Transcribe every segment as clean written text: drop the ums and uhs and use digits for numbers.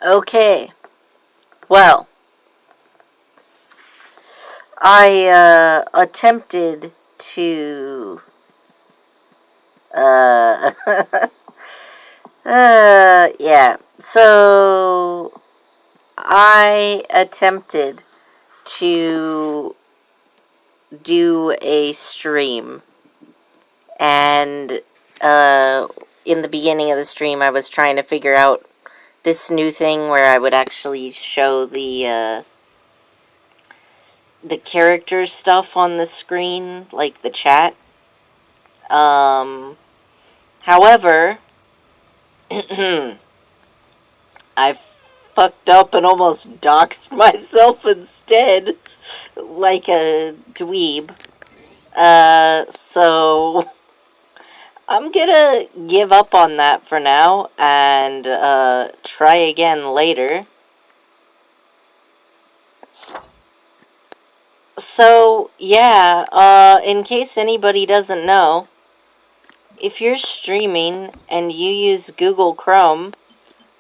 Okay. Well, I attempted to yeah. So I attempted to do a stream, and in the beginning of the stream I was trying to figure out this new thing where I would actually show the character stuff on the screen, like the chat. However, I fucked up and almost doxed myself instead, like a dweeb. So I'm gonna give up on that for now and try again later. So, yeah, in case anybody doesn't know, if you're streaming and you use Google Chrome,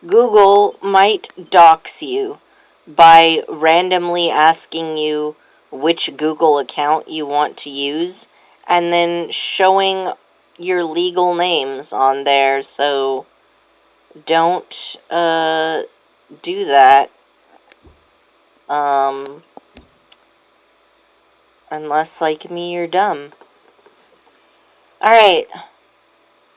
Google might dox you by randomly asking you which Google account you want to use and then showing your legal names on there, so don't do that. Unless, like me, you're dumb. Alright.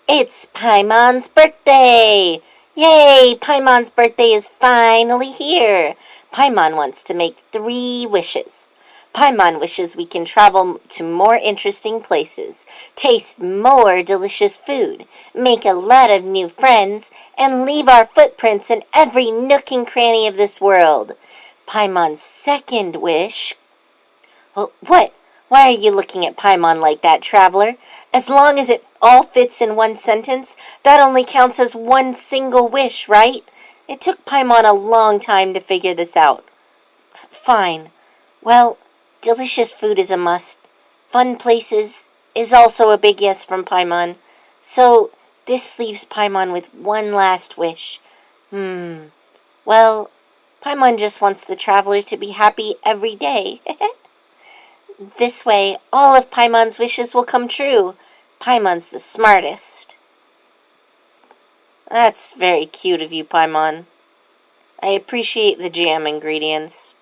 It's Paimon's birthday! Yay! Paimon's birthday is finally here! Paimon wants to make 3 wishes. Paimon wishes we can travel to more interesting places, taste more delicious food, make a lot of new friends, and leave our footprints in every nook and cranny of this world. Paimon's second wish... What? Why are you looking at Paimon like that, traveler? As long as it all fits in one sentence, that only counts as one single wish, right? It took Paimon a long time to figure this out. Fine. Well, delicious food is a must. Fun places is also a big yes from Paimon. So, this leaves Paimon with one last wish. Well, Paimon just wants the traveler to be happy every day. This way, all of Paimon's wishes will come true. Paimon's the smartest. That's very cute of you, Paimon. I appreciate the jam ingredients.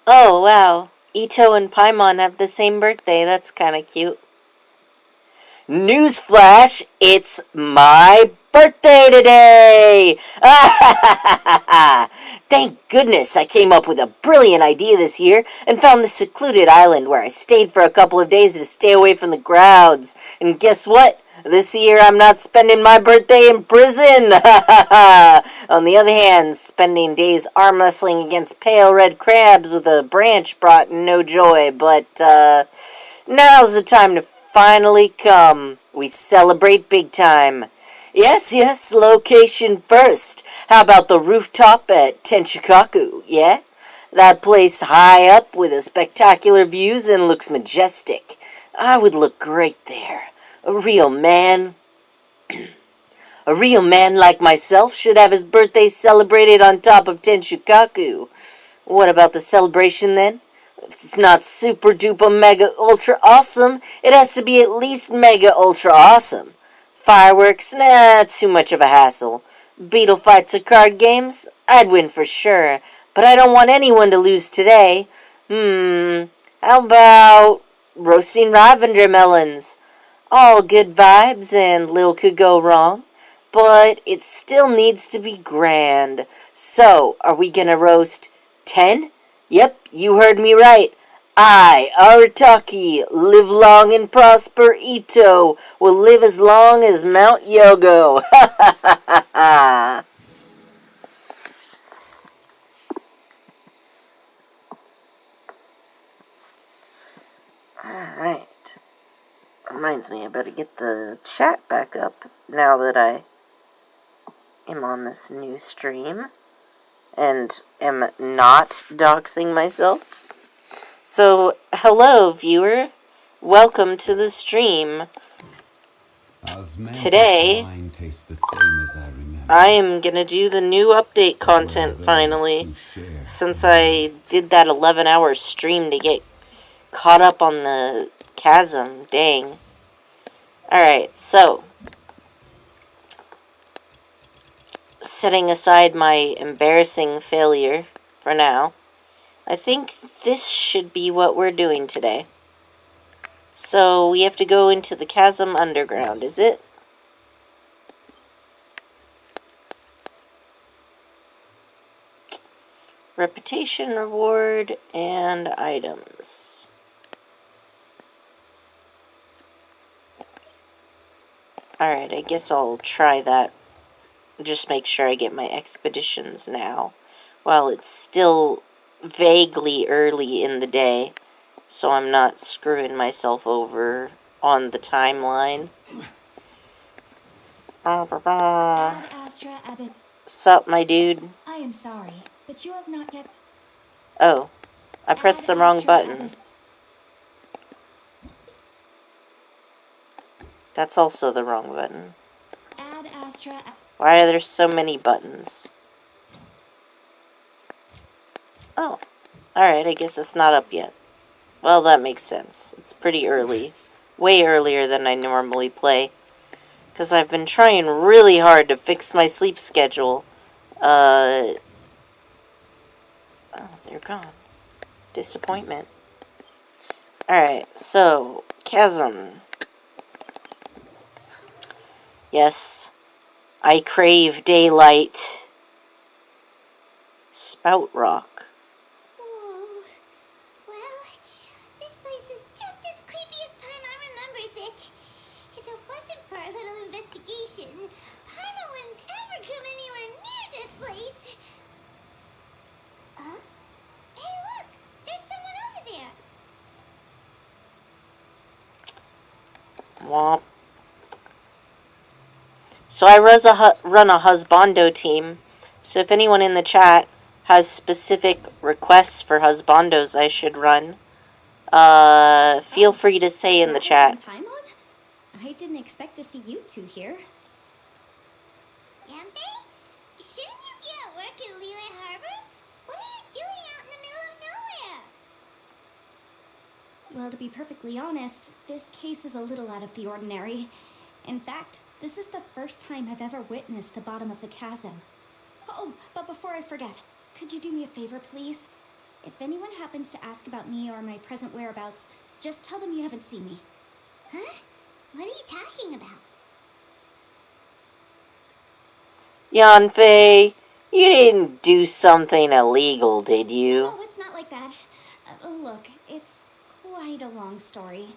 Oh, wow. Ito and Paimon have the same birthday. That's kind of cute. Newsflash, it's my birthday today! Thank goodness I came up with a brilliant idea this year and found this secluded island where I stayed for a couple of days to stay away from the crowds. And guess what? This year I'm not spending my birthday in prison! On the other hand, spending days arm wrestling against pale red crabs with a branch brought no joy, but now's the time to finally come. We celebrate big time. Yes, location first. How about the rooftop at Tenshikaku, yeah? That place high up with a spectacular views and looks majestic. I would look great there. A real man like myself should have his birthday celebrated on top of Tenshikaku. What about the celebration then? If it's not super duper mega ultra awesome, it has to be at least mega ultra awesome. Fireworks? Nah, too much of a hassle. Beetle fights or card games? I'd win for sure, but I don't want anyone to lose today. How about roasting Ravender melons? All good vibes and little could go wrong, but it still needs to be grand. So, are we gonna roast 10? Yep, you heard me right. I, Arataki, live long and prosper Ito, will live as long as Mount Yogo. Ha ha ha ha ha. Alright. Reminds me, I better get the chat back up now that I am on this new stream and am not doxing myself. So, hello, viewer. Welcome to the stream. Today, wine tastes the same as I remember. I am gonna do the new update content finally, since I did that 11-hour stream to get caught up on the chasm. Dang. Alright, so, setting aside my embarrassing failure for now, I think this should be what we're doing today. So, we have to go into the chasm underground, is it? Reputation reward and items. Alright, I guess I'll try that. Just make sure I get my expeditions now, while it's still vaguely early in the day, so I'm not screwing myself over on the timeline. Sup, my dude? I am sorry, but you have not yet... Oh, I pressed the wrong button. That's also the wrong button. Why are there so many buttons? Oh, alright, I guess it's not up yet. Well, that makes sense. It's pretty early. Way earlier than I normally play. Because I've been trying really hard to fix my sleep schedule. Oh, they're gone. Disappointment. Alright, so, chasm. Yes, I crave daylight. Spout rock. Whoa. Well, this place is just as creepy as Paimon remembers it. If it wasn't for our little investigation, Paimon wouldn't ever come anywhere near this place. Huh? Hey, look! There's someone over there. Womp. So I run a husbando team, so if anyone in the chat has specific requests for husbandos I should run, feel free to say in the chat. Paimon? I didn't expect to see you two here. Yampe? Shouldn't you be at work in Lille Harbor? What are you doing out in the middle of nowhere? Well, to be perfectly honest, this case is a little out of the ordinary. In fact, this is the first time I've ever witnessed the bottom of the chasm. Oh, but before I forget, could you do me a favor, please? If anyone happens to ask about me or my present whereabouts, just tell them you haven't seen me. Huh? What are you talking about? Yanfei, you didn't do something illegal, did you? No, it's not like that. Look, it's quite a long story.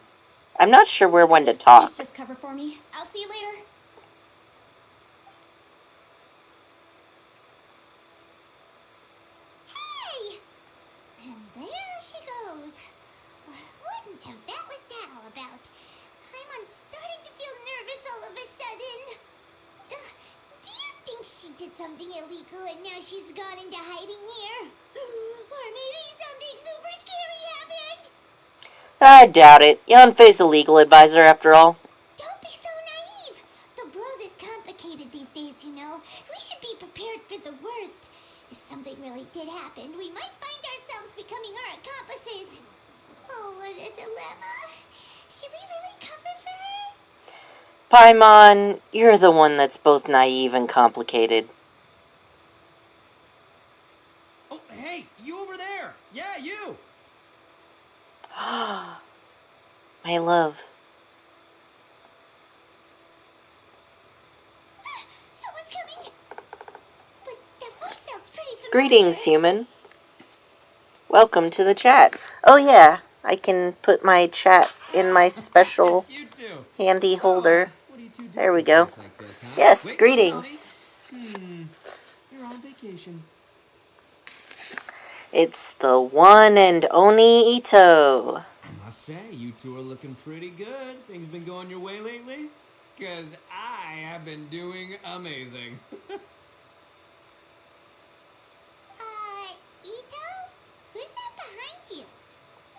I'm not sure where when to talk. Please just cover for me. I'll see you later. Hey! And there she goes. What in Tibet was that all about? I'm starting to feel nervous all of a sudden. Do you think she did something illegal and now she's gone into hiding here? Or maybe something super scary happened? I doubt it. Yanfei's a legal advisor after all. Don't be so naive. The world is complicated these days, you know. We should be prepared for the worst. If something really did happen, we might find ourselves becoming her accomplices. Oh, what a dilemma. Should we really cover for her? Paimon, you're the one that's both naive and complicated. Oh, hey, you over there. Yeah, you. My love. Someone's coming. But that voice sounds pretty familiar. Greetings, human. Welcome to the chat. Oh yeah, I can put my chat in my special You too. handy holder. What do you two do There we in a go. place like this, huh? Yes, Wait, greetings. You're on vacation. It's the one and only Ito. I must say, you two are looking pretty good. Things been going your way lately? Because I have been doing amazing. Ito? Who's that behind you?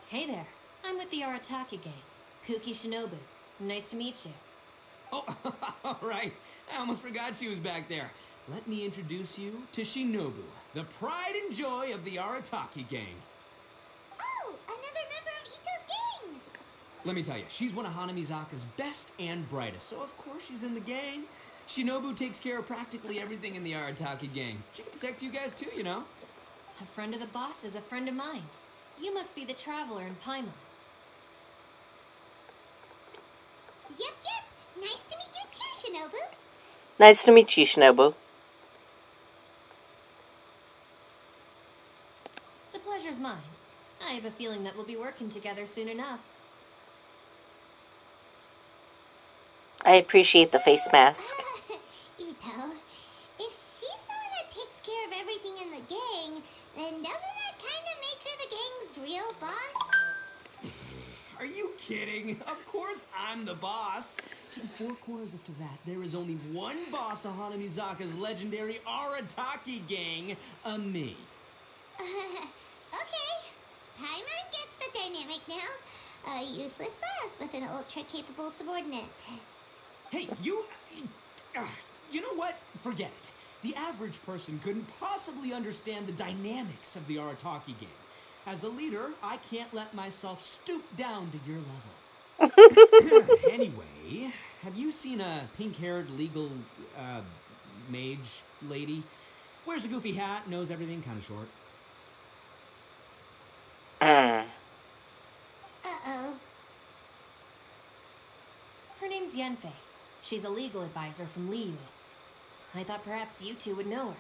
Hey there, I'm with the Arataki gang. Kuki Shinobu. Nice to meet you. Oh, all right. I almost forgot she was back there. Let me introduce you to Shinobu, the pride and joy of the Arataki gang. Oh, another member of Ito's gang! Let me tell you, she's one of Hanamizaka's best and brightest, so of course she's in the gang. Shinobu takes care of practically everything in the Arataki gang. She can protect you guys too, you know. A friend of the boss is a friend of mine. You must be the traveler in Paimon. Yep. Nice to meet you too, Shinobu. Nice to meet you, Shinobu. The pleasure's mine. I have a feeling that we'll be working together soon enough. I appreciate the face mask. Ito, if she's the one that takes care of everything in the gang, then doesn't that kind of make her the gang's real boss? Are you kidding? Of course I'm the boss. To the four corners of Teyvat, there is only one boss of Hanamizaka's legendary Arataki gang, me. Okay. Paimon gets the dynamic now. A useless boss with an ultra-capable subordinate. Hey, you know what? Forget it. The average person couldn't possibly understand the dynamics of the Arataki gang. As the leader, I can't let myself stoop down to your level. Anyway, have you seen a pink-haired legal, mage lady? Wears a goofy hat, knows everything, kind of short. Uh-oh. Her name's Yenfei. She's a legal advisor from Liyue. I thought perhaps you two would know her.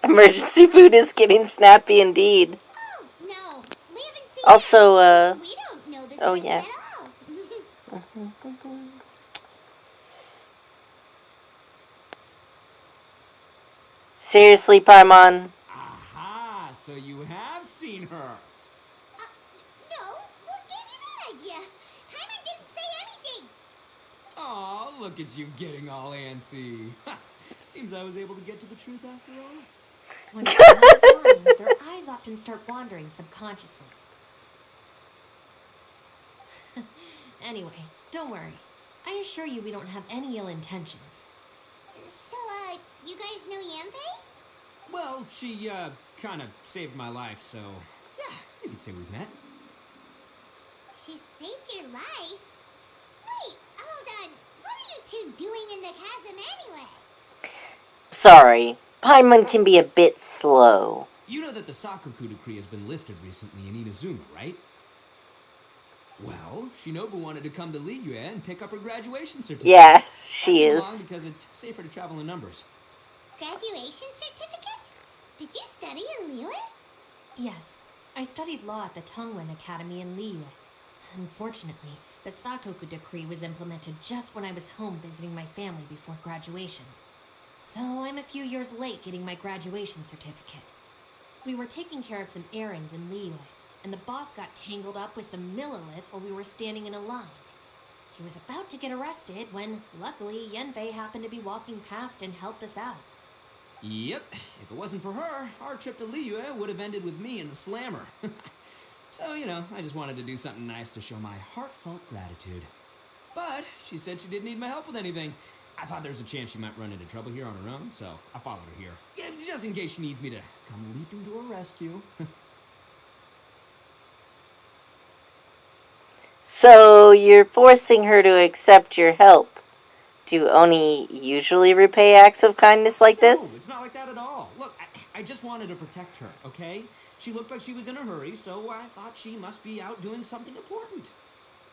Emergency food is getting snappy indeed. Oh, no. We haven't seen Also, her. We don't know this oh person yeah. at all. Seriously, Paimon. Aha, so you have seen her. No, what gave you that idea? Paimon didn't say anything. Aw, look at you getting all antsy. Seems I was able to get to the truth after all. When someone is lying, their eyes often start wandering subconsciously. Anyway, don't worry. I assure you we don't have any ill intentions. So, you guys know Yanfei? Well, she, kind of saved my life, so yeah, you could say we've met. She saved your life? Wait, hold on. What are you two doing in the chasm anyway? Sorry. Paimon can be a bit slow. You know that the Sakoku decree has been lifted recently in Inazuma, right? Well, Shinobu wanted to come to Liyue and pick up her graduation certificate. Yeah, she I came along is. because it's safer to travel in numbers. Graduation certificate? Did you study in Liyue? Yes, I studied law at the Tongwen Academy in Liyue. Unfortunately, the Sakoku decree was implemented just when I was home visiting my family before graduation. So I'm a few years late getting my graduation certificate. We were taking care of some errands in Liyue, and the boss got tangled up with some Millilith while we were standing in a line. He was about to get arrested when, luckily, Yenfei happened to be walking past and helped us out. Yep, if it wasn't for her, our trip to Liyue would have ended with me and the Slammer. So, you know, I just wanted to do something nice to show my heartfelt gratitude. But she said she didn't need my help with anything. I thought there was a chance she might run into trouble here on her own, so I followed her here. Yeah, just in case she needs me to come leaping to her rescue. So you're forcing her to accept your help. Do Oni usually repay acts of kindness like No, this? it's not like that at all. Look, I just wanted to protect her, okay? She looked like she was in a hurry, so I thought she must be out doing something important.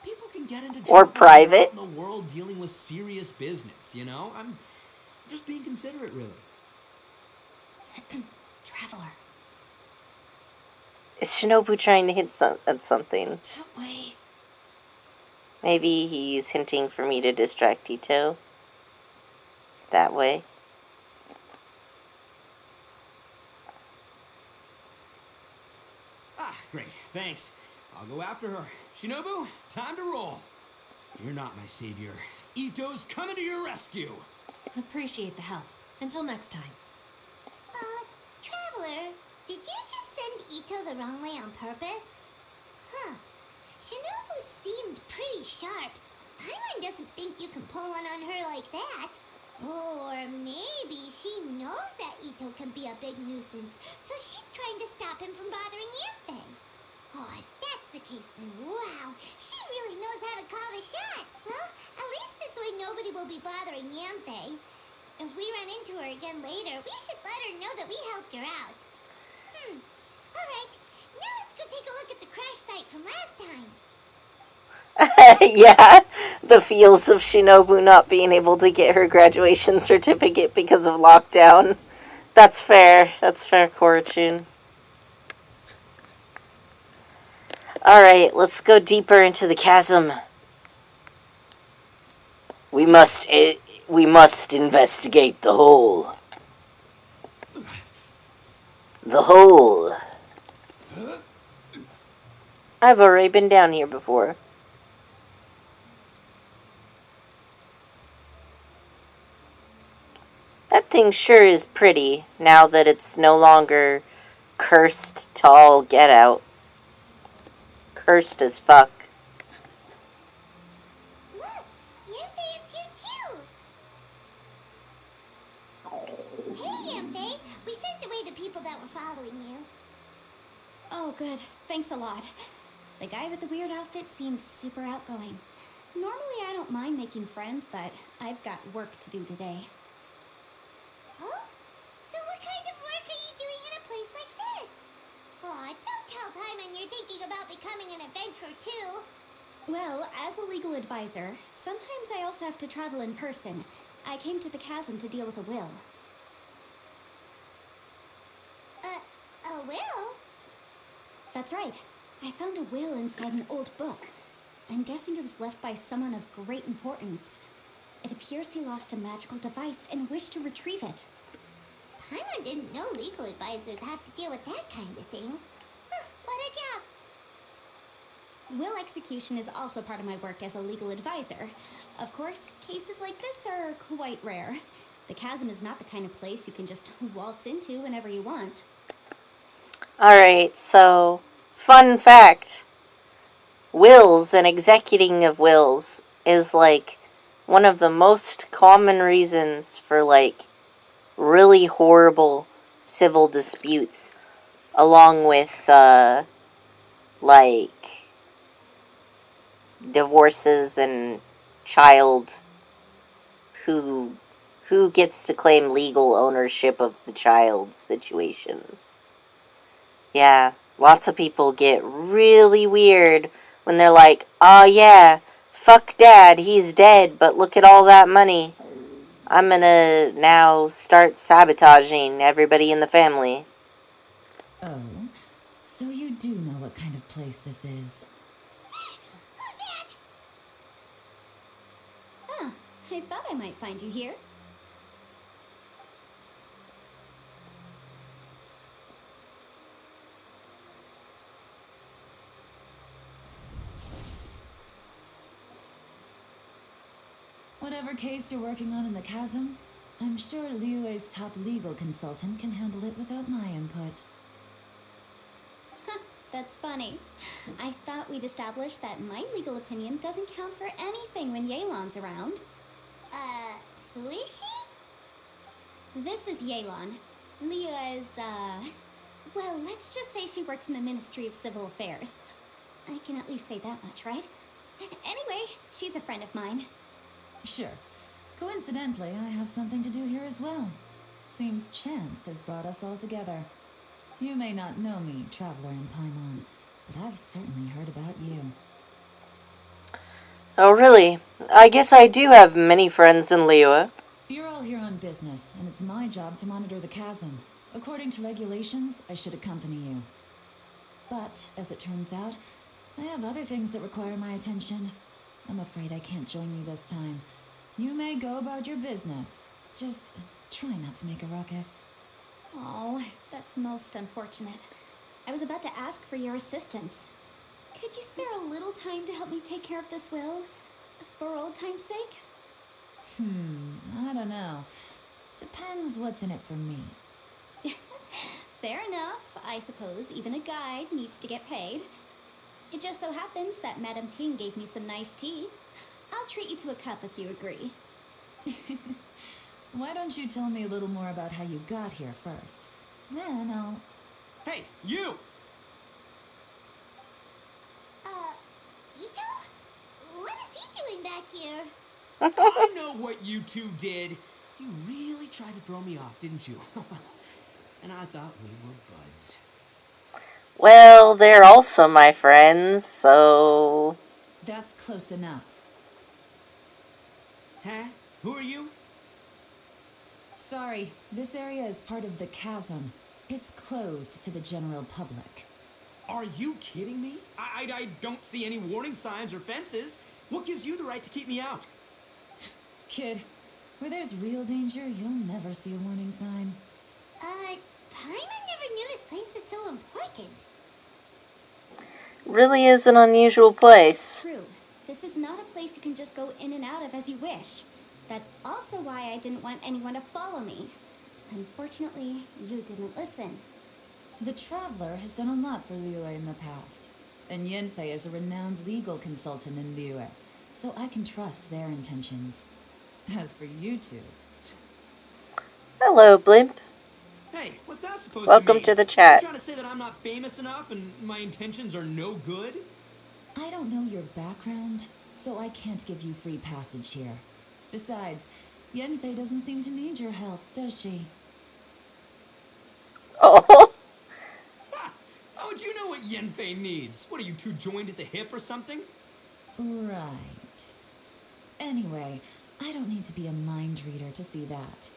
People can get into trouble Or private. out in the world dealing with serious business, you know? I'm just being considerate, really. Traveler, Is Shinobu trying to hint at something? that way. Maybe he's hinting for me to distract Ito. That way. Ah, great, thanks. I'll go after her. Shinobu, time to roll. You're not my savior. Ito's coming to your rescue. Appreciate the help. Until next time. Traveler, did you just send Ito the wrong way on purpose? Huh. Shinobu seemed pretty sharp. Paimon doesn't think you can pull one on her like that. Or maybe she knows that Ito can be a big nuisance, so she's trying to stop him from bothering Yantei. Oh, if that's the case, then wow, she really knows how to call the shots. Well, at least this way nobody will be bothering Yantei. If we run into her again later, we should let her know that we helped her out. Alright, now let's go take a look at the crash site from last time. Yeah, the feels of Shinobu not being able to get her graduation certificate because of lockdown. That's fair. That's fair, Korachun. Alright, let's go deeper into the chasm. We must investigate the hole. The hole. I've already been down here before. That thing sure is pretty, now that it's no longer cursed to all get out. Cursed as fuck. Look, Yantei is here too. Hey, Yantei, we sent away the people that were following you. Oh, good. Thanks a lot. The guy with the weird outfit seemed super outgoing. Normally I don't mind making friends, but I've got work to do today. Huh? So what kind of work are you doing in a place like this? Aw, don't tell Paimon you're thinking about becoming an adventurer too. Well, as a legal advisor, sometimes I also have to travel in person. I came to the chasm to deal with a will. A will? That's right. I found a will inside an old book. I'm guessing it was left by someone of great importance. It appears he lost a magical device and wished to retrieve it. Paimon didn't know legal advisors have to deal with that kind of thing. Huh, what a job. Will execution is also part of my work as a legal advisor. Of course, cases like this are quite rare. The chasm is not the kind of place you can just waltz into whenever you want. Alright, so, fun fact. Wills and executing of wills is, like, one of the most common reasons for, like, really horrible civil disputes, along with, like, divorces and child who gets to claim legal ownership of the child situations. Yeah, lots of people get really weird when they're like, "Oh yeah, fuck dad, he's dead, but look at all that money. I'm gonna now start sabotaging everybody in the family." Oh, so you do know what kind of place this is. Who's that? Ah, I thought I might find you here. Whatever case you're working on in the chasm, I'm sure Liyue's top legal consultant can handle it without my input. That's funny. I thought we'd established that my legal opinion doesn't count for anything when Yelan's around. Who is she? This is Yelan. Leah is, well, let's just say she works in the Ministry of Civil Affairs. I can at least say that much, right? Anyway, she's a friend of mine. Sure. Coincidentally, I have something to do here as well. Seems chance has brought us all together. You may not know me, Traveler in Paimon, but I've certainly heard about you. Oh really? I guess I do have many friends in Liyue. You're all here on business, and it's my job to monitor the chasm. According to regulations, I should accompany you. But, as it turns out, I have other things that require my attention. I'm afraid I can't join you this time. You may go about your business. Just try not to make a ruckus. Oh, that's most unfortunate. I was about to ask for your assistance. Could you spare a little time to help me take care of this will? For old time's sake? I don't know. Depends what's in it for me. Fair enough. I suppose even a guide needs to get paid. It just so happens that Madame Ping gave me some nice tea. I'll treat you to a cup if you agree. Why don't you tell me a little more about how you got here first? Then I'll... Hey, you! Ito? What is he doing back here? I know what you two did. You really tried to throw me off, didn't you? And I thought we were buds. Well, they're also my friends, so... That's close enough. Huh? Who are you? Sorry, this area is part of the chasm. It's closed to the general public. Are you kidding me? I don't see any warning signs or fences. What gives you the right to keep me out? Kid, where there's real danger, you'll never see a warning sign. Paimon never knew his place was so important. Really is an unusual place. True. This is not a place you can just go in and out of as you wish. That's also why I didn't want anyone to follow me. Unfortunately, you didn't listen. The Traveler has done a lot for Liyue in the past, and Yanfei is a renowned legal consultant in Liyue, so I can trust their intentions. As for you two... Hello, Blimp. Hey, what's that supposed Welcome to mean? to the chat. You trying to say that I'm not famous enough and my intentions are no good? I don't know your background, so I can't give you free passage here. Besides, Yanfei doesn't seem to need your help, does she? Oh, Ha! How would you know what Yanfei needs? What, are you two joined at the hip or something? Right. Anyway, I don't need to be a mind reader to see that.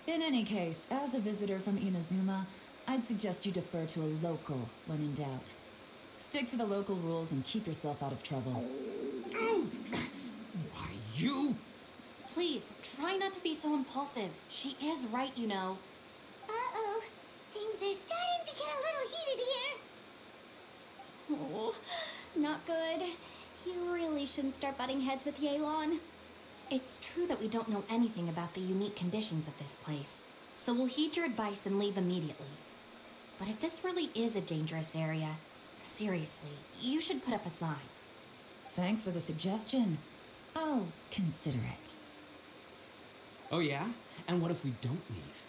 In any case, as a visitor from Inazuma, I'd suggest you defer to a local when in doubt. Stick to the local rules and keep yourself out of trouble. Oh, why, you? Please, try not to be so impulsive. She is right, you know. Uh-oh. Things are starting to get a little heated here. Oh, not good. You really shouldn't start butting heads with Yelan. It's true that we don't know anything about the unique conditions of this place, so we'll heed your advice and leave immediately. But if this really is a dangerous area, seriously, you should put up a sign. Thanks for the suggestion. I'll consider it. Oh, yeah? And what if we don't leave?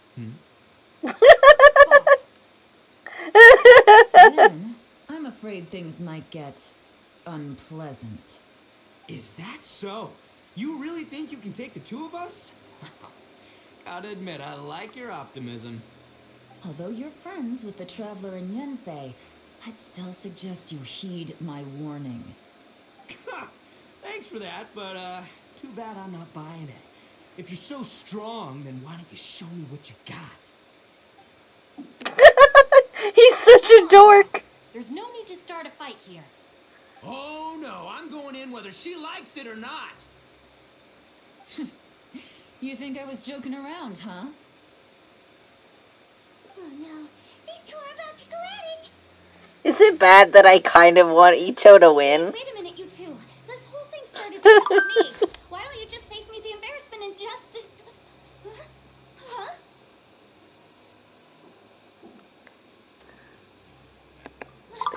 Then, I'm afraid things might get unpleasant. Is that so? You really think you can take the two of us? Gotta admit, I like your optimism. Although you're friends with the Traveler and Yanfei, I'd still suggest you heed my warning. Thanks for that, but too bad I'm not buying it. If you're so strong, then why don't you show me what you got? he's such a dork. There's no need to start a fight here. Oh no, I'm going in whether she likes it or not. You think I was joking around, huh? Oh no, these two are about to go at it. Is it bad that I kind of want Ito to win? Wait a minute, you two. This whole thing started because of me. Why don't you just save me the embarrassment and just... Huh?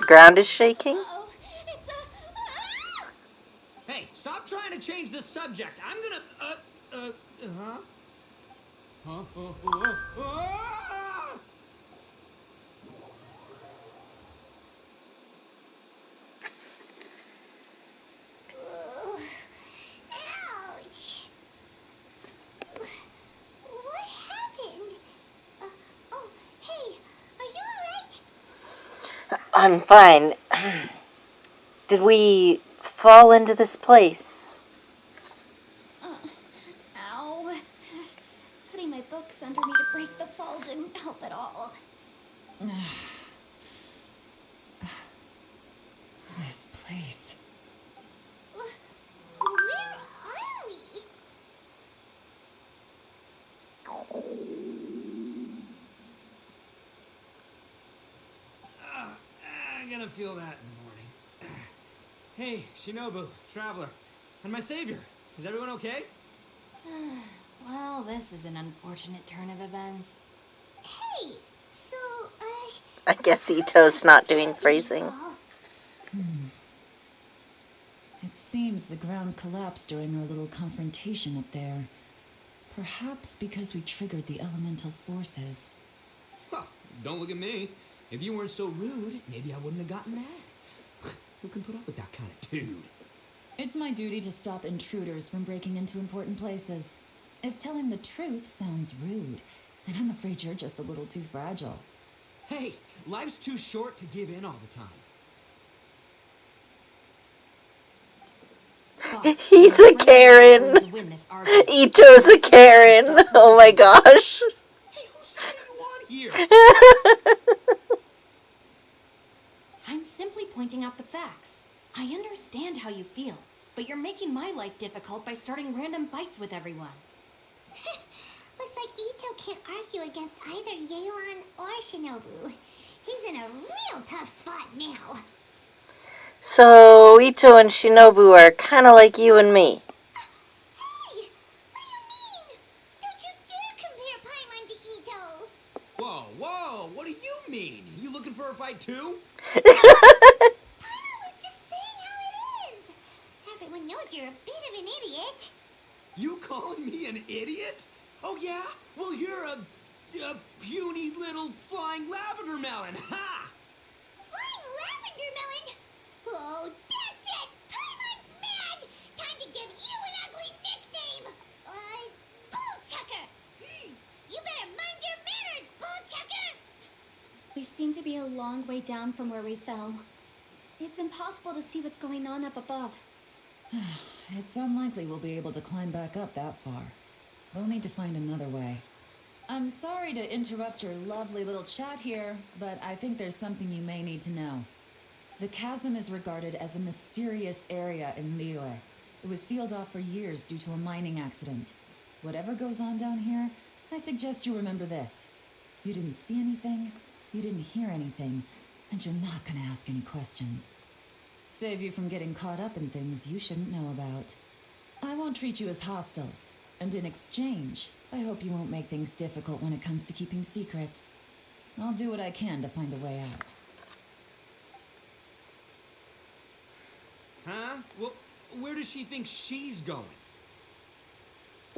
The ground is shaking. Uh-oh. It's a... Hey, stop trying to change the subject. I'm gonna, huh? Ah! Ugh. Ouch. What happened? Oh, hey, are you alright? I'm fine. Did we fall into this place? Ow. Putting my books under me to break the fall didn't help at all. This place. Where are we? I'm gonna feel that in the morning. Hey, Shinobu, Traveler, and my savior. Is everyone okay? Well, this is an unfortunate turn of events. Hey, so, I guess Ito's not doing phrasing. Oh, It seems seems the ground collapsed during our little confrontation up there. Perhaps because we triggered the elemental forces. Huh, don't look at me. If you weren't so rude, maybe I wouldn't have gotten mad. Who can put up with that kind of dude? It's my duty to stop intruders from breaking into important places. If telling the truth sounds rude, then I'm afraid you're just a little too fragile. Hey, life's too short to give in all the time. Boss, He's I'm a afraid I'm not Karen. going to win this argument. Ito's a Karen. Oh my gosh. Hey, whose side are you on here? I'm simply pointing out the facts. I understand how you feel, but you're making my life difficult by starting random fights with everyone. Looks like Ito can't argue against either Yelan or Shinobu. He's in a real tough spot now. So, Ito and Shinobu are kind of like you and me. Hey! What do you mean? Don't you dare compare Paimon to Ito! Whoa, whoa, what do you mean? You looking for a fight too? Paimon was just saying how it is! Everyone knows you're a bit of an idiot. You calling me an idiot? Oh yeah? Well, you're a puny little flying lavender melon, ha! Flying lavender melon? Oh, that's it! Paimon's mad! Time to give you an ugly nickname! Bullchucker! You better mind your manners, Bullchucker! We seem to be a long way down from where we fell. It's impossible to see what's going on up above. It's unlikely we'll be able to climb back up that far. We'll need to find another way. I'm sorry to interrupt your lovely little chat here, but I think there's something you may need to know. The chasm is regarded as a mysterious area in Liyue. It was sealed off for years due to a mining accident. Whatever goes on down here, I suggest you remember this. You didn't see anything, you didn't hear anything, and you're not gonna ask any questions. Save you from getting caught up in things you shouldn't know about. I won't treat you as hostiles, and in exchange, I hope you won't make things difficult when it comes to keeping secrets. I'll do what I can to find a way out. Huh? Well, where does she think she's going?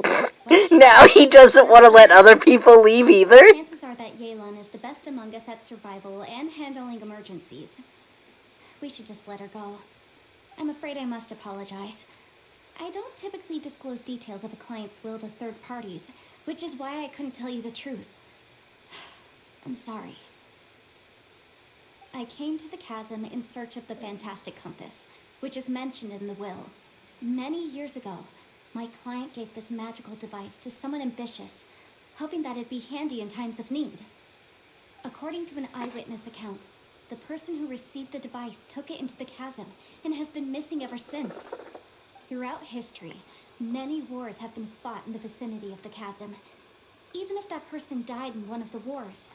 Now he doesn't want to let other people leave either. Chances are that Yelan is the best among us at survival and handling emergencies. We should just let her go. I'm afraid I must apologize. I don't typically disclose details of a client's will to third parties, which is why I couldn't tell you the truth. I'm sorry. I came to the chasm in search of the fantastic compass, which is mentioned in the will. Many years ago, my client gave this magical device to someone ambitious, hoping that it'd be handy in times of need. According to an eyewitness account, the person who received the device took it into the chasm and has been missing ever since. Throughout history, many wars have been fought in the vicinity of the chasm. Even if that person died in one of the wars,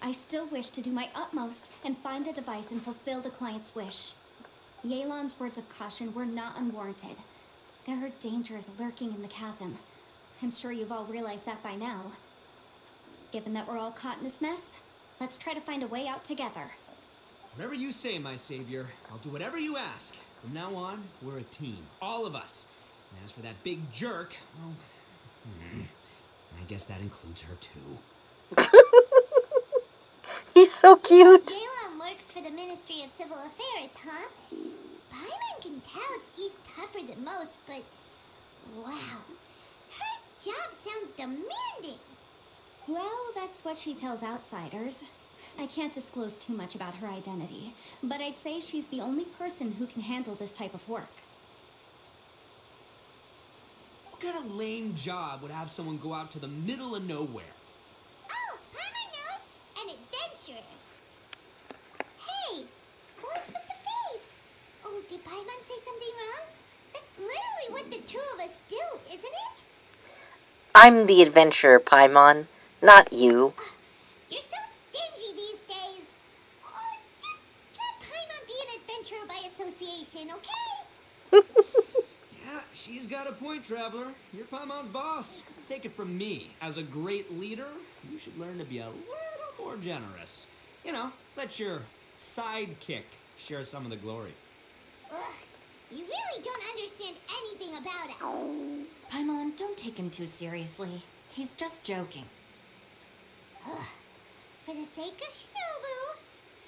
I still wish to do my utmost and find the device and fulfill the client's wish. Yelan's words of caution were not unwarranted. There are dangers lurking in the chasm. I'm sure you've all realized that by now. Given that we're all caught in this mess, let's try to find a way out together. Whatever you say, my savior. I'll do whatever you ask. From now on, we're a team. All of us. And as for that big jerk, well, I guess that includes her too. He's so cute. Yelan works for the Ministry of Civil Affairs, huh? Paimon can tell she's tougher than most, but wow. Her job sounds demanding. Well, that's what she tells outsiders. I can't disclose too much about her identity, but I'd say she's the only person who can handle this type of work. What kind of lame job would have someone go out to the middle of nowhere? Oh, Paimon knows! An adventurer. Hey, what's with the face? Oh, did Paimon say something wrong? That's literally what the two of us do, isn't it? I'm the adventurer, Paimon, not you. You're so stingy these days. Oh, just let Paimon be an adventurer by association, okay? Yeah, she's got a point, Traveler. You're Paimon's boss. Take it from me. As a great leader, you should learn to be a little more generous. You know, let your sidekick share some of the glory. Ugh, You really don't understand anything about us. Paimon, don't take him too seriously. He's just joking. For the sake of Shinobu,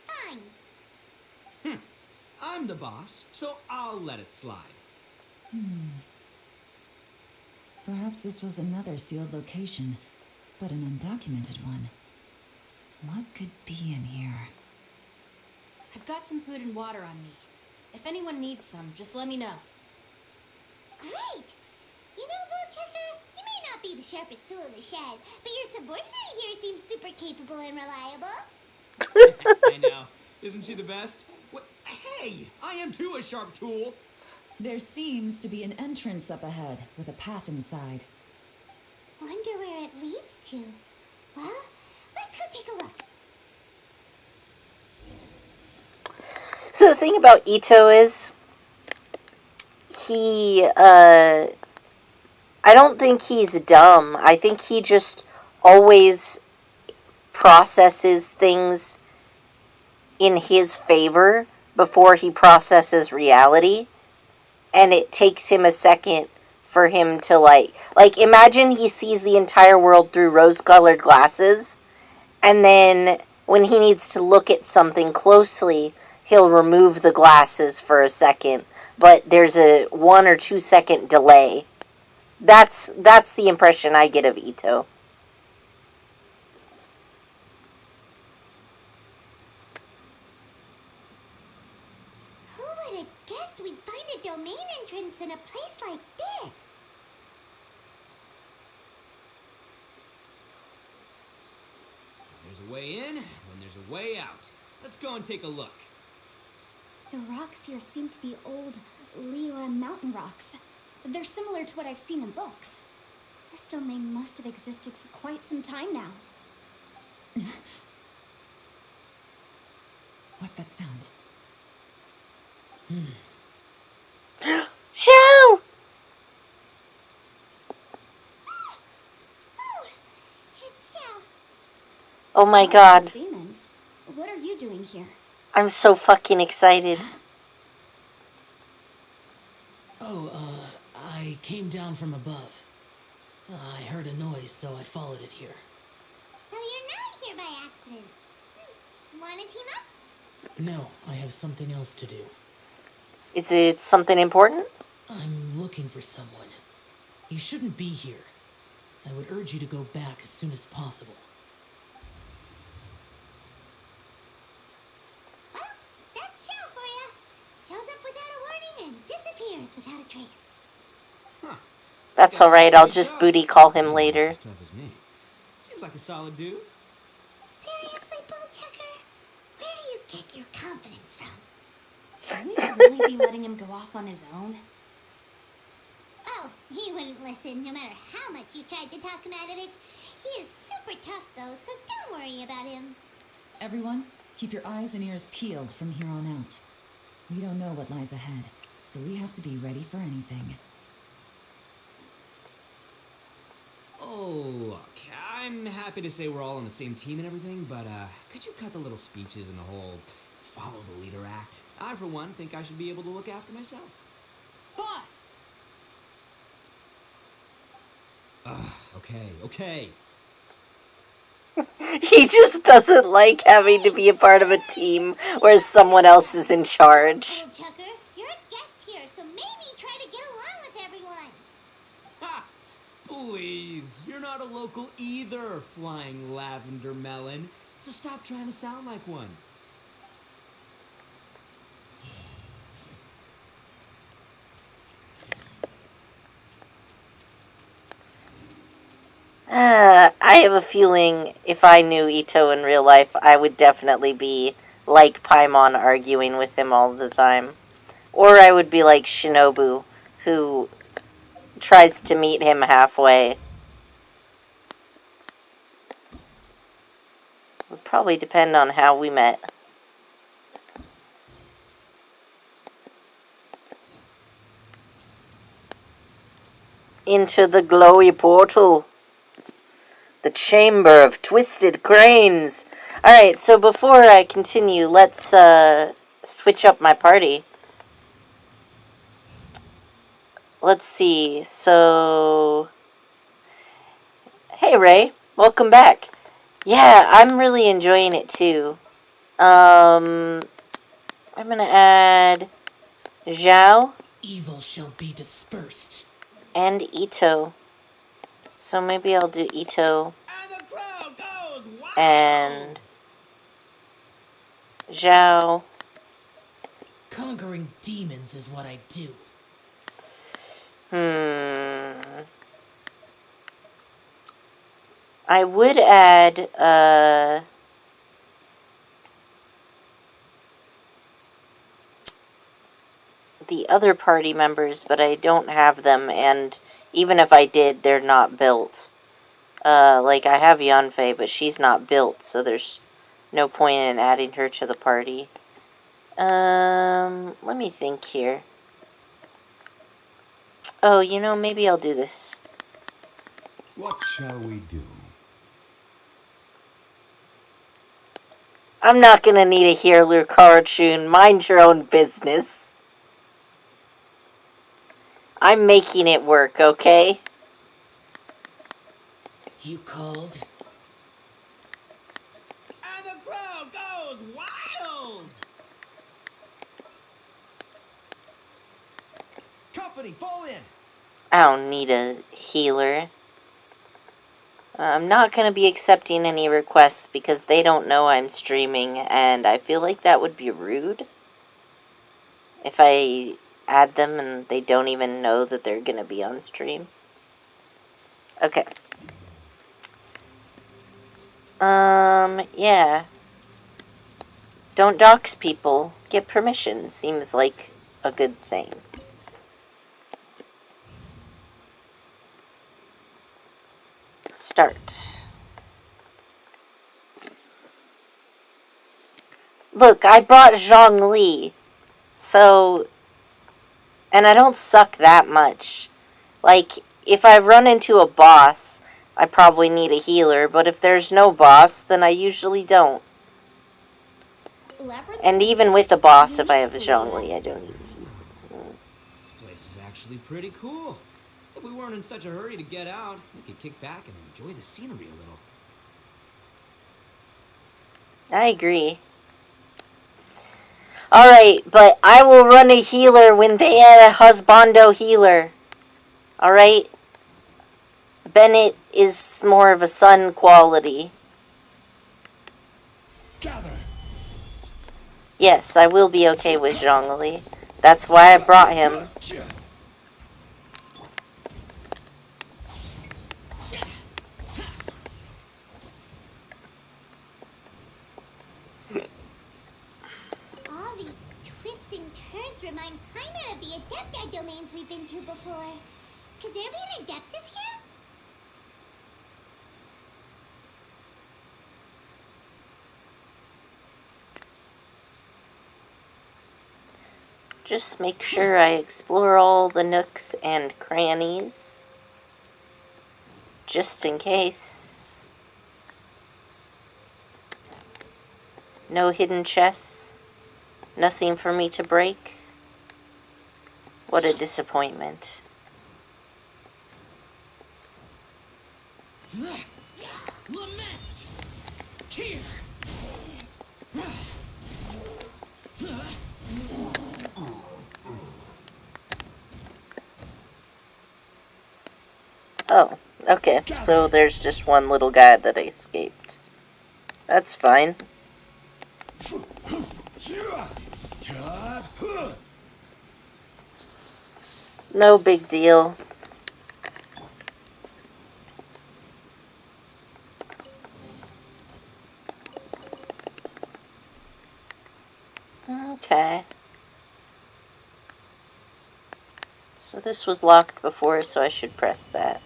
fine. I'm the boss, so I'll let it slide. Perhaps this was another sealed location, but an undocumented one. What could be in here? I've got some food and water on me. If anyone needs some, just let me know. Great! You know, Bullchecker, you may not be the sharpest tool in the shed, but your subordinate here seems super capable and reliable. I know. Isn't she the best? What? Hey, I am too a sharp tool. There seems to be an entrance up ahead, with a path inside. Wonder where it leads to. Well, let's go take a look. So the thing about Ito is, I don't think he's dumb. I think he just always processes things in his favor before he processes reality. And it takes him a second for him to, like, imagine he sees the entire world through rose-colored glasses, and then when he needs to look at something closely, he'll remove the glasses for a second, but there's a 1 or 2 second delay. That's the impression I get of Ito. Who would have guessed we'd find a domain entrance in a place like this? If there's a way in, then there's a way out. Let's go and take a look. The rocks here seem to be old Liyue mountain rocks. They're similar to what I've seen in books. This domain must have existed for quite some time now. What's that sound? Shoo! Oh, it's Xiao. Oh my god. Demons. What are you doing here? I'm so fucking excited. I came down from above. I heard a noise, so I followed it here. So you're not here by accident. Wanna team up? No, I have something else to do. Is it something important? I'm looking for someone. You shouldn't be here. I would urge you to go back as soon as possible. Well, that's Xiao for ya. Shows up without a warning and disappears without a trace. Huh. That's alright, I'll just booty call him later. As tough as me. Seems like a solid dude. Seriously, Bullchecker? Where do you get your confidence from? Will you really be letting him go off on his own? Oh, he wouldn't listen no matter how much you tried to talk him out of it. He is super tough though, so don't worry about him. Everyone, keep your eyes and ears peeled from here on out. We don't know what lies ahead, so we have to be ready for anything. Oh, look, I'm happy to say we're all on the same team and everything, but could you cut the little speeches and the whole follow the leader act? I, for one, think I should be able to look after myself. Boss! Okay. He just doesn't like having to be a part of a team where someone else is in charge. Bullchucker, you're a guest here, so maybe try to get along with everyone. Ha! Please, you're not a local either, flying lavender melon, so stop trying to sound like one. I have a feeling if I knew Ito in real life, I would definitely be like Paimon arguing with him all the time. Or I would be like Shinobu, who tries to meet him halfway. Would probably depend on how we met. Into the glowy portal. The Chamber of Twisted Cranes. Alright, so before I continue, let's switch up my party. let's see. So, hey Ray, welcome back. Yeah, I'm really enjoying it too. I'm gonna add Zhao Evil shall be dispersed. and Ito. So maybe I'll do Ito And the crowd goes wild! and Zhao. Conquering demons is what I do. I would add, the other party members, but I don't have them, and even if I did, they're not built. Like, I have Yanfei, but she's not built, so there's no point in adding her to the party. Let me think here. Oh, you know, maybe I'll do this. What shall we do? I'm not gonna need a healer cartoon. Mind your own business. I'm making it work, okay? You called? And the crowd goes wild! Company, fall in! I don't need a healer. I'm not going to be accepting any requests because they don't know I'm streaming, and I feel like that would be rude if I add them and they don't even know that they're going to be on stream. Okay. Yeah. Don't dox people. Get permission. Seems like a good thing. Start. Look, I brought Zhongli. So, and I don't suck that much. Like, if I run into a boss, I probably need a healer, but if there's no boss, then I usually don't. Labyrinth And like even this, with a boss, you if I need have to Zhongli, I don't need. This place is actually pretty cool. If we weren't in such a hurry to get out, we could kick back and enjoy the scenery a little. I agree. Alright, but I will run a healer when they add a husbando healer. Alright? Bennett is more of a son quality. Gather! Yes, I will be okay with Zhongli. That's why I brought him. All these twists and turns remind Paimon of the Adepti domains we've been to before. Could there be an Adeptus here? Just make sure I explore all the nooks and crannies. Just in case. No hidden chests. Nothing for me to break. What a disappointment. Lament! Cheer! Oh, okay. So there's just one little guy that escaped. That's fine. No big deal. Okay. So this was locked before, so I should press that.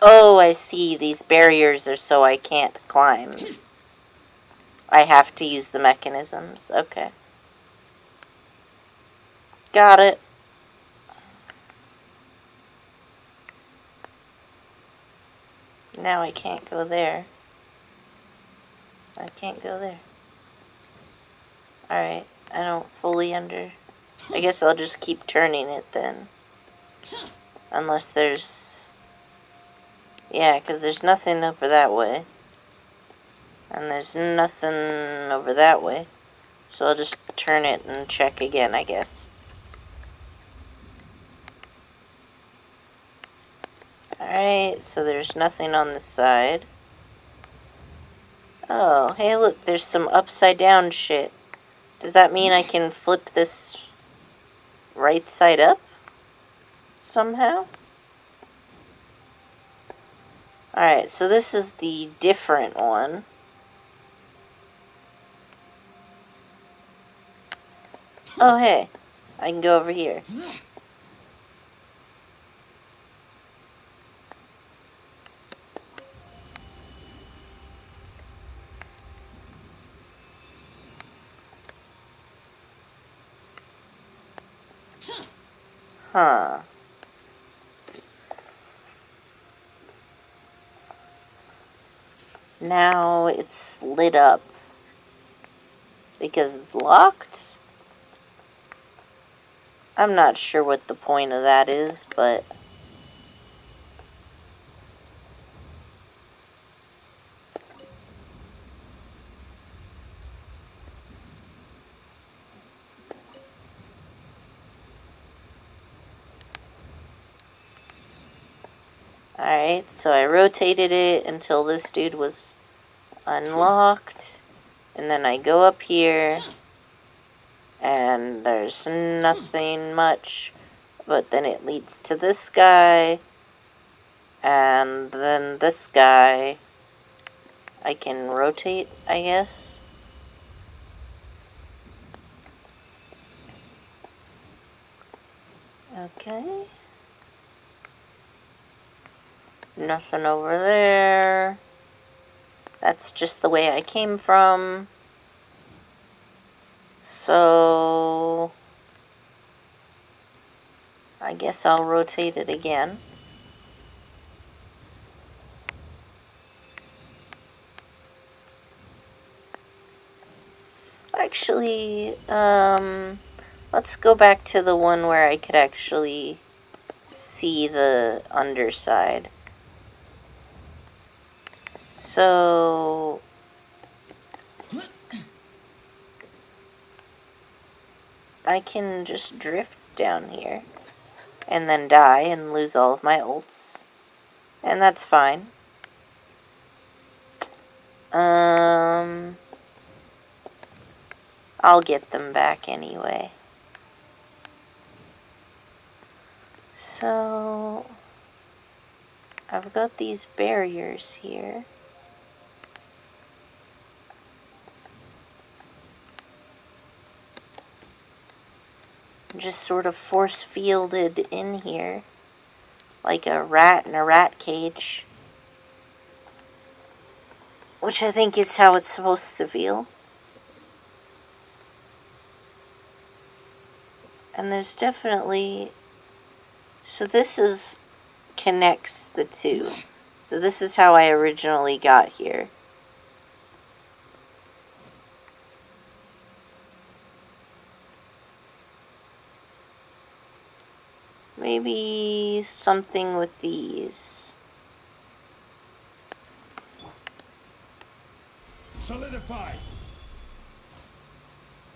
Oh, I see. These barriers are so I can't climb. I have to use the mechanisms. Okay. Got it. Now I can't go there. I can't go there. Alright, I don't fully I guess I'll just keep turning it then. Unless there's... Yeah, because there's nothing over that way. And there's nothing over that way. So I'll just turn it and check again, I guess. Alright, so there's nothing on this side. Oh, hey look, there's some upside down shit. Does that mean I can flip this right side up? Somehow? Alright, so this is the different one. Oh, hey. I can go over here. Huh. Now it's lit up. Because it's locked? I'm not sure what the point of that is, but... Alright, so I rotated it until this dude was unlocked. And then I go up here. And there's nothing much. But then it leads to this guy. And then this guy. I can rotate, I guess. Okay. Nothing over there. That's just the way I came from. So... I guess I'll rotate it again. Actually, let's go back to the one where I could actually see the underside. So... I can just drift down here. And then die and lose all of my ults. And that's fine. I'll get them back anyway. So... I've got these barriers here. Just sort of force fielded in here. Like a rat in a rat cage. Which I think is how it's supposed to feel. And there's definitely... So this is... connects the two. So this is how I originally got here. Maybe something with these. Solidify.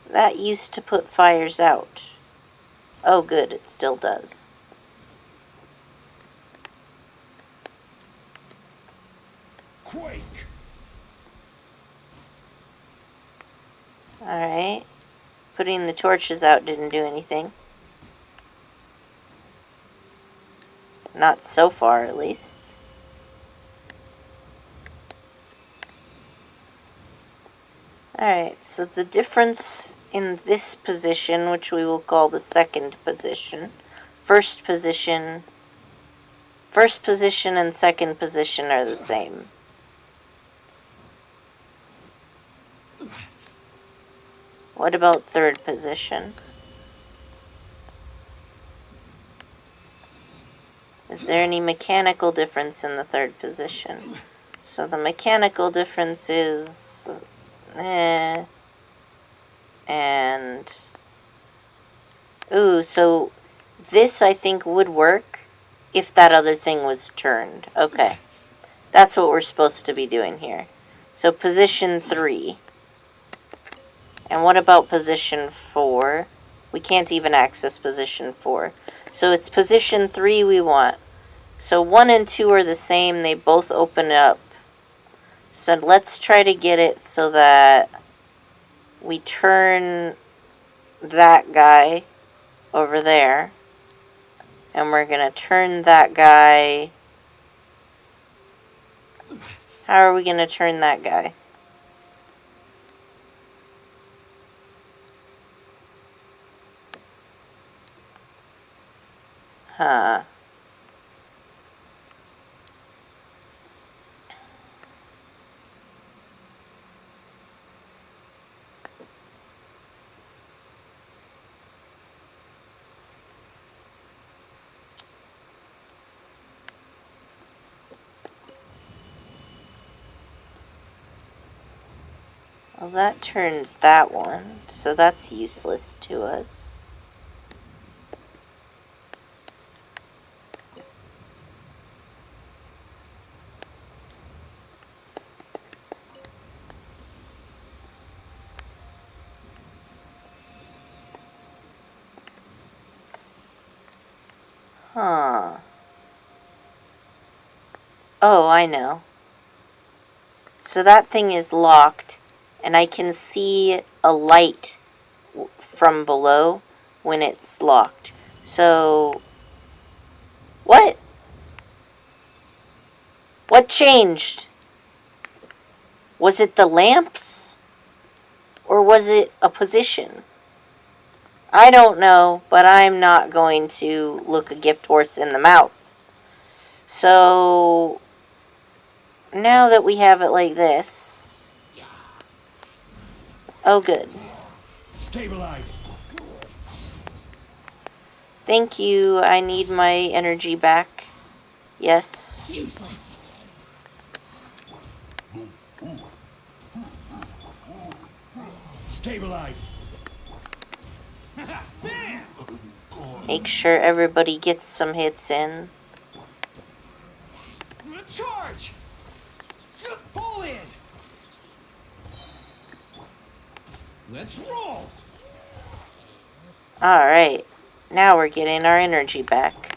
That used to put fires out. Oh good, it still does. Quake. Alright. Putting the torches out didn't do anything. Not so far, at least. Alright, so the difference in this position, which we will call the second position, first position and second position are the same. What about third position? Is there any mechanical difference in the third position? So the mechanical difference is... and... Ooh, so this I think would work if that other thing was turned. Okay. That's what we're supposed to be doing here. So position 3. And what about position 4? We can't even access position 4. So it's position 3 we want. So 1 and 2 are the same. They both open up. So let's try to get it so that we turn that guy over there. And we're going to turn that guy... How are we going to turn that guy? Huh. Well, that turns that one, so that's useless to us. Huh. Oh, I know. So that thing is locked, and I can see a light from below when it's locked. So, what? What changed? Was it the lamps? Or was it a position? I don't know, but I'm not going to look a gift horse in the mouth. So, now that we have it like this... Oh, good. Stabilize. Thank you. I need my energy back. Yes. Useless. Stabilize. Bam! Make sure everybody gets some hits in. Charge! Pull in! Let's roll! Alright. Now we're getting our energy back.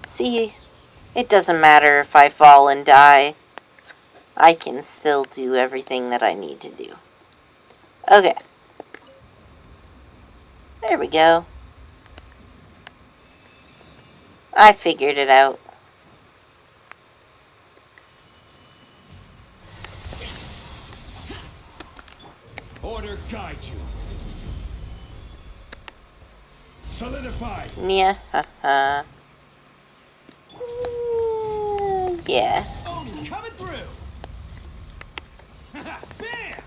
See, it doesn't matter if I fall and die. I can still do everything that I need to do. Okay. There we go. I figured it out. Order guide you. Solidify. Yeah, haha. Yeah. Oni coming through! Bam!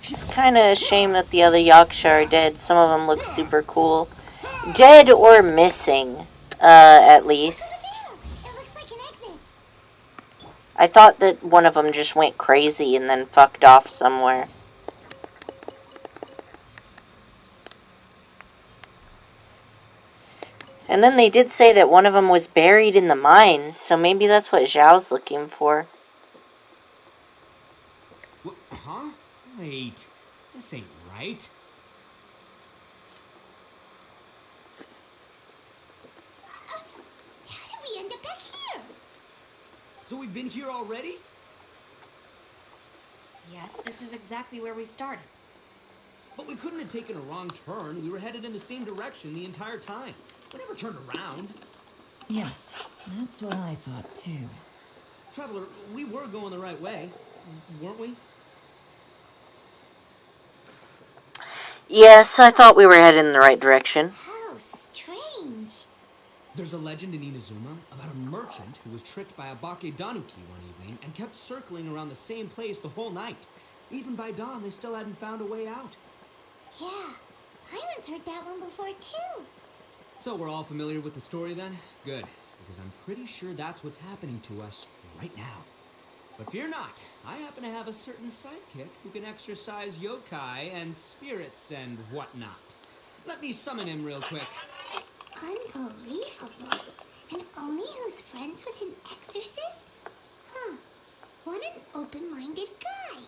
It's kind of a shame that the other Yaksha are dead. Some of them look super cool. Dead or missing, at least. It looks like an exit. I thought that one of them just went crazy and then fucked off somewhere. And then they did say that one of them was buried in the mines, so maybe that's what Zhao's looking for. Huh? Wait, this ain't right. How did we end up back here? So we've been here already? Yes, this is exactly where we started. But we couldn't have taken a wrong turn. We were headed in the same direction the entire time. We never turned around. Yes, that's what I thought too. Traveler, we were going the right way, weren't we? Yes, I thought we were headed in the right direction. How strange. There There's a legend in Inazuma about a merchant who was tricked by a Bakedanuki one evening and kept circling around the same place the whole night. Even by dawn, they still hadn't found a way out. Yeah, Paimon's heard that one before too. So we're all familiar with the story then? Good, because I'm pretty sure that's what's happening to us right now. But fear not, I happen to have a certain sidekick who can exercise yokai and spirits and whatnot. Let me summon him real quick. Unbelievable. And Oni who's friends with an exorcist? Huh. What an open-minded guy.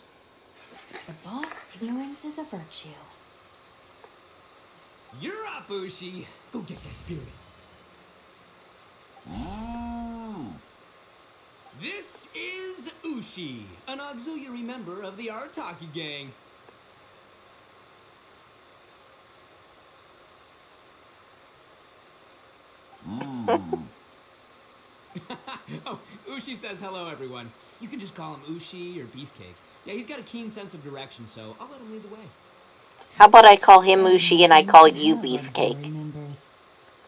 The boss, ignorance is a virtue. You're up, Ushi. Go get that spirit. This is Ushi, an auxiliary member of the Arataki gang. Oh, Ushi says hello, everyone. You can just call him Ushi or Beefcake. Yeah, he's got a keen sense of direction, so I'll let him lead the way. How about I call him Ushi and I call you Beefcake? Remembers.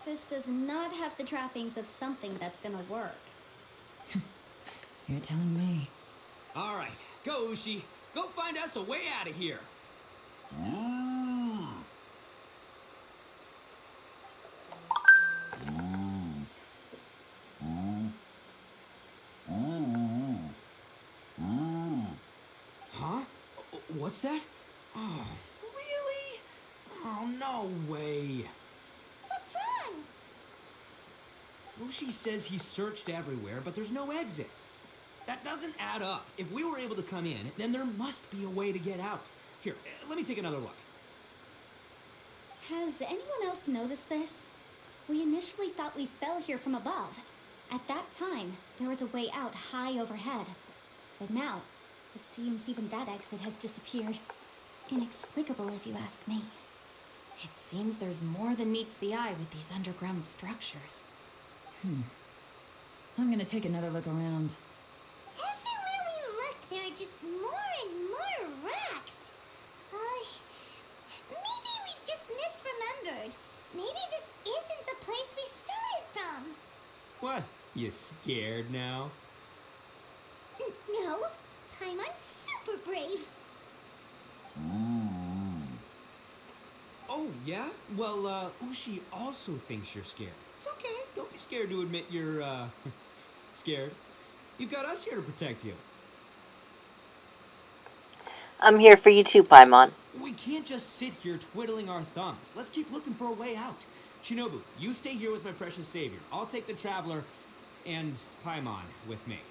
This does not have the trappings of something that's gonna work. You're telling me. All right, go, Ushi. Go find us a way out of here. Huh? What's that? Oh, really? Oh, no way. What's wrong? Ushi says he searched everywhere, but there's no exit. That doesn't add up. If we were able to come in, then there must be a way to get out. Here, let me take another look. Has anyone else noticed this? We initially thought we fell here from above. At that time, there was a way out high overhead. But now, it seems even that exit has disappeared. Inexplicable, if you ask me. It seems there's more than meets the eye with these underground structures. I'm gonna take another look around. Everywhere we look, there are just more and more rocks. Maybe we've just misremembered. Maybe this isn't the place we started from. What? You scared now? No, Paimon's super brave. Oh, yeah? Well, Ushi also thinks you're scared. It's okay. Don't be scared to admit you're, scared. You've got us here to protect you. I'm here for you too, Paimon. We can't just sit here twiddling our thumbs. Let's keep looking for a way out. Shinobu, you stay here with my precious savior. I'll take the Traveler and Paimon with me.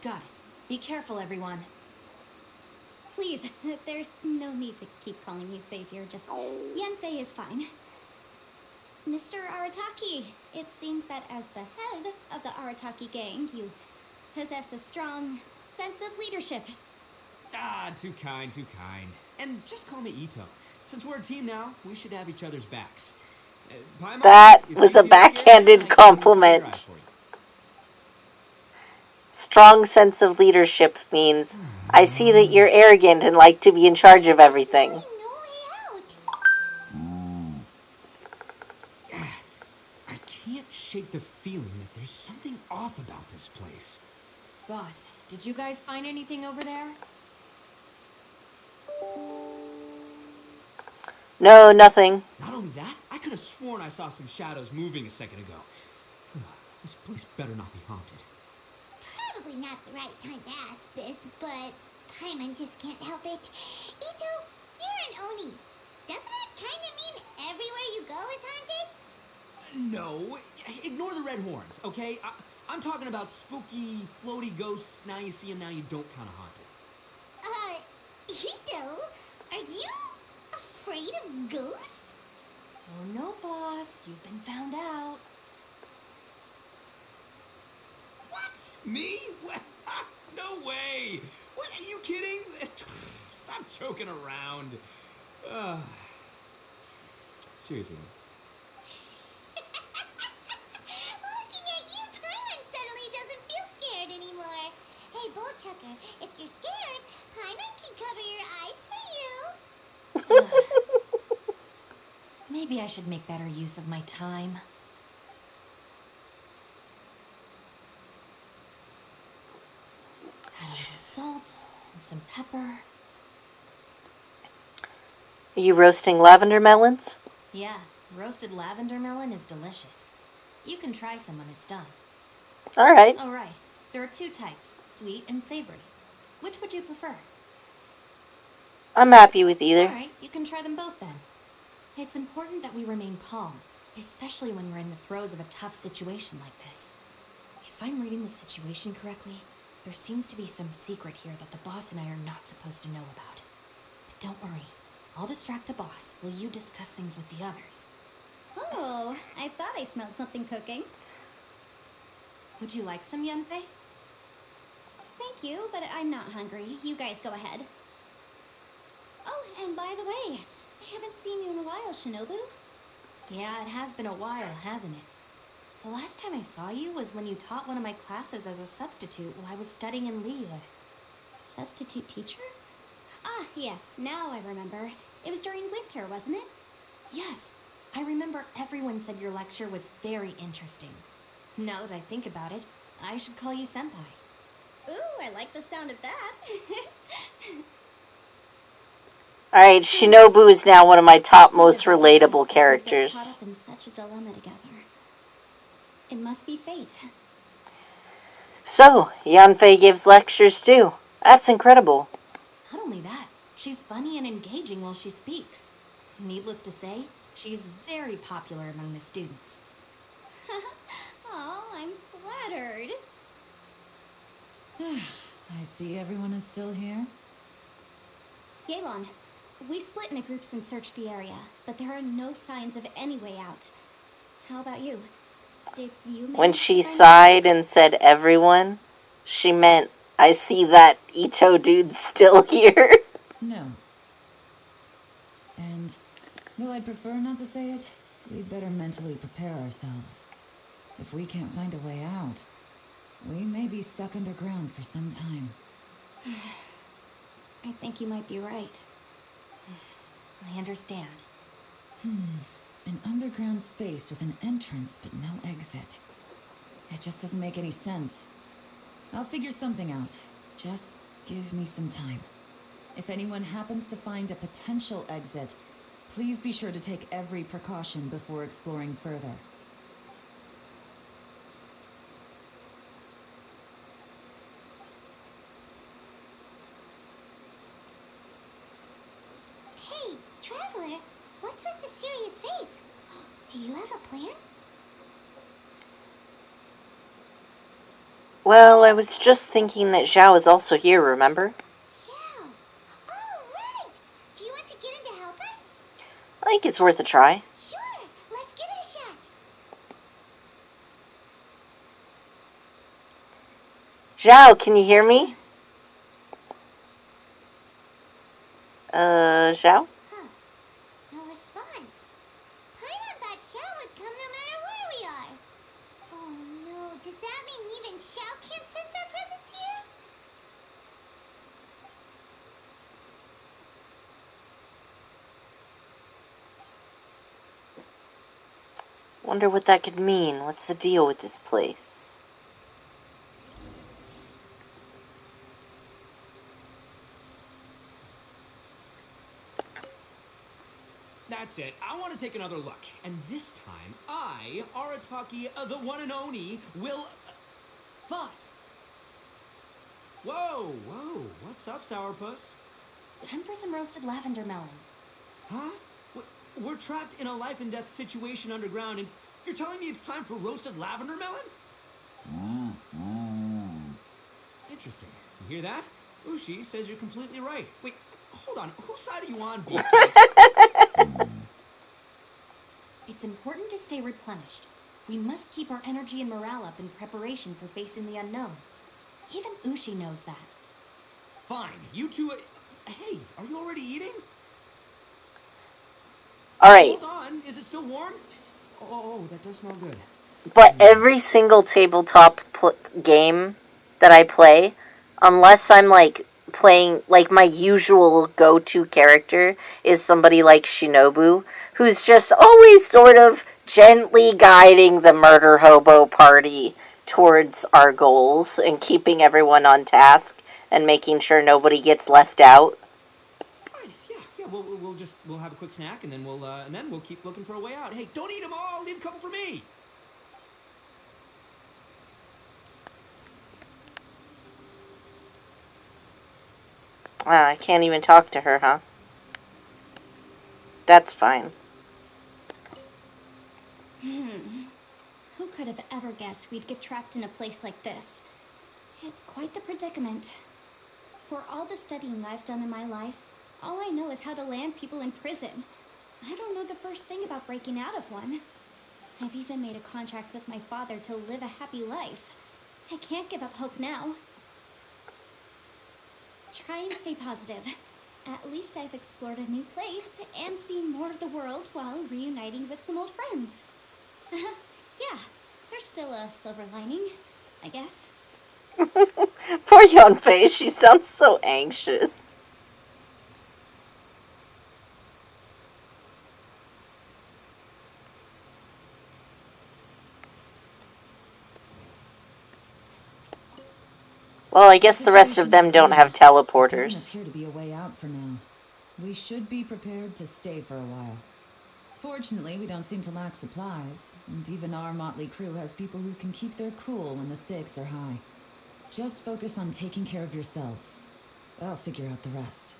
Got it. Be careful, everyone. Please, there's no need to keep calling you Savior, just Yanfei is fine. Mr. Arataki, it seems that as the head of the Arataki gang, you possess a strong sense of leadership. Ah, too kind, too kind. And just call me Ito. Since we're a team now, we should have each other's backs. Paimon, That if was you a feel scared, backhanded I can keep an eye compliment. for you. Strong sense of leadership means I see that you're arrogant and like to be in charge of everything. No way out. I can't shake the feeling that there's something off about this place. Boss, did you guys find anything over there? No, nothing. Not only that, I could have sworn I saw some shadows moving a second ago. This place better not be haunted. Probably not the right time to ask this, but Paimon just can't help it. Ito, you're an Oni. Doesn't that kind of mean everywhere you go is haunted? No, ignore the red horns, okay? I'm talking about spooky, floaty ghosts. Now you see them, now you don't kind of haunted. Ito, are you afraid of ghosts? Oh no, boss. You've been found out. What? Me? No way! What, are you kidding? Stop joking around. Seriously. Looking at you, Paimon suddenly doesn't feel scared anymore. Hey, Bullchucker, if you're scared, Paimon can cover your eyes for you. Maybe I should make better use of my time. some pepper. Are you roasting lavender melons? Yeah, roasted lavender melon is delicious. You can try some when it's done. Alright. Oh, right. There are two types, sweet and savory. Which would you prefer? I'm happy with either. Alright, you can try them both then. It's important that we remain calm, especially when we're in the throes of a tough situation like this. If I'm reading the situation correctly, there seems to be some secret here that the boss and I are not supposed to know about. But don't worry, I'll distract the boss while you discuss things with the others. Oh, I thought I smelled something cooking. Would you like some Yunfei? Thank you, but I'm not hungry. You guys go ahead. Oh, and by the way, I haven't seen you in a while, Shinobu. Yeah, it has been a while, hasn't it? The last time I saw you was when you taught one of my classes as a substitute while I was studying in Liyue. Substitute teacher? Ah, yes, now I remember. It was during winter, wasn't it? Yes, I remember everyone said your lecture was very interesting. Now that I think about it, I should call you senpai. Ooh, I like the sound of that. Alright, Shinobu is now one of my top most relatable characters. Caught up in such a dilemma together. It must be fate. So, Yanfei gives lectures too. That's incredible. Not only that, she's funny and engaging while she speaks. Needless to say, she's very popular among the students. Oh, I'm flattered. I see everyone is still here. Yelan, we split into groups and searched the area, but there are no signs of any way out. How about you? Did you manage When to she find sighed and said everyone, she meant, I see that Ito dude's still here. No. And though I'd prefer not to say it, we'd better mentally prepare ourselves. If we can't find a way out, we may be stuck underground for some time. I think you might be right. I understand. An underground space with an entrance but no exit. It just doesn't make any sense. I'll figure something out. Just give me some time. If anyone happens to find a potential exit, please be sure to take every precaution before exploring further. Hey, Traveler, what's with the serious face? Do you have a plan? Well, I was just thinking that Zhao is also here, remember? Yeah. Oh, right. Do you want to get in to help us? I think it's worth a try. Sure. Let's give it a shot. Zhao, can you hear me? Zhao? Huh. No response. Paimon thought Xiao would come no matter where we are. Oh no, does that mean even Xiao can't sense our presence here? Wonder what that could mean. What's the deal with this place? That's it. I want to take another look. And this time, I, Arataki, the one and only, will... Boss, Whoa, whoa. What's up, Sourpuss? time for some roasted lavender melon. Huh? We're trapped in a life and death situation underground, and you're telling me it's time for roasted lavender melon? Interesting. You hear that? Ushi says you're completely right. Wait, hold on. Whose side are you on, Beef? It's important to stay replenished. We must keep our energy and morale up in preparation for facing the unknown. Even Ushi knows that. Fine. You two... hey, are you already eating? Alright, Hold on. Is it still warm? Oh, that does smell good. but every single tabletop game that I play, unless I'm like playing, like my usual go-to character is somebody like Shinobu, who's just always sort of gently guiding the murder hobo party towards our goals and keeping everyone on task. and making sure nobody gets left out. Fine. Yeah. We'll have a quick snack, and then we'll keep looking for a way out. Hey, don't eat them all. Leave a couple for me. I can't even talk to her, huh? That's fine. Who could have ever guessed we'd get trapped in a place like this? It's quite the predicament. For all the studying I've done in my life, all I know is how to land people in prison. I don't know the first thing about breaking out of one. I've even made a contract with my father to live a happy life. I can't give up hope now. Try and stay positive. At least I've explored a new place and seen more of the world while reuniting with some old friends. Yeah, there's still a silver lining, I guess. Poor Yonfei, she sounds so anxious. Well, I guess the rest of them don't have teleporters. Doesn't appear to be a way out for now. We should be prepared to stay for a while. Fortunately, we don't seem to lack supplies, and even our motley crew has people who can keep their cool when the stakes are high. Just focus on taking care of yourselves. I'll figure out the rest.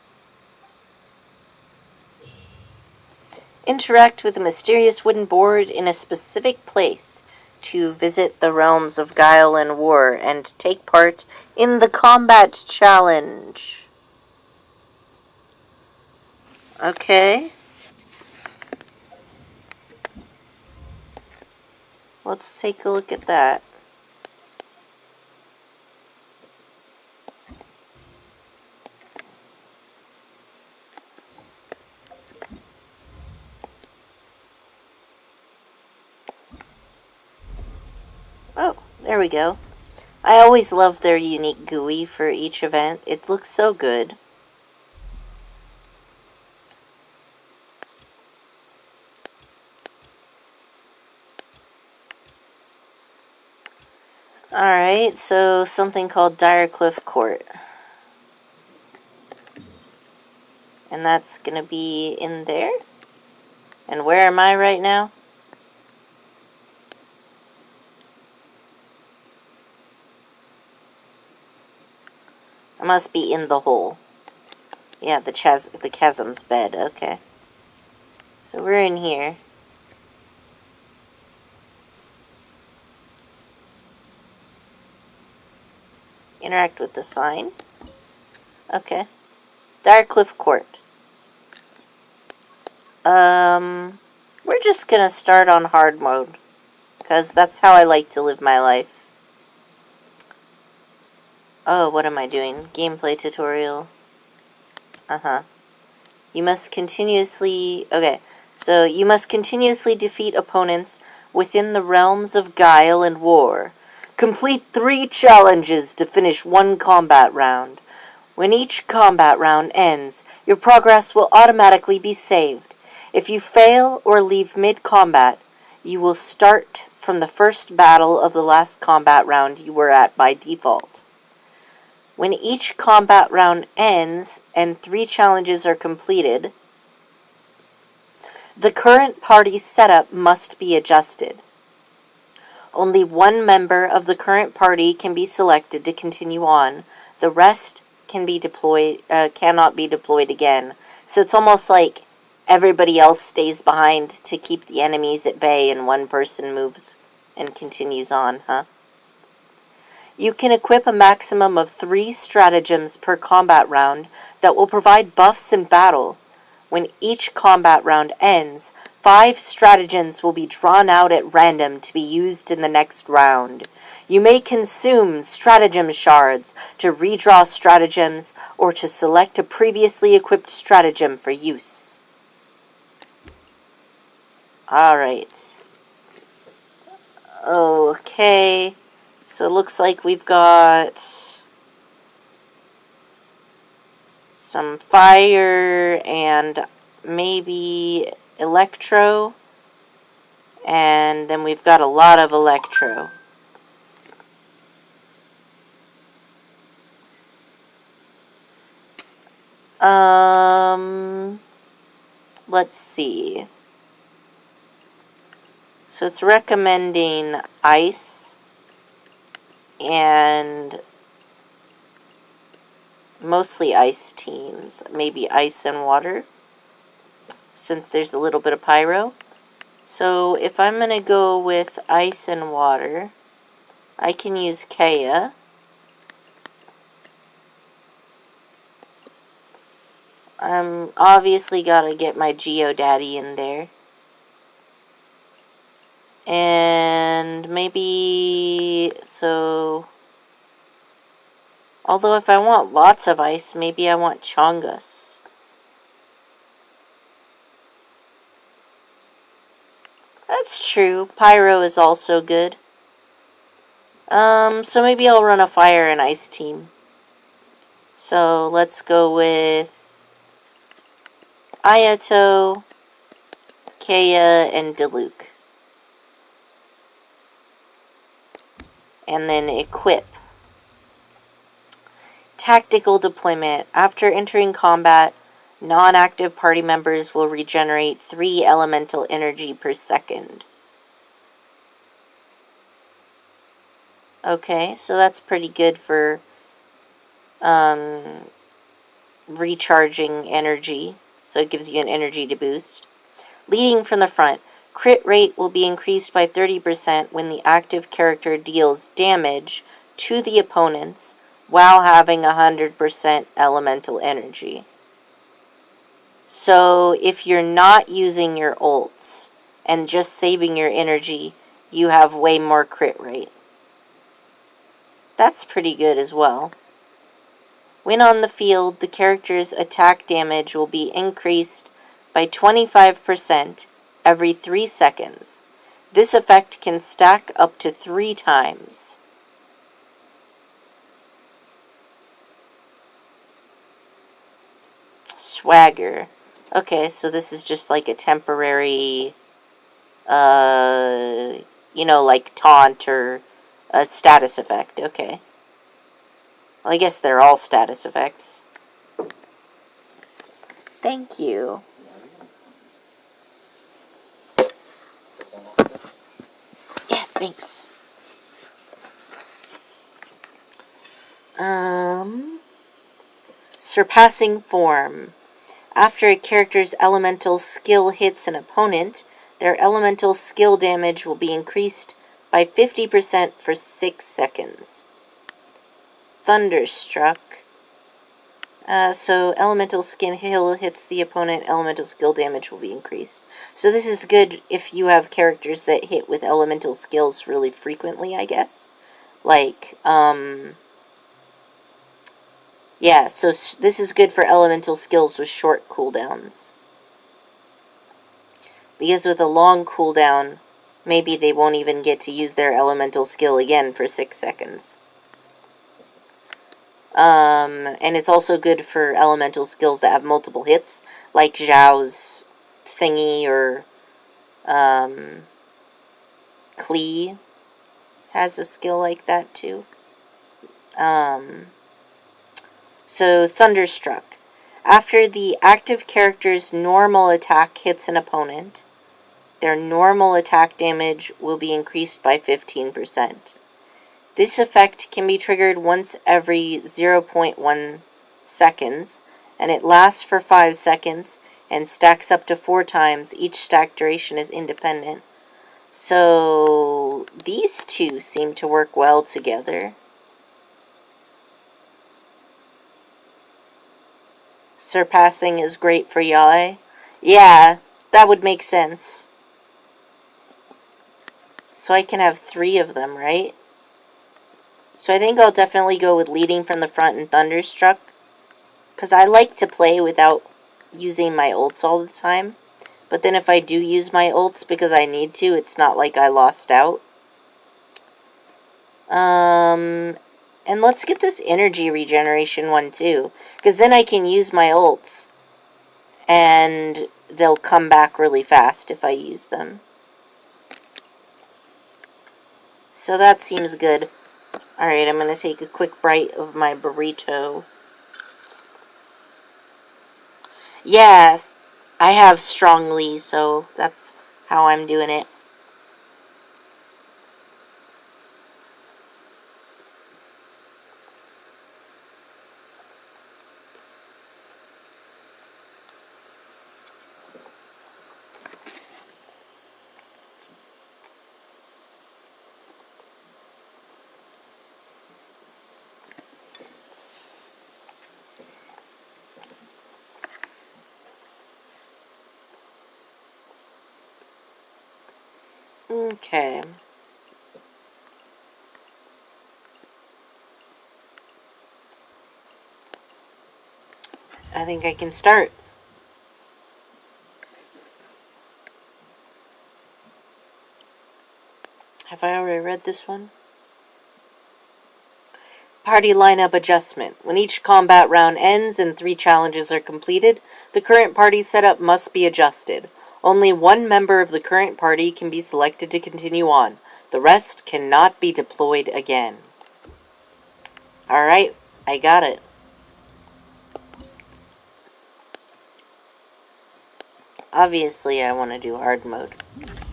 Interact with a mysterious wooden board in a specific place to visit the realms of guile and war and take part in the combat challenge. Okay. Let's take a look at that. Oh, there we go. I always love their unique GUI for each event. It looks so good. Alright, so something called Direcliff Court. And that's gonna be in there? And where am I right now? I must be in the hole. Yeah, the chasm's bed, okay. So we're in here. Interact with the sign. Okay. Direcliff Court. We're just gonna start on hard mode, because that's how I like to live my life. Oh, what am I doing? Gameplay tutorial. You must continuously... Okay, so you must continuously defeat opponents within the realms of guile and war. Complete 3 challenges to finish 1 combat round. When each combat round ends, your progress will automatically be saved. If you fail or leave mid-combat, you will start from the first battle of the last combat round you were at by default. When each combat round ends and 3 challenges are completed, the current party setup must be adjusted. Only 1 member of the current party can be selected to continue on. The rest can be deployed, cannot be deployed again. So it's almost like everybody else stays behind to keep the enemies at bay and 1 person moves and continues on, huh? You can equip a maximum of 3 stratagems per combat round that will provide buffs in battle. When each combat round ends, 5 stratagems will be drawn out at random to be used in the next round. You may consume stratagem shards to redraw stratagems or to select a previously equipped stratagem for use. Alright. Okay. So it looks like we've got some fire and maybe electro. And then we've got a lot of electro. Let's see. So it's recommending ice and mostly ice teams. Maybe ice and water, since there's a little bit of pyro. So if I'm going to go with ice and water, I can use Kaya. I'm obviously got to get my Geodaddy in there. And maybe, so, although if I want lots of ice, maybe I want Chongus. That's true. Pyro is also good. So maybe I'll run a fire and ice team. So let's go with Ayato, Kaya, and Diluc. And then equip. Tactical deployment. After entering combat, non-active party members will regenerate 3 elemental energy per second. Okay, so that's pretty good for recharging energy. So it gives you an energy to boost. Leading from the front. Crit rate will be increased by 30% when the active character deals damage to the opponents while having 100% elemental energy. So if you're not using your ults and just saving your energy, you have way more crit rate. That's pretty good as well. When on the field, the character's attack damage will be increased by 25% every 3 seconds. This effect can stack up to 3 times. Swagger. Okay, so this is just like a temporary, like taunt or a status effect. Okay. Well, I guess they're all status effects. Thank you. Yeah, thanks. Surpassing Form. After a character's elemental skill hits an opponent, their elemental skill damage will be increased by 50% for 6 seconds. Thunderstruck. So elemental skill hits the opponent, elemental skill damage will be increased. So this is good if you have characters that hit with elemental skills really frequently, I guess. Like, yeah, so this is good for elemental skills with short cooldowns. Because with a long cooldown, maybe they won't even get to use their elemental skill again for 6 seconds. And it's also good for elemental skills that have multiple hits, like Zhao's thingy or Klee has a skill like that too. So Thunderstruck. After the active character's normal attack hits an opponent, their normal attack damage will be increased by 15%. This effect can be triggered once every 0.1 seconds, and it lasts for 5 seconds and stacks up to 4 times. Each stack duration is independent. So these two seem to work well together. Surpassing is great for Yae. Yeah, that would make sense. So I can have 3 of them, right? So I think I'll definitely go with Leading from the Front and Thunderstruck. Because I like to play without using my ults all the time. But then if I do use my ults because I need to, it's not like I lost out. And let's get this energy regeneration one too. Because then I can use my ults. And they'll come back really fast if I use them. So that seems good. Alright, I'm going to take a quick bite of my burrito. Yeah, I have strongly, so that's how I'm doing it. Okay. I think I can start. Have I already read this one? Party lineup adjustment. When each combat round ends and 3 challenges are completed, the current party setup must be adjusted. Only one member of the current party can be selected to continue on. The rest cannot be deployed again. Alright, I got it. Obviously, I want to do hard mode.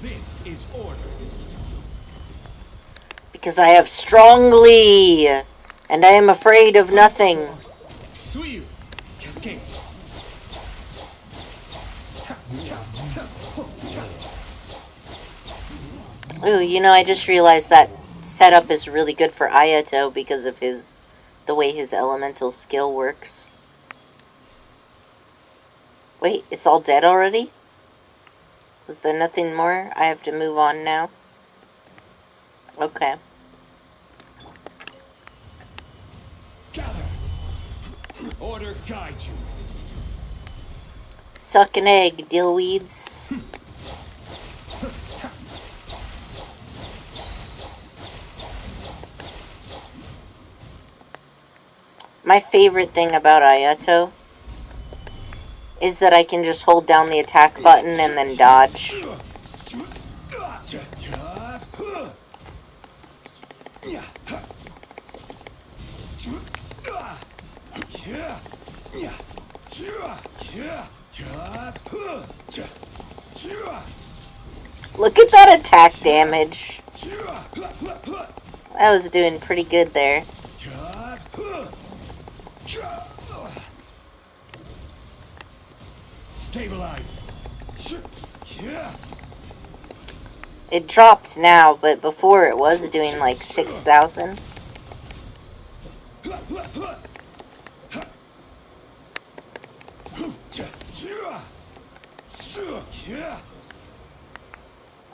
This is order. Because I have strongly, and I am afraid of nothing. Suyu. Cascade. Ooh, you know, I just realized that setup is really good for Ayato because of the way his elemental skill works. Wait, it's all dead already? Was there nothing more? I have to move on now? Okay. Gather. Order guide you. Suck an egg, dillweeds. My favorite thing about Ayato is that I can just hold down the attack button and then dodge. Look at that attack damage. I was doing pretty good there. Stabilize. It dropped now, but before it was doing like 6,000.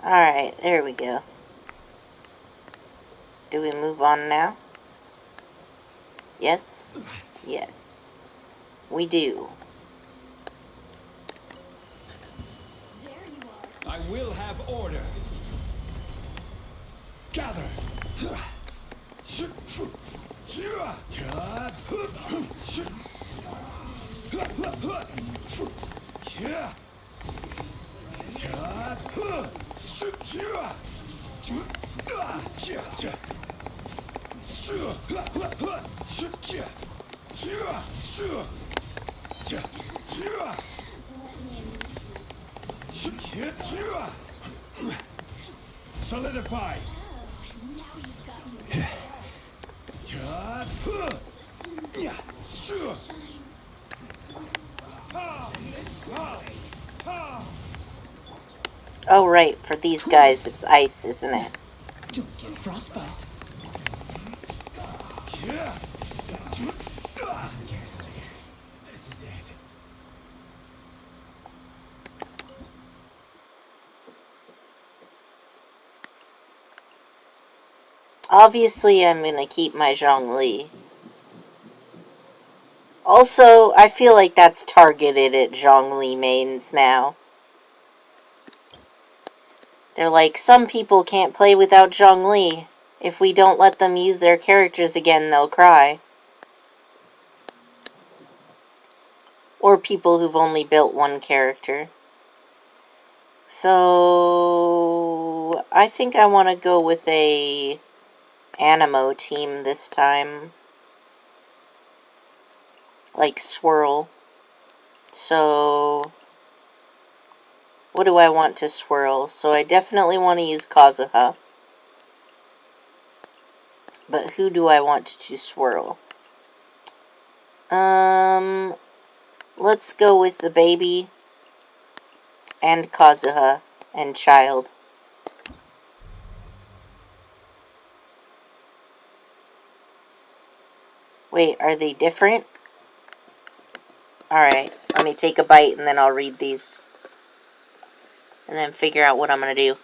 Alright, there we go. Do we move on now? Yes? Yes. We do. I will have order. Gather. Solidify. Oh, right, for these guys it's ice, isn't it? Don't get frostbite. This is it. Obviously, I'm gonna keep my Zhongli. Also, I feel like that's targeted at Zhongli mains now. They're like, some people can't play without Zhongli. If we don't let them use their characters again, they'll cry. Or people who've only built one character. So, I think I want to go with a Animo team this time. Like Swirl. So, what do I want to swirl? So I definitely want to use Kazuha. But who do I want to swirl? Let's go with the baby and Kazuha and child. Wait, are they different? Alright, let me take a bite and then I'll read these. And then figure out what I'm going to do.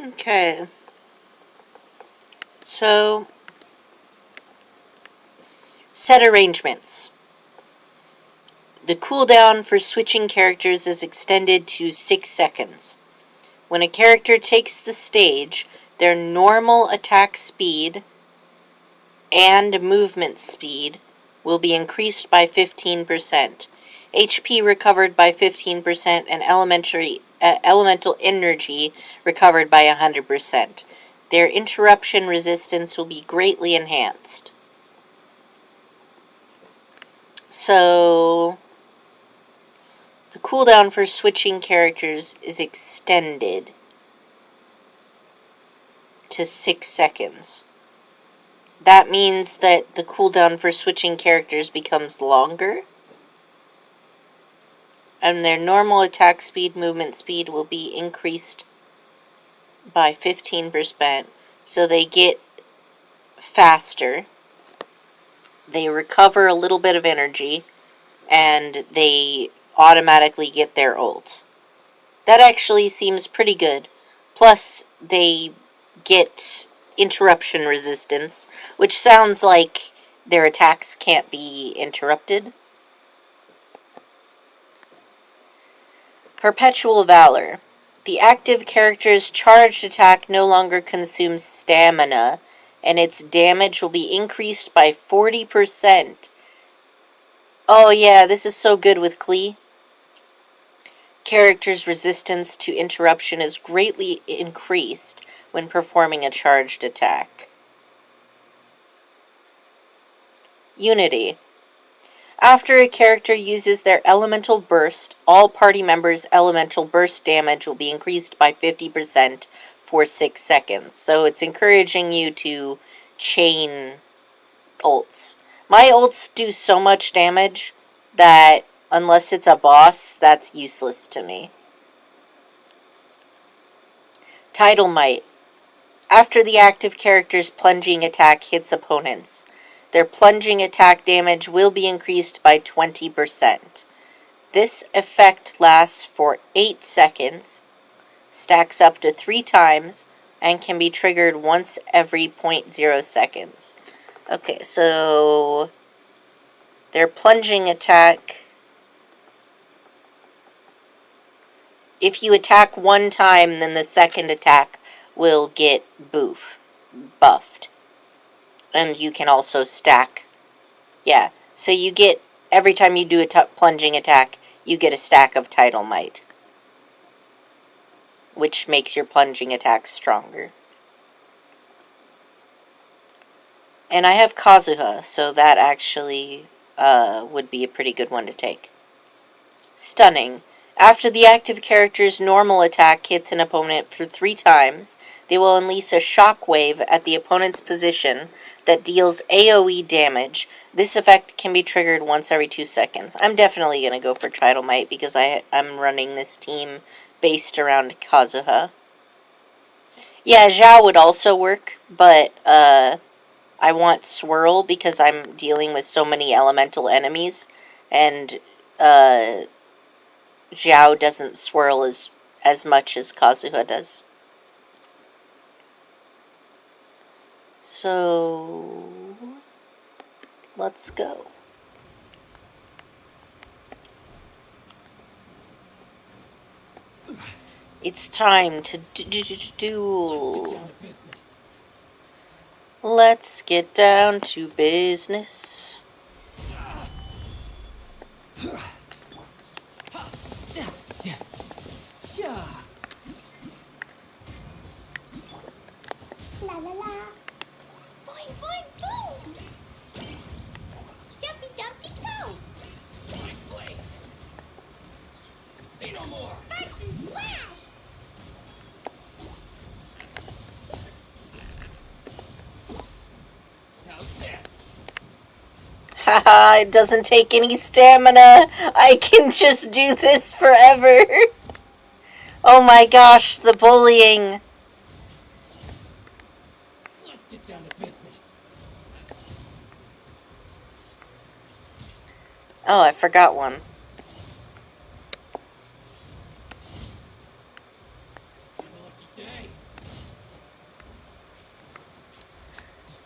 Okay. So, set arrangements. The cooldown for switching characters is extended to 6 seconds. When a character takes the stage, their normal attack speed and movement speed will be increased by 15%. HP recovered by 15% and elemental energy recovered by 100%. Their interruption resistance will be greatly enhanced. So, the cooldown for switching characters is extended to 6 seconds. That means that the cooldown for switching characters becomes longer. And their normal attack speed, movement speed will be increased by 15%. So they get faster. They recover a little bit of energy. And they automatically get their ult. That actually seems pretty good. Plus, they get interruption resistance, which sounds like their attacks can't be interrupted. Perpetual Valor. The active character's charged attack no longer consumes stamina, and its damage will be increased by 40%. Oh yeah, this is so good with Klee. Character's resistance to interruption is greatly increased when performing a charged attack. Unity. After a character uses their elemental burst, all party members' elemental burst damage will be increased by 50% for 6 seconds. So it's encouraging you to chain ults. My ults do so much damage that unless it's a boss, that's useless to me. Title Might. After the active character's plunging attack hits opponents, their plunging attack damage will be increased by 20%. This effect lasts for 8 seconds, stacks up to 3 times, and can be triggered once every 0.0 seconds. Okay, so their plunging attack, if you attack one time, then the second attack will get buffed. And you can also stack. Yeah, so you get, every time you do a plunging attack, you get a stack of Tidal Might, which makes your plunging attack stronger. And I have Kazuha, so that actually would be a pretty good one to take. Stunning. After the active character's normal attack hits an opponent for 3 times, they will unleash a shockwave at the opponent's position that deals AoE damage. This effect can be triggered once every 2 seconds. I'm definitely going to go for Tidal Might because I'm running this team based around Kazuha. Yeah, Zhao would also work, but I want Swirl because I'm dealing with so many elemental enemies, and Zhao doesn't swirl as much as Kazuha does. So, let's go. It's time to duel. Let's get down to business. La la la. Boing, boing, boom. Jumpy, dumpty, go. Say no more. Sparks and flash. How's this? Haha, it doesn't take any stamina. I can just do this forever. Oh my gosh, the bullying. Let's get down to business. Oh, I forgot one. Have a lucky day.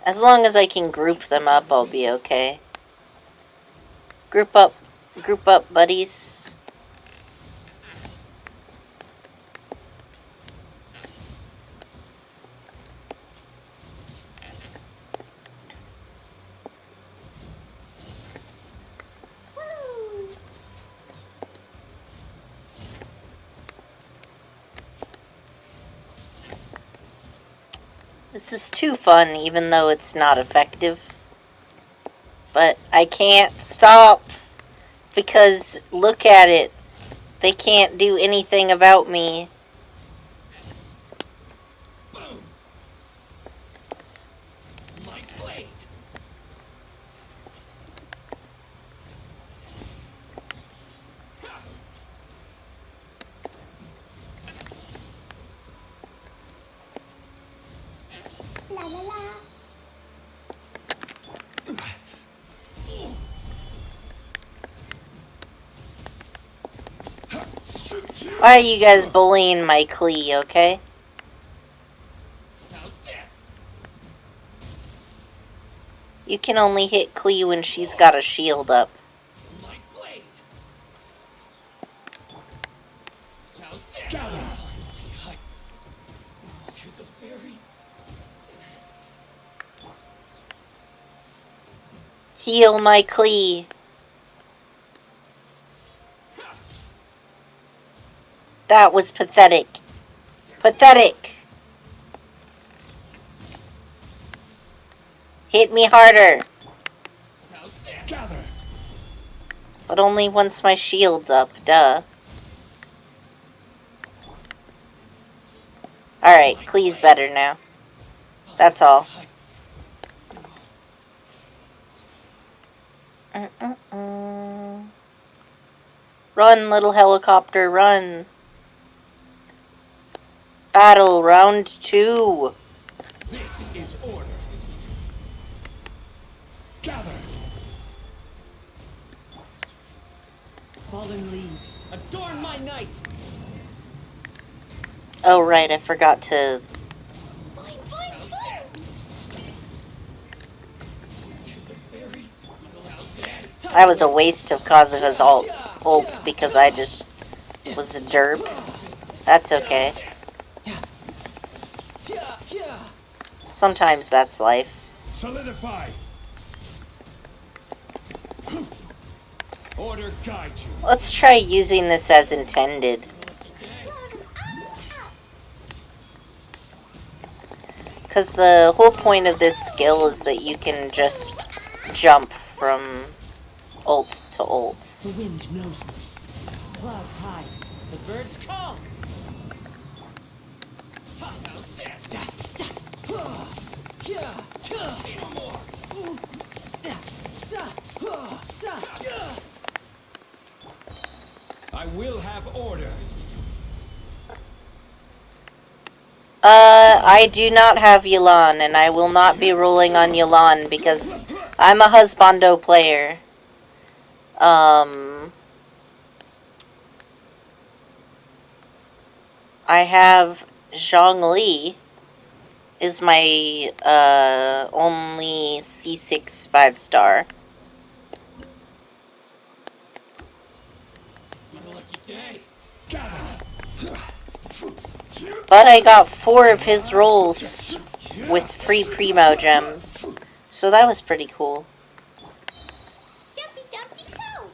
As long as I can group them up, I'll be okay. Group up, buddies. Woo. This is too fun, even though it's not effective. But I can't stop, because look at it. They can't do anything about me. Boom. My blade. Ha. La la la. Why are you guys bullying my Klee, okay? How's this? You can only hit Klee when she's got a shield up. My blade. How's this? Gather. To the very Heal my Klee. That was pathetic. Pathetic. Hit me harder. how's this? Gather. But only once my shield's up, duh. Alright, Klee's better now. That's all. Run, little helicopter, run. Battle, round 2. This is order. Gather. Fallen leaves, adorn my night! Oh, right, I forgot to... That was a waste of Kazuha's ult because I just was a derp. That's okay. Sometimes that's life. Solidify. Order guide you. Let's try using this as intended. Because the whole point of this skill is that you can just jump from ult to ult. The wind knows me. Clouds hide. The birds call. I will have order. I do not have Yulan, and I will not be rolling on Yulan because I'm a husbando player. I have Zhongli is my only C6 5-star. My lucky day. Gather. But I got 4 of his rolls with free Primo gems, so that was pretty cool. Jumpy Dumpty Go!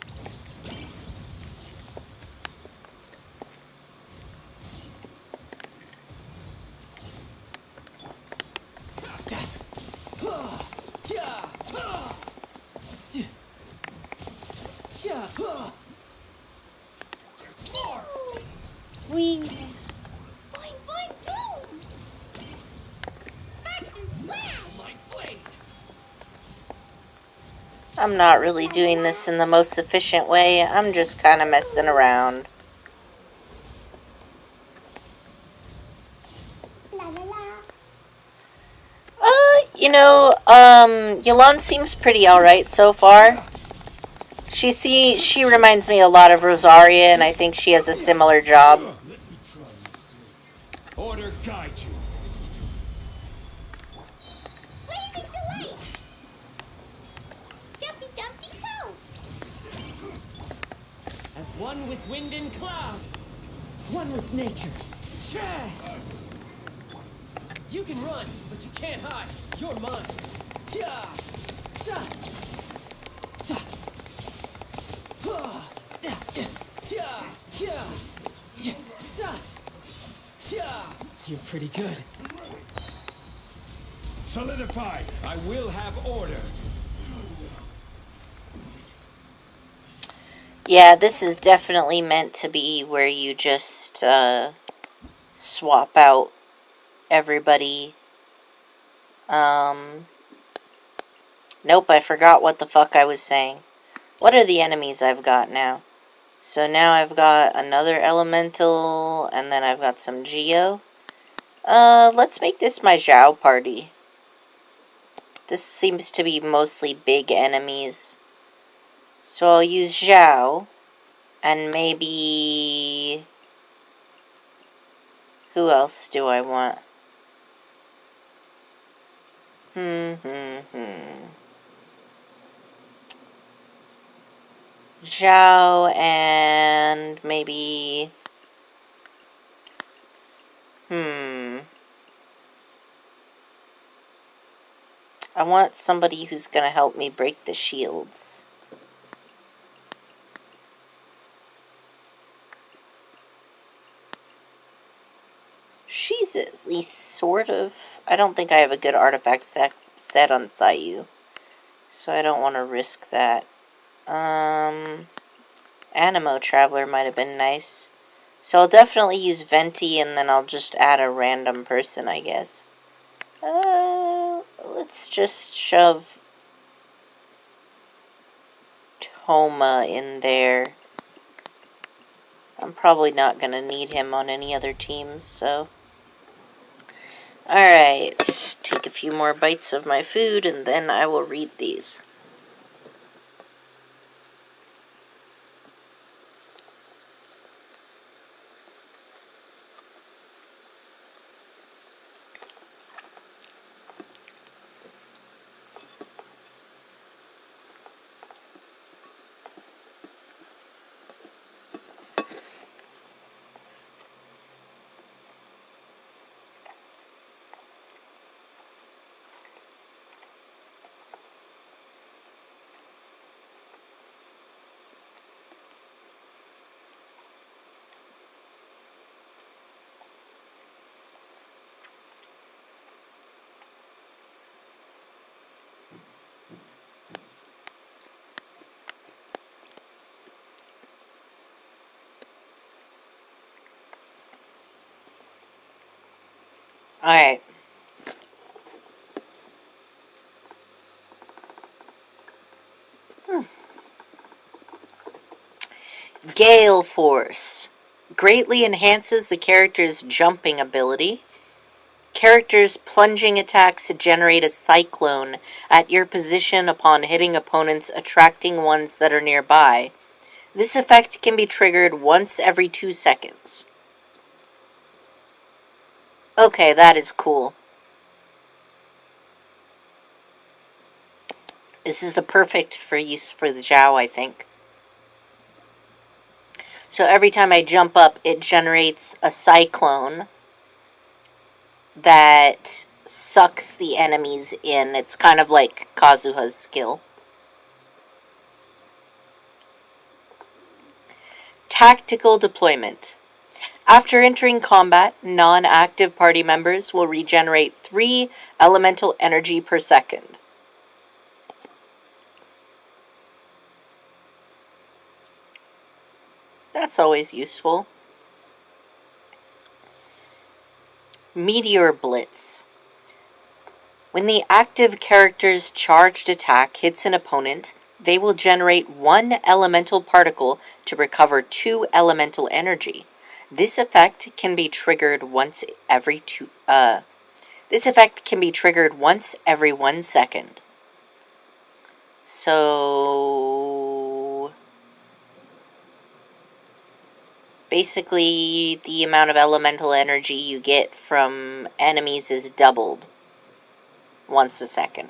Wee. Boing, boing, boom! Sparks and wow! My blade. I'm not really doing this in the most efficient way. I'm just kind of messing around. La la la. Yulan seems pretty alright so far. She reminds me a lot of Rosaria, and I think she has a similar job. Let me try you. Order guide you. Blazing delight! Jumpy Dumpty Go! As one with wind and cloud. One with nature. Shah! You can run, but you can't hide. You're mine. Yeah. Sa. Sa. You're pretty good. Solidify. I will have order. Yeah, this is definitely meant to be where you just swap out everybody. Nope, I forgot what the fuck I was saying. What are the enemies I've got now? So now I've got another elemental, and then I've got some Geo. Let's make this my Zhao party. This seems to be mostly big enemies. So I'll use Zhao, and maybe... Who else do I want? Zhao and maybe... I want somebody who's gonna help me break the shields. She's at least sort of... I don't think I have a good artifact set on Sayu, so I don't want to risk that. Animo Traveler might have been nice. So I'll definitely use Venti, and then I'll just add a random person, I guess. Let's just shove Toma in there. I'm probably not going to need him on any other teams, so... Alright, take a few more bites of my food, and then I will read these. Alright. Gale Force greatly enhances the character's jumping ability. Characters' plunging attacks generate a cyclone at your position upon hitting opponents, attracting ones that are nearby. This effect can be triggered once every 2 seconds. Okay, that is cool. This is the perfect for use for the Zhao, I think. So every time I jump up, it generates a cyclone that sucks the enemies in. It's kind of like Kazuha's skill. Tactical deployment. After entering combat, non-active party members will regenerate 3 elemental energy per second. That's always useful. Meteor Blitz. When the active character's charged attack hits an opponent, they will generate 1 elemental particle to recover 2 elemental energy. This effect can be triggered once every 1 second. So basically, the amount of elemental energy you get from enemies is doubled once a second.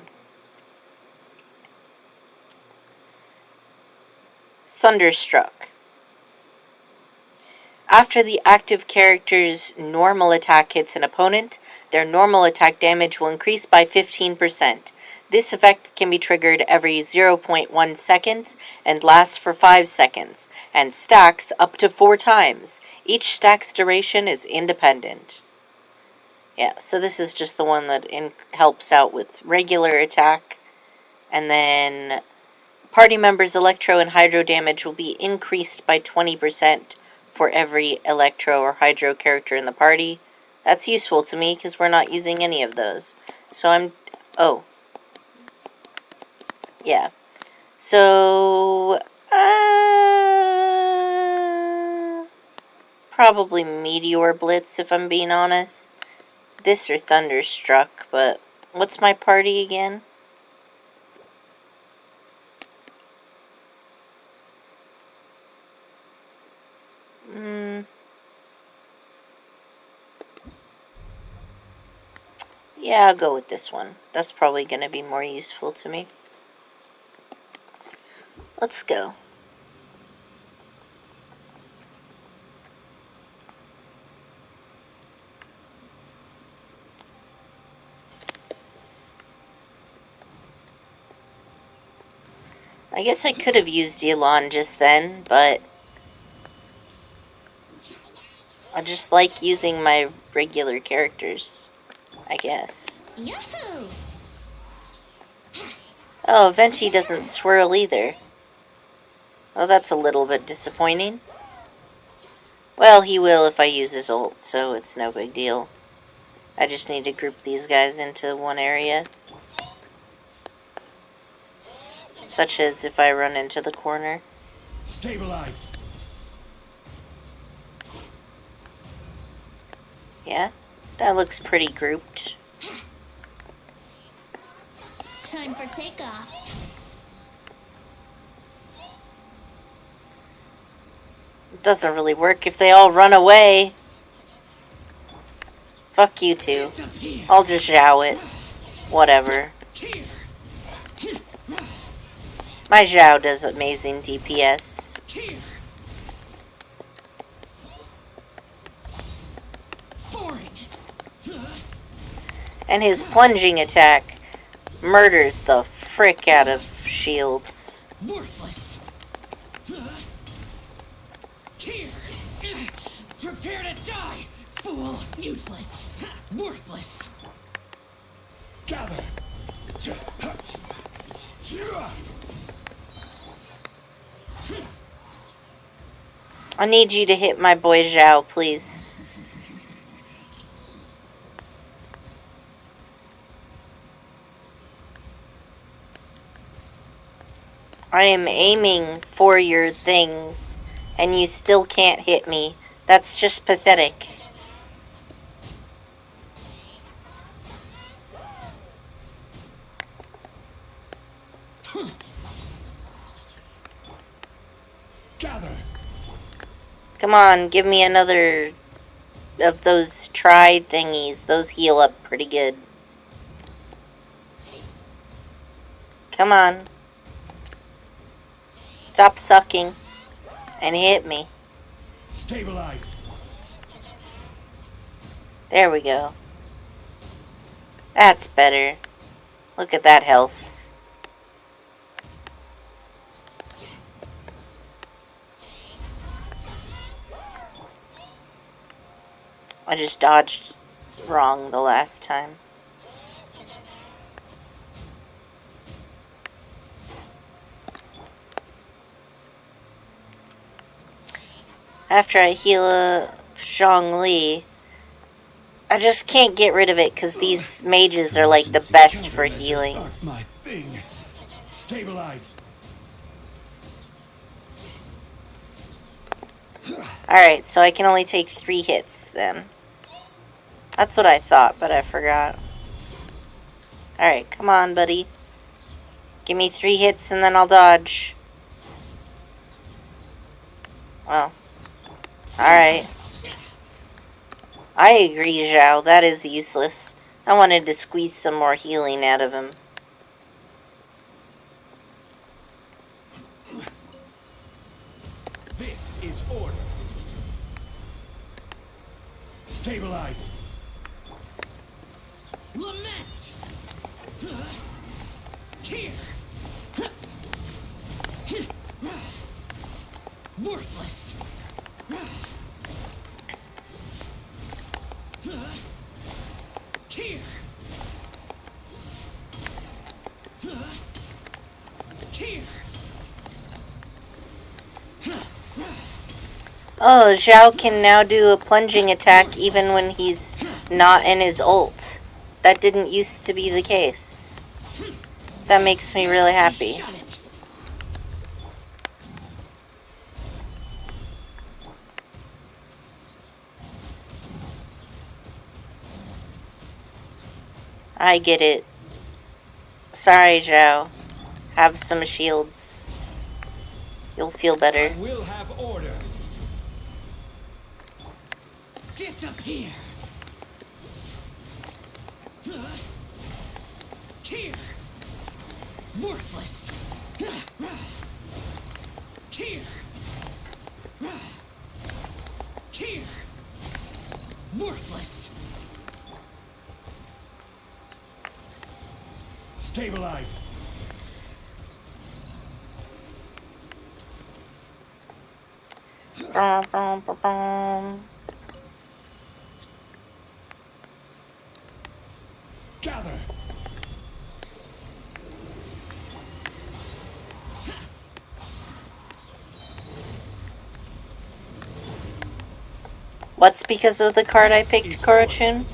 Thunderstruck. After the active character's normal attack hits an opponent, their normal attack damage will increase by 15%. This effect can be triggered every 0.1 seconds and lasts for 5 seconds, and stacks up to 4 times. Each stack's duration is independent. Yeah, so this is just the one that helps out with regular attack. And then party members' electro and hydro damage will be increased by 20% for every electro or hydro character in the party. That's useful to me because we're not using any of those. So yeah. So, probably Meteor Blitz if I'm being honest. This or Thunderstruck, but what's my party again? Yeah, I'll go with this one. That's probably going to be more useful to me. Let's go. I guess I could have used Elon just then, but I just like using my regular characters, I guess. Yahoo! Oh, Venti doesn't swirl either. Well, that's a little bit disappointing. Well, he will if I use his ult, so it's no big deal. I just need to group these guys into one area. Such as if I run into the corner. Stabilize. Yeah, that looks pretty grouped. Time for takeoff. It doesn't really work if they all run away. Fuck you two. I'll just Zhao it. Whatever. My Zhao does amazing DPS. And his plunging attack murders the frick out of shields. Worthless. Here. Prepare to die, fool. Useless. Worthless. Gather. I need you to hit my boy Zhao, please. I am aiming for your things, and you still can't hit me. That's just pathetic. Gather. Come on, give me another of those tried thingies. Those heal up pretty good. Come on. Stop sucking and hit me. Stabilize. There we go. That's better. Look at that health. I just dodged wrong the last time. After I heal Zhongli, I just can't get rid of it because these mages are like the best for healings. My thing. Stabilize. Alright, so I can only take 3 hits then. That's what I thought, but I forgot. Alright, come on, buddy. Give me 3 hits and then I'll dodge. Well. Alright. I agree, Zhao. That is useless. I wanted to squeeze some more healing out of him. This is order. Stabilize. Lament! Here! Worthless! Here! Here! Oh, Zhao can now do a plunging attack even when he's not in his ult. That didn't used to be the case. That makes me really happy. Shut it! I get it. Sorry, Zhao. Have some shields. You'll feel better. I will have order. Disappear! Here! Worthless! Here! Here! Worthless! Stabilize. Bum, bum, bum, bum. Gather. What's because of the card I picked, Korochun?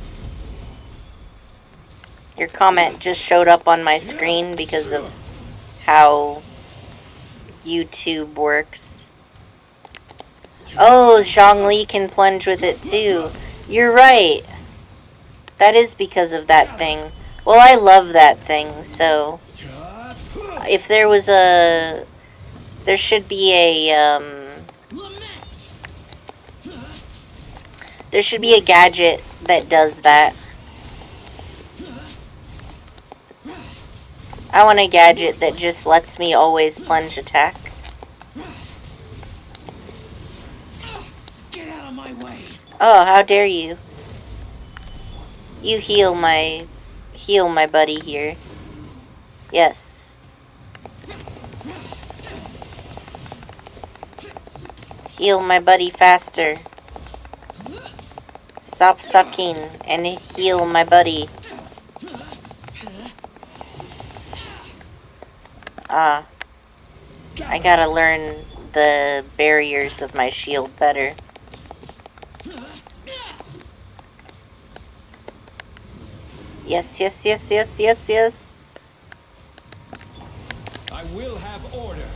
Your comment just showed up on my screen because of how YouTube works. Oh, Zhongli can plunge with it too. You're right. That is because of that thing. Well, I love that thing, so if there was a... There should be a, there should be a gadget that does that. I want a gadget that just lets me always plunge attack. Get out of my way! Oh, how dare you. You heal my buddy here. Yes. Heal my buddy faster. Stop sucking and heal my buddy. Ah. I gotta learn the barriers of my shield better. Yes, yes, yes, yes, yes, yes. I will have order.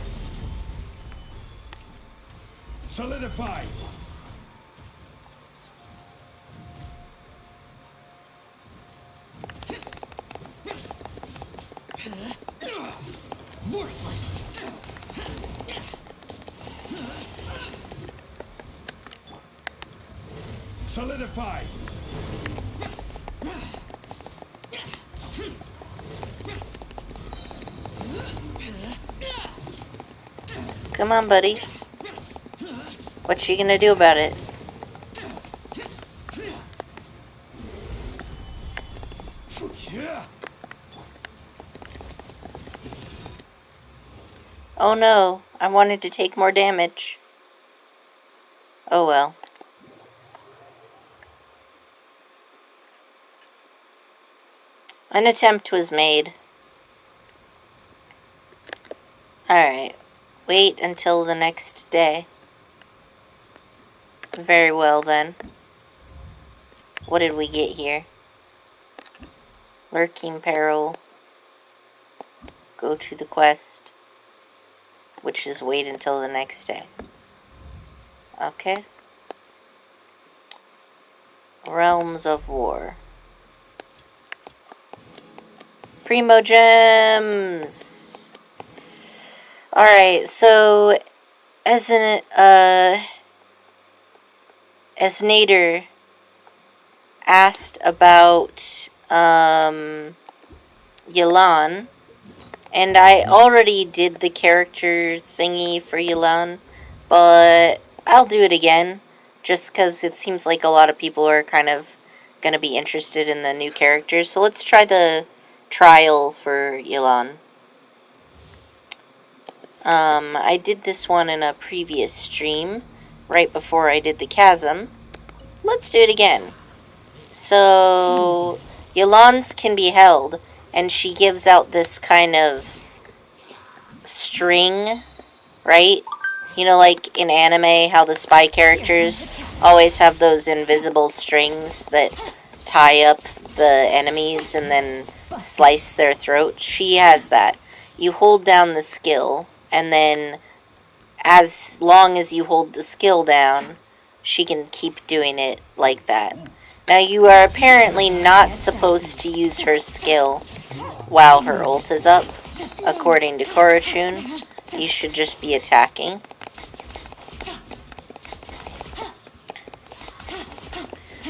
Solidify. Worthless. Solidify. Come on, buddy. What you gonna do about it? Oh no, I wanted to take more damage. Oh well. An attempt was made. Alright. Wait until the next day. Very well then. What did we get here? Lurking peril. Go to the quest. Which is wait until the next day. Okay. Realms of War. Primo Gems! Alright, so as Nader asked about Yelan, and I already did the character thingy for Yelan, but I'll do it again, just because it seems like a lot of people are kind of going to be interested in the new characters. So let's try the trial for Yelan. I did this one in a previous stream, right before I did the chasm. Let's do it again. So, Yelan's can be held, and she gives out this kind of string, right? You know, like in anime, how the spy characters always have those invisible strings that tie up the enemies and then slice their throat. She has that. You hold down the skill, and then as long as you hold the skill down, she can keep doing it like that. Now, you are apparently not supposed to use her skill while her ult is up. According to Korochun, you should just be attacking.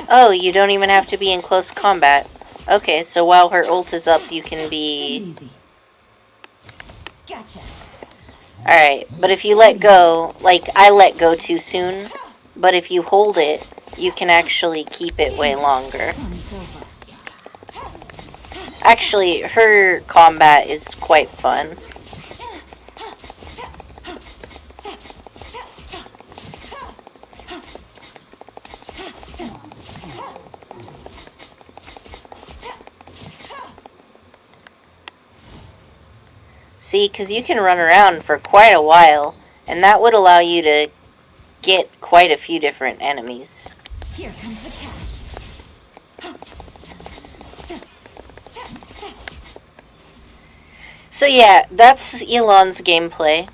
Oh, you don't even have to be in close combat. Okay, so while her ult is up, you can be... Gotcha. Alright, but if you let go, like I let go too soon, but if you hold it, you can actually keep it way longer. Actually, her combat is quite fun. See, because you can run around for quite a while, and that would allow you to get quite a few different enemies. Here comes the catch. So yeah, that's Yelan's gameplay.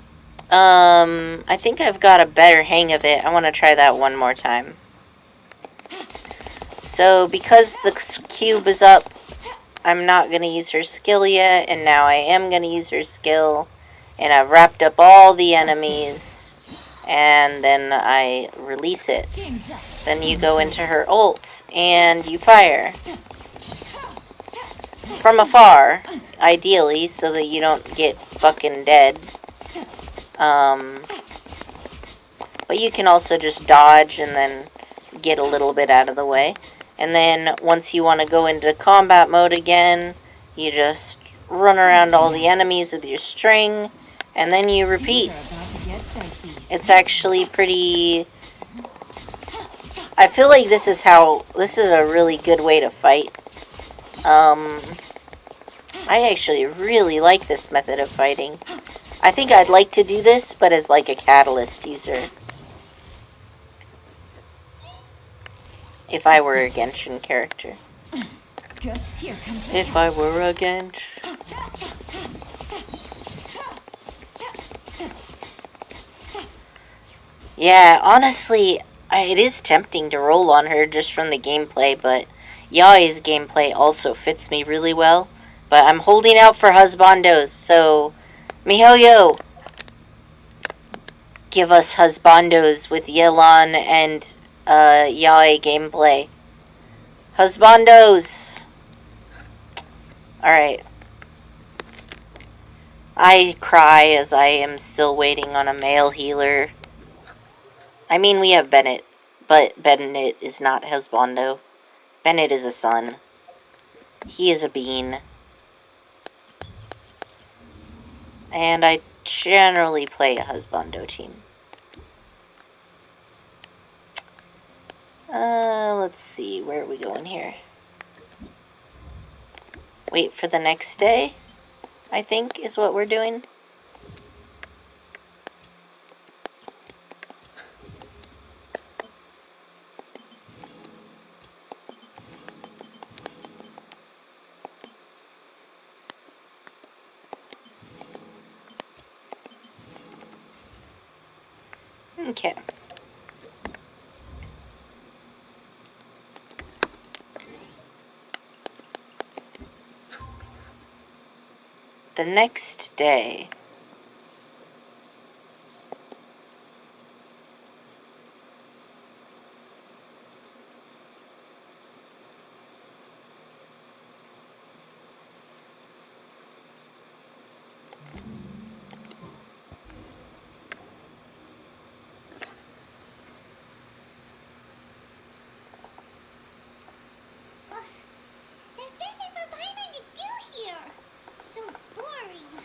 I think I've got a better hang of it. I want to try that one more time. So, because the cube is up, I'm not going to use her skill yet, and now I am going to use her skill. And I've wrapped up all the enemies, and then I release it. Then you go into her ult, and you fire. From afar, ideally, so that you don't get fucking dead. But you can also just dodge and then get a little bit out of the way. And then once you want to go into combat mode again, you just run around all the enemies with your string, and then you repeat. It's actually pretty... I feel like this is a really good way to fight. I actually really like this method of fighting. I think I'd like to do this, but as like a catalyst user. If I were a Genshin character. If I were a Genshin. Yeah, honestly, it is tempting to roll on her just from the gameplay, but Yai's gameplay also fits me really well. But I'm holding out for husbandos, so MiHoYo, give us husbandos with Yelan and Yai gameplay. Husbandos! Alright. I cry as I am still waiting on a male healer. I mean, we have Bennett, but Bennett is not husbando. Bennett is a son. He is a bean. And I generally play a husbando team. Let's see, where are we going here? Wait for the next day, I think, is what we're doing. Okay. The next day. There's nothing for Paimon to do here. So boring.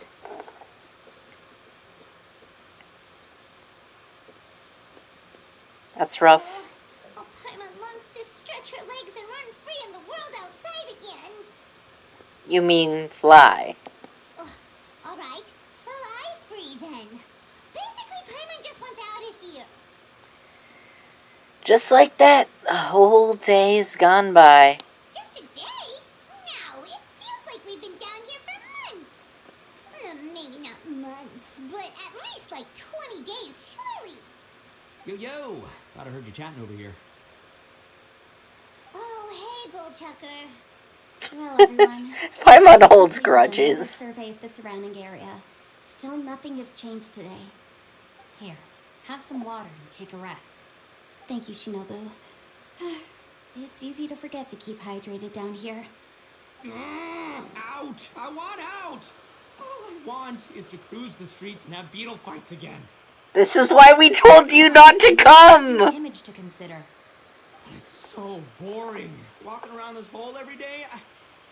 That's rough. Oh, Paimon longs to stretch her legs and run free in the world outside again. You mean fly. Alright, fly free then. Basically, Paimon just wants out of here. Just like that, a whole day's gone by. Just a day? No, it feels like we've been down here for months. Maybe not months, but at least like 20 days, surely. Yo! Thought I heard you chatting over here. Oh, hey, Bullchucker. Well, everyone. Paimon holds We've done a grudges. survey of the surrounding area. Still nothing has changed today. Here, have some water and take a rest. Thank you, Shinobu. It's easy to forget to keep hydrated down here. Out! I want out! All I want is to cruise the streets and have beetle fights again. This is why we told you not to come! Image to consider. But it's so boring. Walking around this hole every day.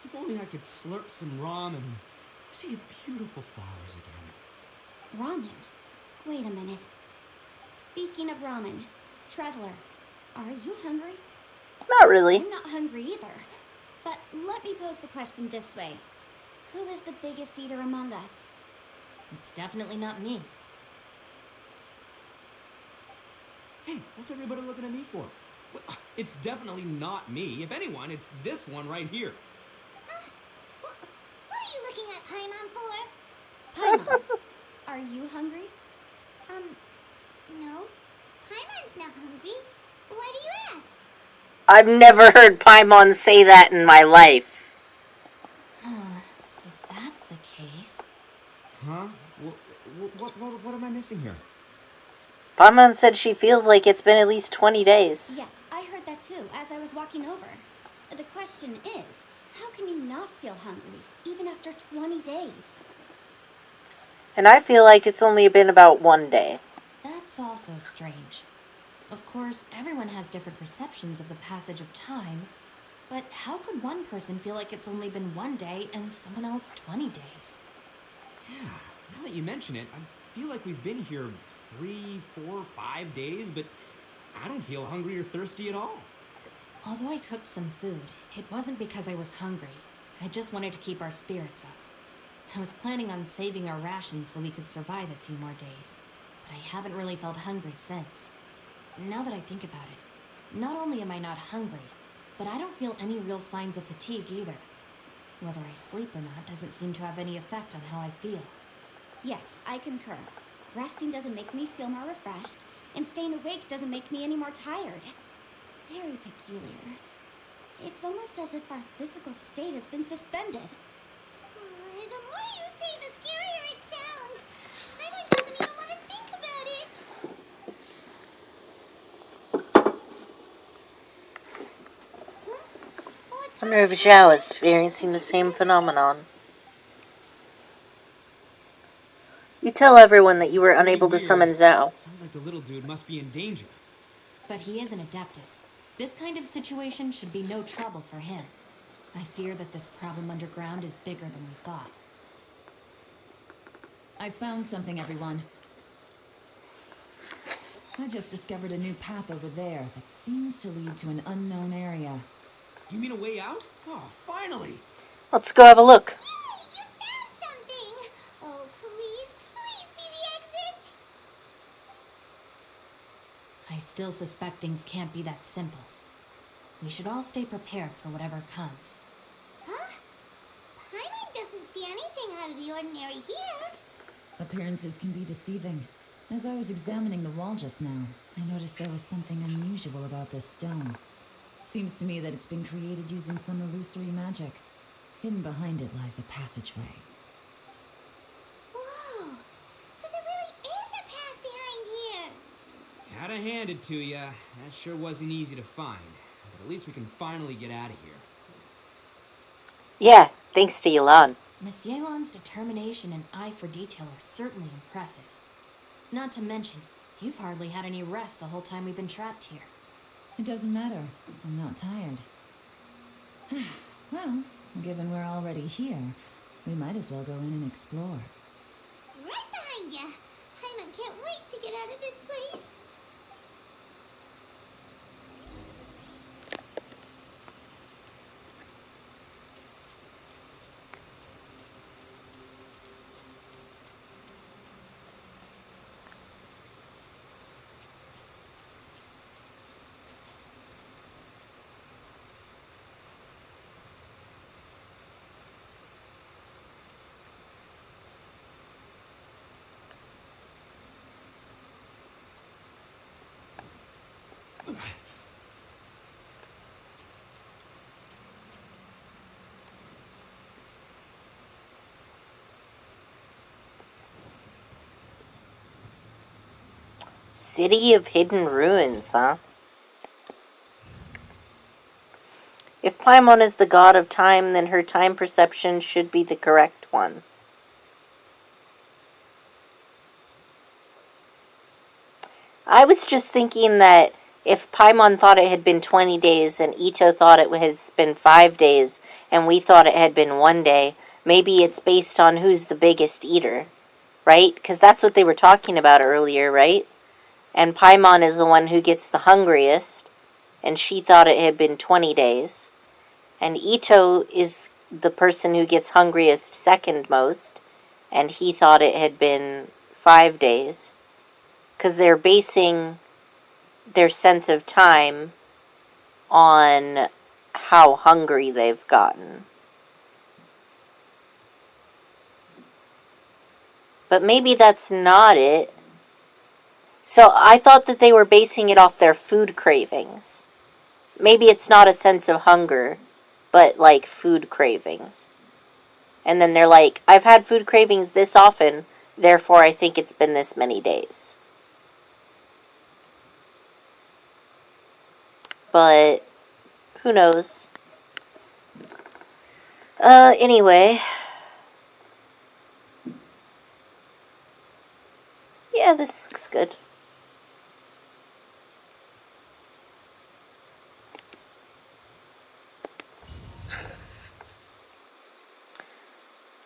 If only I could slurp some ramen and see the beautiful flowers again. Ramen? Wait a minute. Speaking of ramen, Traveler, are you hungry? Not really. I'm not hungry either. But let me pose the question this way. Who is the biggest eater among us? It's definitely not me. Hey, what's everybody looking at me for? Well, it's definitely not me. If anyone, it's this one right here. What are you looking at Paimon for? Paimon, are you hungry? No. Paimon's not hungry. Why do you ask? I've never heard Paimon say that in my life. If that's the case... Huh? What am I missing here? Paimon said she feels like it's been at least 20 days. Yes, I heard that too, as I was walking over. The question is, how can you not feel hungry, even after 20 days? And I feel like it's only been about 1 day. That's also strange. Of course, everyone has different perceptions of the passage of time, but how could one person feel like it's only been 1 day and someone else 20 days? Yeah, now that you mention it, I feel like we've been here 3, 4, 5 days, but I don't feel hungry or thirsty at all. Although I cooked some food, it wasn't because I was hungry. I just wanted to keep our spirits up. I was planning on saving our rations so we could survive a few more days, but I haven't really felt hungry since. Now that I think about it, not only am I not hungry, but I don't feel any real signs of fatigue either. Whether I sleep or not doesn't seem to have any effect on how I feel. Yes, I concur. Resting doesn't make me feel more refreshed, and staying awake doesn't make me any more tired. Very peculiar. It's almost as if our physical state has been suspended. The more you say, the scarier it sounds. Paimon doesn't even want to think about it. What's I wonder if Zhao is experiencing the same phenomenon. You tell everyone that you were unable to summon Zhao. Sounds like the little dude must be in danger. But he is an Adeptus. This kind of situation should be no trouble for him. I fear that this problem underground is bigger than we thought. I found something, everyone. I just discovered a new path over there that seems to lead to an unknown area. You mean a way out? Oh, finally! Let's go have a look. Yay, you found something! Oh, please, please be the exit! I still suspect things can't be that simple. We should all stay prepared for whatever comes. Huh? Paimon doesn't see anything out of the ordinary here. Appearances can be deceiving. As I was examining the wall just now, I noticed there was something unusual about this stone. Seems to me that it's been created using some illusory magic. Hidden behind it lies a passageway. Whoa! So there really is a path behind here! Gotta hand it to ya. That sure wasn't easy to find. But at least we can finally get out of here. Yeah, thanks to Yelan. Miss Yelan's determination and eye for detail are certainly impressive. Not to mention, you've hardly had any rest the whole time we've been trapped here. It doesn't matter. I'm not tired. Well, given we're already here, we might as well go in and explore. Right behind ya! Paimon can't wait to get out of this place! City of Hidden Ruins, huh? If Paimon is the god of time, then her time perception should be the correct one. I was just thinking that if Paimon thought it had been 20 days and Ito thought it has been 5 days and we thought it had been 1 day, maybe it's based on who's the biggest eater, right? Because that's what they were talking about earlier, right? And Paimon is the one who gets the hungriest, and she thought it had been 20 days. And Ito is the person who gets hungriest second most, and he thought it had been 5 days. Because they're basing their sense of time on how hungry they've gotten. But maybe that's not it. So I thought that they were basing it off their food cravings. Maybe it's not a sense of hunger, but like food cravings. And then they're like, I've had food cravings this often, therefore I think it's been this many days. But who knows? Anyway. Yeah, this looks good.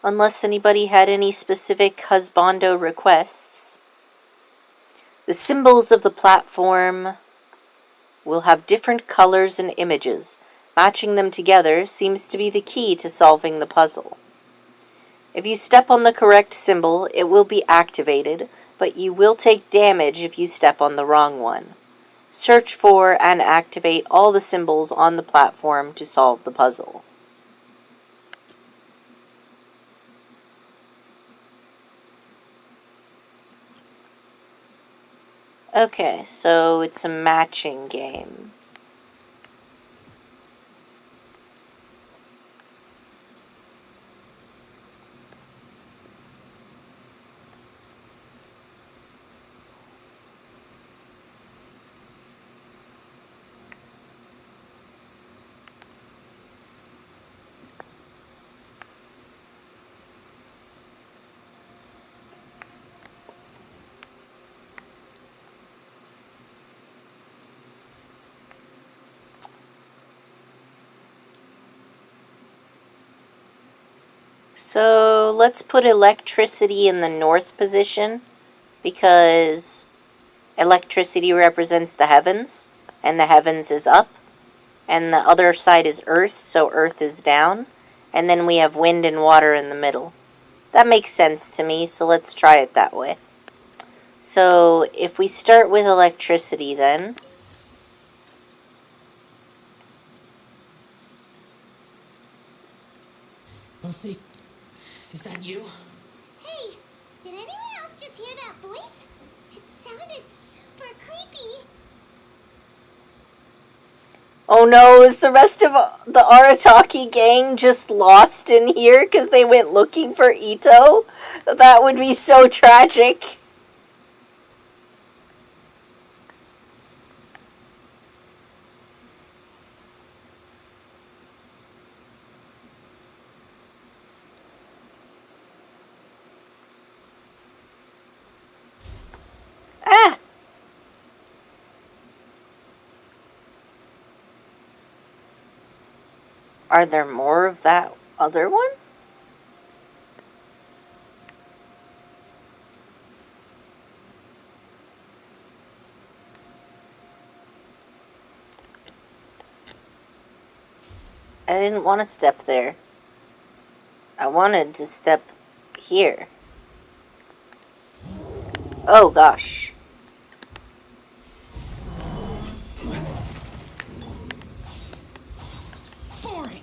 Unless anybody had any specific husbando requests. The symbols of the platform will have different colors and images. Matching them together seems to be the key to solving the puzzle. If you step on the correct symbol, it will be activated, but you will take damage if you step on the wrong one. Search for and activate all the symbols on the platform to solve the puzzle. Okay, so it's a matching game. So let's put electricity in the north position, because electricity represents the heavens, and the heavens is up, and the other side is earth, so earth is down, and then we have wind and water in the middle. That makes sense to me, so let's try it that way. So if we start with electricity then, Lucy, is that you? Hey, did anyone else just hear that voice? It sounded super creepy. oh no, is the rest of the Arataki gang just lost in here because they went looking for Ito? That would be so tragic. Ah! Are there more of that other one? I didn't want to step there. I wanted to step here. Oh gosh. Boring.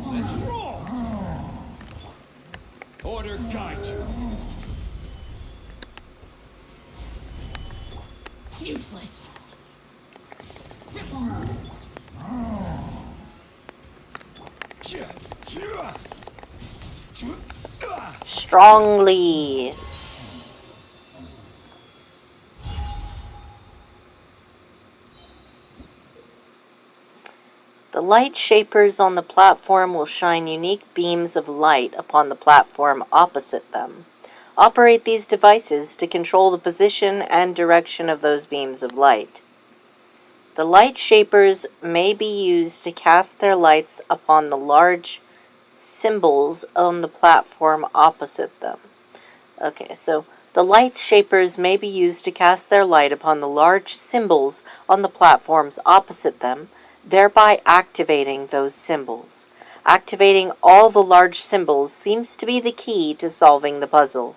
Let's roll! Order guide you. Useless. Strongly. The light shapers on the platform will shine unique beams of light upon the platform opposite them. Operate these devices to control the position and direction of those beams of light. The light shapers may be used to cast their lights upon the large symbols on the platform opposite them. Okay, so the light shapers may be used to cast their light upon the large symbols on the platforms opposite them, thereby activating those symbols. Activating all the large symbols seems to be the key to solving the puzzle.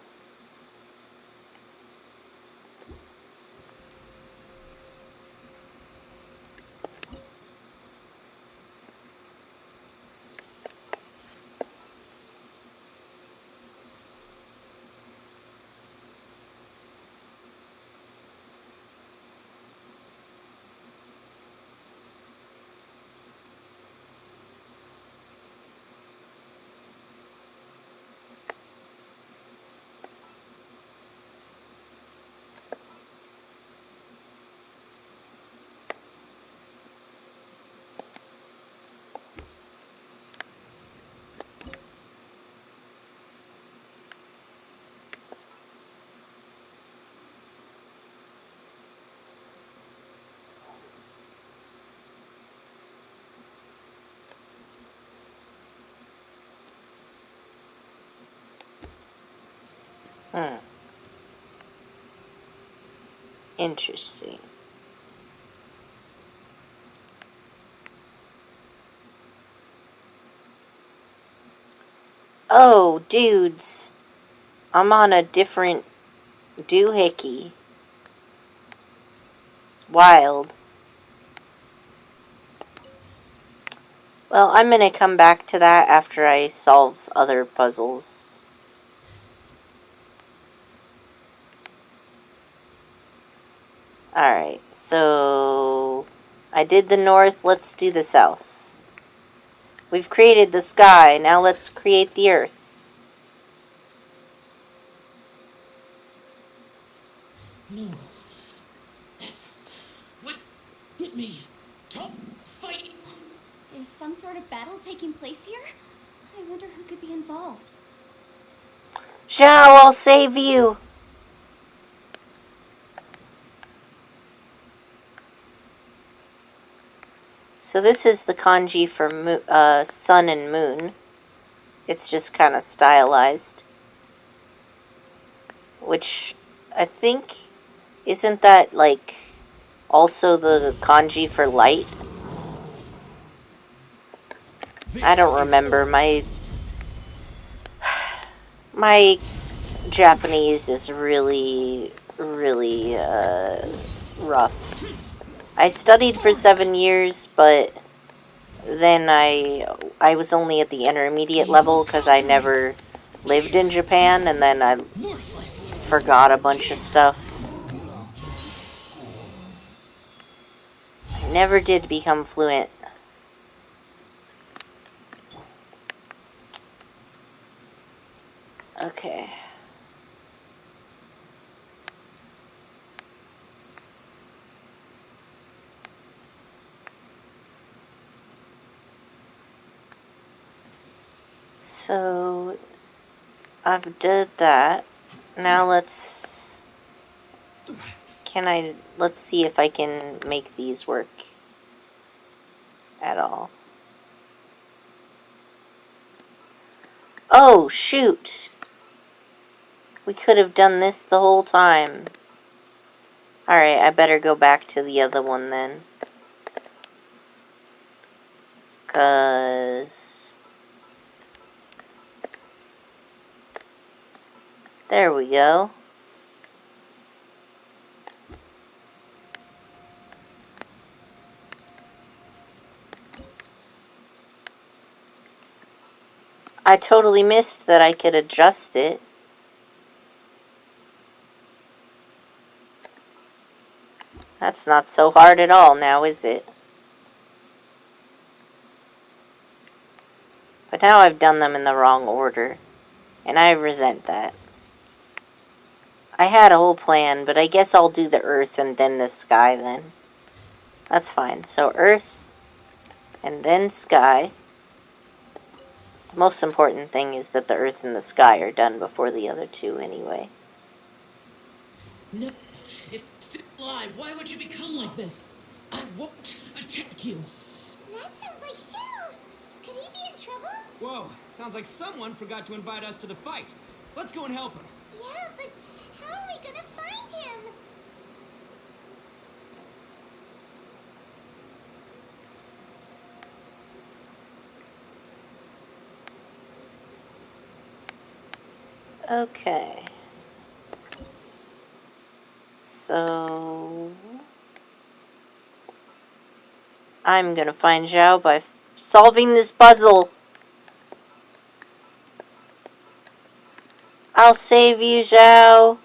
Interesting. Oh, dudes. I'm on a different doohickey. Wild. Well, I'm gonna come back to that after I solve other puzzles. Alright, so I did the north, let's do the south. We've created the sky, now let's create the earth. No. Yes. Let me talk. Fight. Is some sort of battle taking place here? I wonder who could be involved. Zhao, I'll save you! So this is the kanji for sun and moon. It's just kind of stylized. Which, I think, isn't that, like, also the kanji for light? I don't remember. My Japanese is really, really, rough. I studied for 7 years, but then I was only at the intermediate level because I never lived in Japan, and then I forgot a bunch of stuff. I never did become fluent. Okay. So, I've did that. Now let's see if I can make these work at all. Oh, shoot! We could have done this the whole time. Alright, I better go back to the other one then. 'Cause... there we go. I totally missed that I could adjust it. That's not so hard at all now, is it? But now I've done them in the wrong order, and I resent that. I had a whole plan, but I guess I'll do the earth and then the sky then. That's fine. So earth, and then sky. The most important thing is that the earth and the sky are done before the other two anyway. No, it's still alive. Why would you become like this? I won't attack you. That sounds like Shell. Could he be in trouble? Whoa, sounds like someone forgot to invite us to the fight. Let's go and help him. Yeah, but how are we gonna find him? Okay. So... I'm gonna find Zhao by solving this puzzle. I'll save you, Zhao.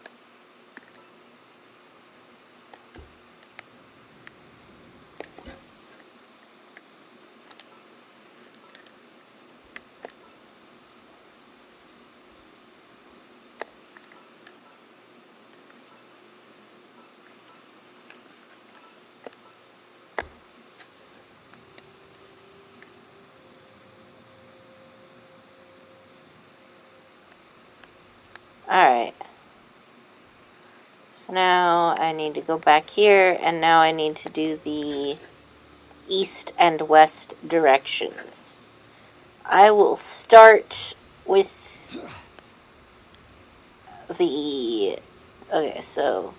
Alright. So now I need to go back here, and now I need to do the east and west directions. I will start with the... okay, so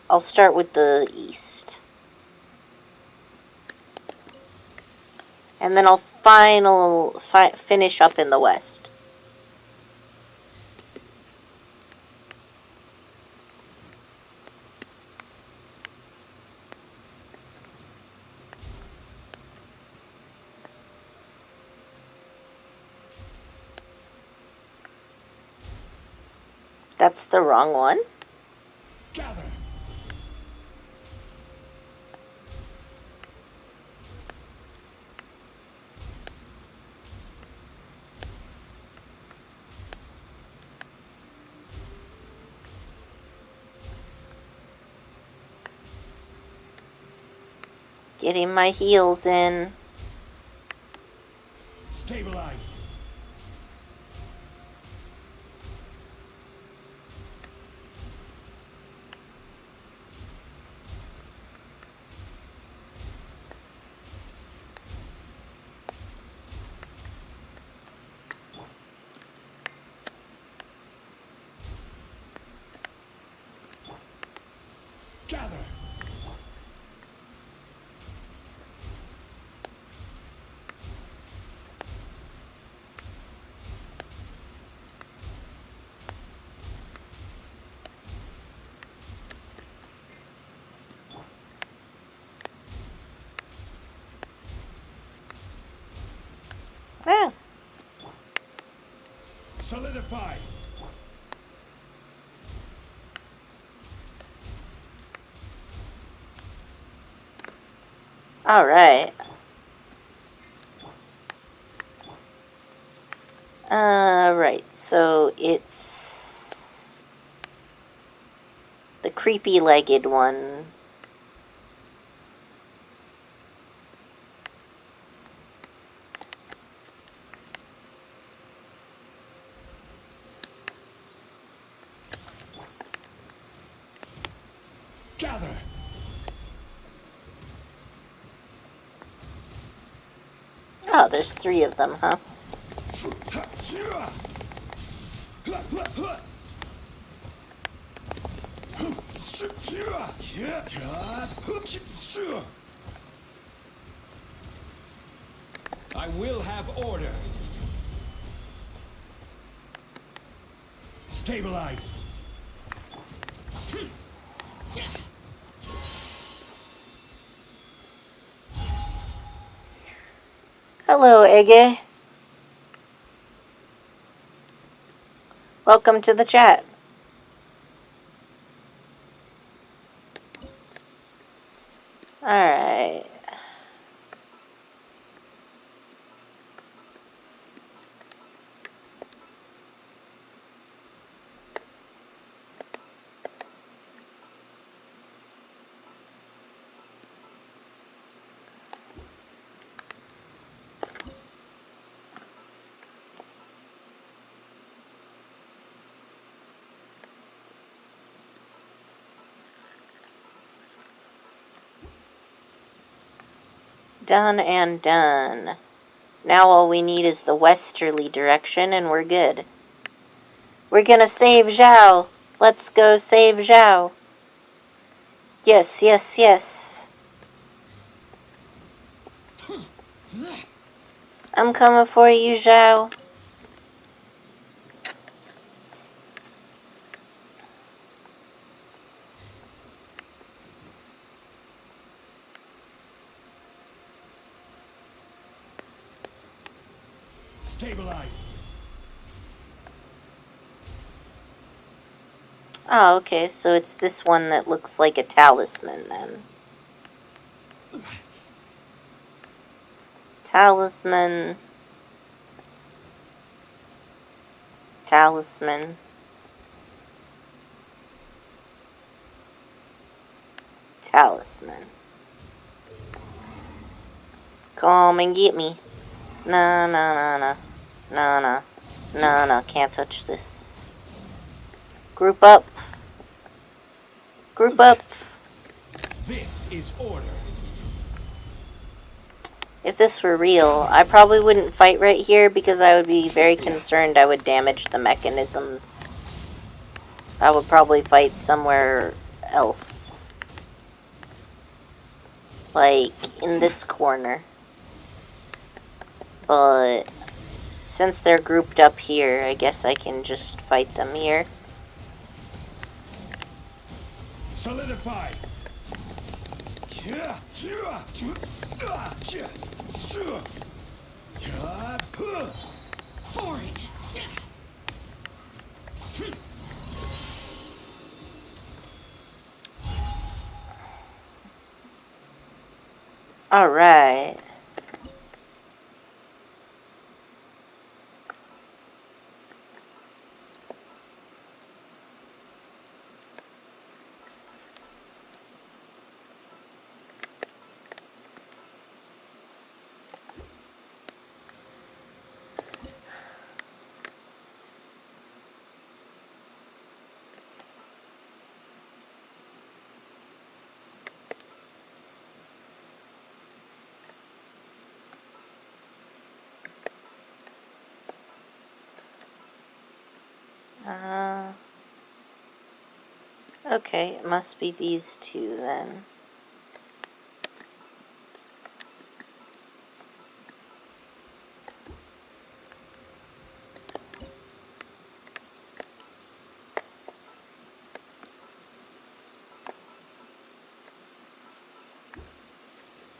I'll start with the east. And then I'll finish up in the west. That's the wrong one. Gather. Getting my heels in. Stabilize. Gather. Ah, Solidify. alright. Right, so it's the creepy-legged one. Gather. Oh, there's 3 of them, huh? I will have order. Stabilize. Hello, Ege. Welcome to the chat. Alright. Done and done. Now all we need is the westerly direction and we're good. We're gonna save Zhao. Let's go save Zhao. Yes, yes, yes. I'm coming for you, Zhao. Stabilize. Oh, okay, so it's this one that looks like a talisman then. Talisman. Talisman. Talisman. Come and get me. No, no, no, no. No, no. No, no, can't touch this. Group up. Group up. This is order. If this were real, I probably wouldn't fight right here because I would be very concerned I would damage the mechanisms. I would probably fight somewhere else. Like, in this corner. But since they're grouped up here, I guess I can just fight them here. Solidify. Foreign. Alright. Okay, it must be these two then.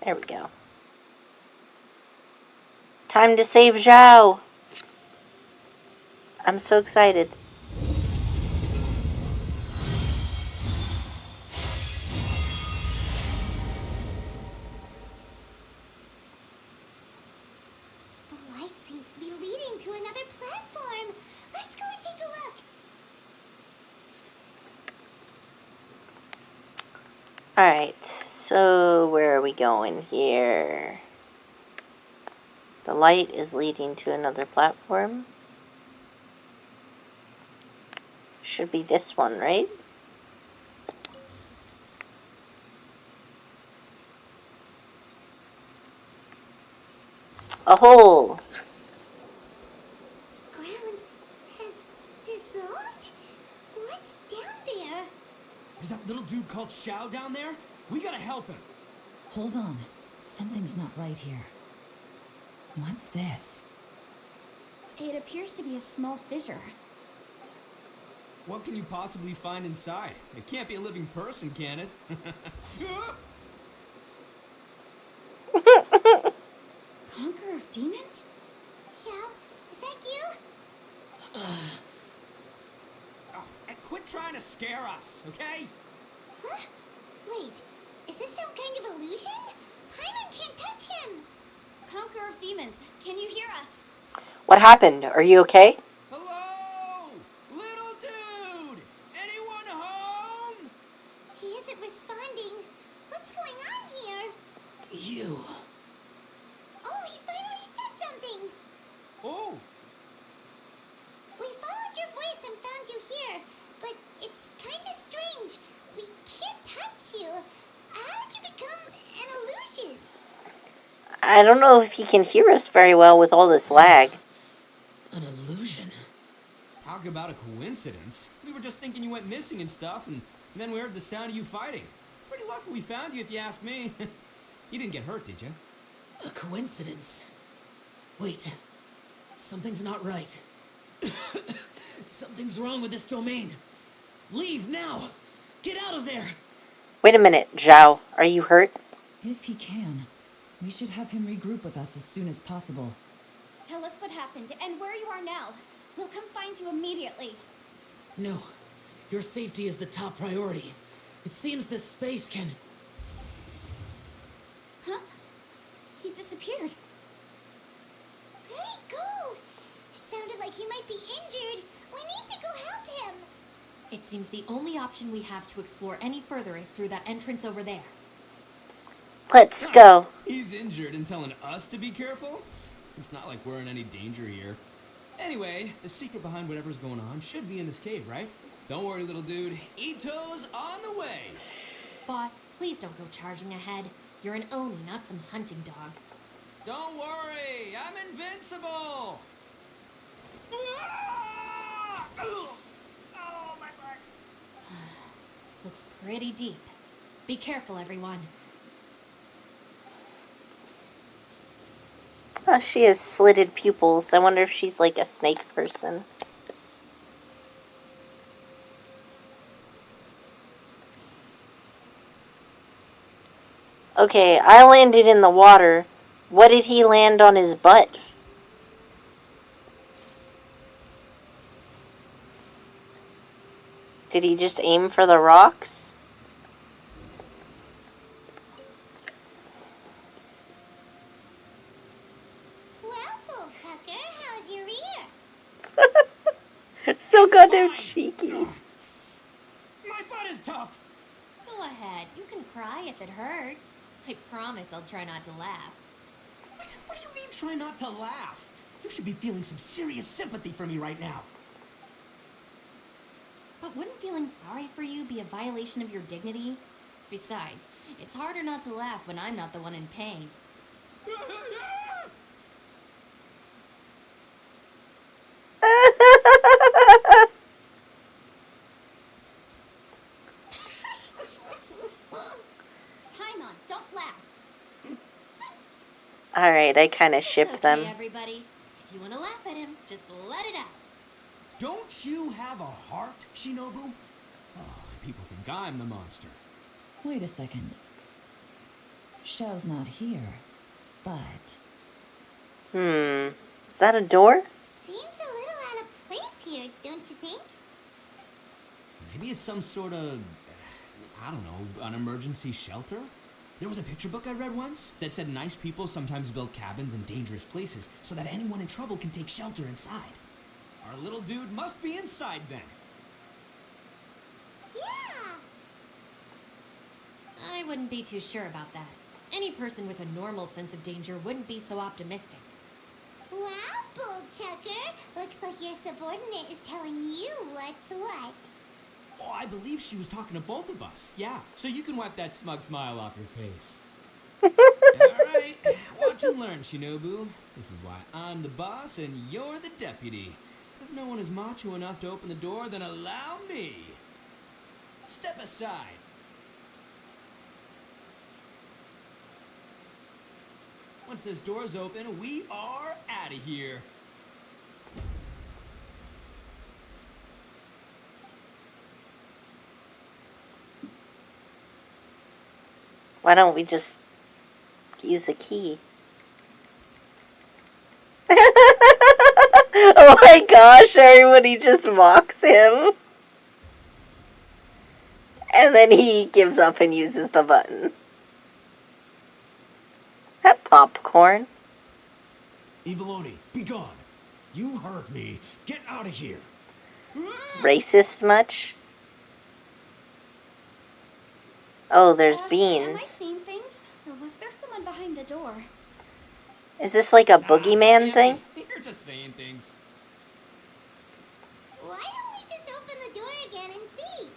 There we go. Time to save Zhao! I'm so excited. The light seems to be leading to another platform. Let's go and take a look. Alright, so where are we going here? The light is leading to another platform. Should be this one, right? A hole! The ground has dissolved? What's down there? Is that little dude called Xiao down there? We gotta help him. Hold on. Something's not right here. What's this? It appears to be a small fissure. What can you possibly find inside? It can't be a living person, can it? Conqueror of demons? Xiao, is that you? Oh, and quit trying to scare us, okay? Huh? Wait, is this some kind of illusion? Paimon can't touch him. Conqueror of demons, can you hear us? What happened? Are you okay? Hello? Little dude! Anyone home? He isn't responding. What's going on here? You. Oh, he finally said something. Oh, We followed your voice and found you here, but it's kind of strange. We can't touch you. How did you become an illusion? I don't know if he can hear us very well with all this lag. An illusion. talk about a coincidence. We were just thinking you went missing and stuff, and then we heard the sound of you fighting. Pretty lucky we found you, if you ask me. You didn't get hurt, did you? A coincidence. Wait. Something's not right. Something's wrong with this domain. Leave now! Get out of there! Wait a minute, Zhao. Are you hurt? If he can, we should have him regroup with us as soon as possible. Tell us what happened and where you are now. We'll come find you immediately. No. Your safety is the top priority. It seems this space can... Huh? He disappeared. Where'd he go? It sounded like he might be injured. We need to go help him. It seems the only option we have to explore any further is through that entrance over there. Let's go. He's injured and telling us to be careful? It's not like we're in any danger here. Anyway, the secret behind whatever's going on should be in this cave, right? Don't worry, little dude. Ito's on the way. Boss, please don't go charging ahead. You're an Oni, not some hunting dog. Don't worry, I'm invincible. Ah! Oh, my butt. Looks pretty deep. Be careful, everyone. Oh, she has slitted pupils. I wonder if she's like a snake person. Okay, I landed in the water. What did he land on his butt? Did he just aim for the rocks? Tucker, how's your ear? So goddamn Fine. cheeky. Ugh. My butt is tough. Go ahead, you can cry if it hurts. I promise I'll try not to laugh. What do you mean try not to laugh? You should be feeling some serious sympathy for me right now. But wouldn't feeling sorry for you be a violation of your dignity? Besides, it's harder not to laugh when I'm not the one in pain. Paimon, don't laugh. Alright, I kind of It's ship okay, them. everybody. If you want to laugh at him, just let it out. Don't you have a heart, Shinobu? Oh, people think I'm the monster. Wait a second. Xiao's not here, but... Is that a door? Seems a little out of place here, don't you think? Maybe it's some sort of, I don't know, an emergency shelter? There was a picture book I read once that said nice people sometimes build cabins in dangerous places so that anyone in trouble can take shelter inside. Our little dude must be inside then. Yeah. I wouldn't be too sure about that. Any person with a normal sense of danger wouldn't be so optimistic. Wow, Bull Chucker. Looks like your subordinate is telling you what's what. Oh, I believe she was talking to both of us. Yeah, so you can wipe that smug smile off your face. Alright, watch and learn, Shinobu. This is why I'm the boss and you're the deputy. If no one is macho enough to open the door, then allow me. Step aside. Once this door's open, we are out of here. Why don't we just use a key? Oh my gosh, everybody just mocks him. And then he gives up and uses the button. That popcorn. Eviloni, be gone. You heard me. Get out of here. Racist much? Oh, there's Am I beans. seeing things? Or was there someone behind the door? Is this like a boogeyman thing? You're just saying things. Why don't we just open the door again and see?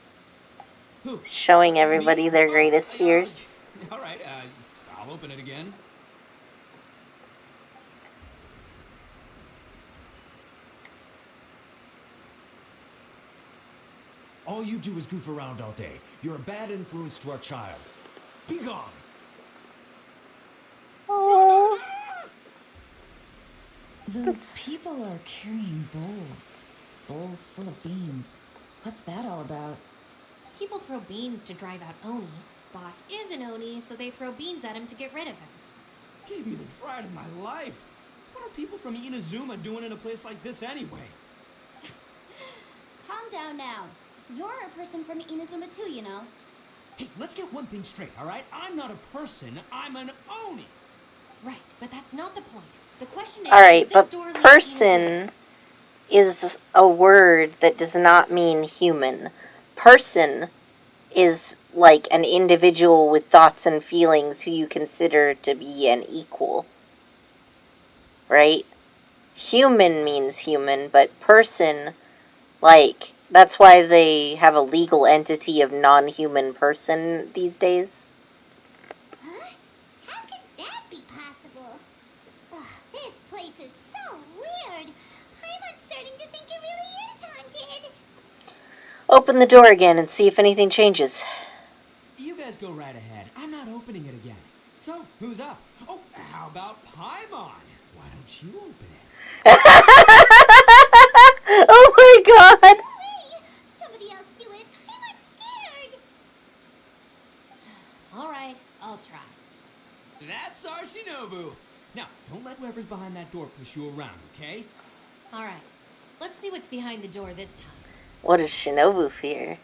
Who? Showing everybody Me? their Oh, greatest fears. Alright, I'll open it again. All you do is goof around all day. You're a bad influence to our child. Be gone. Oh, Those people are carrying bowls. Bowls full of beans. What's that all about? People throw beans to drive out Oni. Boss is an Oni, so they throw beans at him to get rid of him. Gave me the fright of my life. What are people from Inazuma doing in a place like this anyway? Calm down now. You're a person from Inazuma too, you know. Hey, let's get one thing straight, alright? I'm not a person, I'm an Oni. Right, but that's not the point. The question is, alright, does this but door lead to person is a word that does not mean human. Person is like an individual with thoughts and feelings who you consider to be an equal. Right? Human means human, but person, like, that's why they have a legal entity of non-human person these days. Huh? How could that be possible? Ugh, this place is so weird. Paimon's starting to think it really is haunted. Open the door again and see if anything changes. You guys go right ahead. I'm not opening it again. So, who's up? Oh, how about Paimon? Why don't you open it? Oh my god! Hey, somebody else do it. Paimon's scared. Alright, I'll try. That's our Shinobu. Now, don't let whoever's behind that door push you around, okay? Alright, let's see what's behind the door this time. What does Shinobu fear?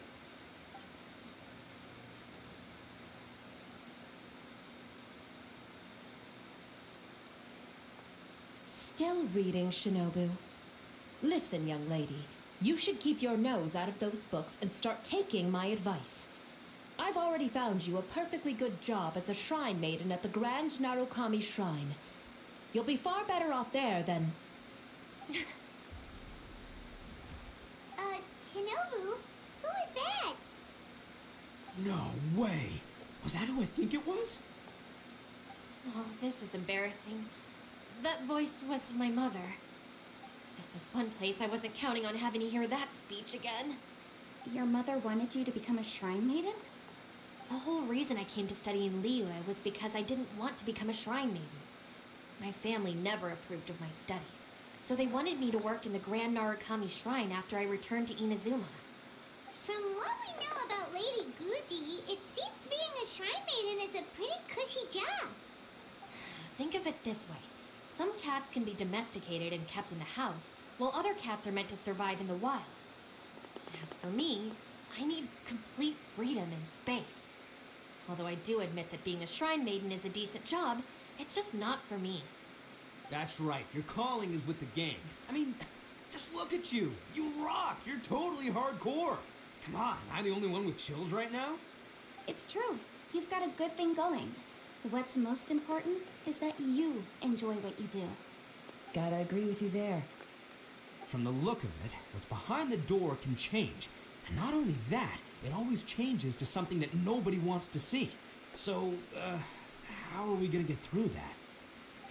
Still reading, Shinobu. Listen, young lady. You should keep your nose out of those books and start taking my advice. I've already found you a perfectly good job as a shrine maiden at the Grand Narukami Shrine. You'll be far better off there than... Shinobu? Who is that? No way! Was that who I think it was? Oh, this is embarrassing. That voice was my mother. This is one place I wasn't counting on having to hear that speech again. Your mother wanted you to become a shrine maiden? The whole reason I came to study in Liyue was because I didn't want to become a shrine maiden. My family never approved of my studies, so they wanted me to work in the Grand Narukami Shrine after I returned to Inazuma. From what we know about Lady Guji, it seems being a shrine maiden is a pretty cushy job. Think of it this way. Some cats can be domesticated and kept in the house, while other cats are meant to survive in the wild. As for me, I need complete freedom and space. Although I do admit that being a shrine maiden is a decent job, it's just not for me. That's right, your calling is with the gang. I mean, just look at you. You rock. You're totally hardcore. Come on, am I the only one with chills right now? It's true. You've got a good thing going. What's most important is that you enjoy what you do. Gotta agree with you there. From the look of it, what's behind the door can change. And not only that, it always changes to something that nobody wants to see. So, how are we gonna get through that?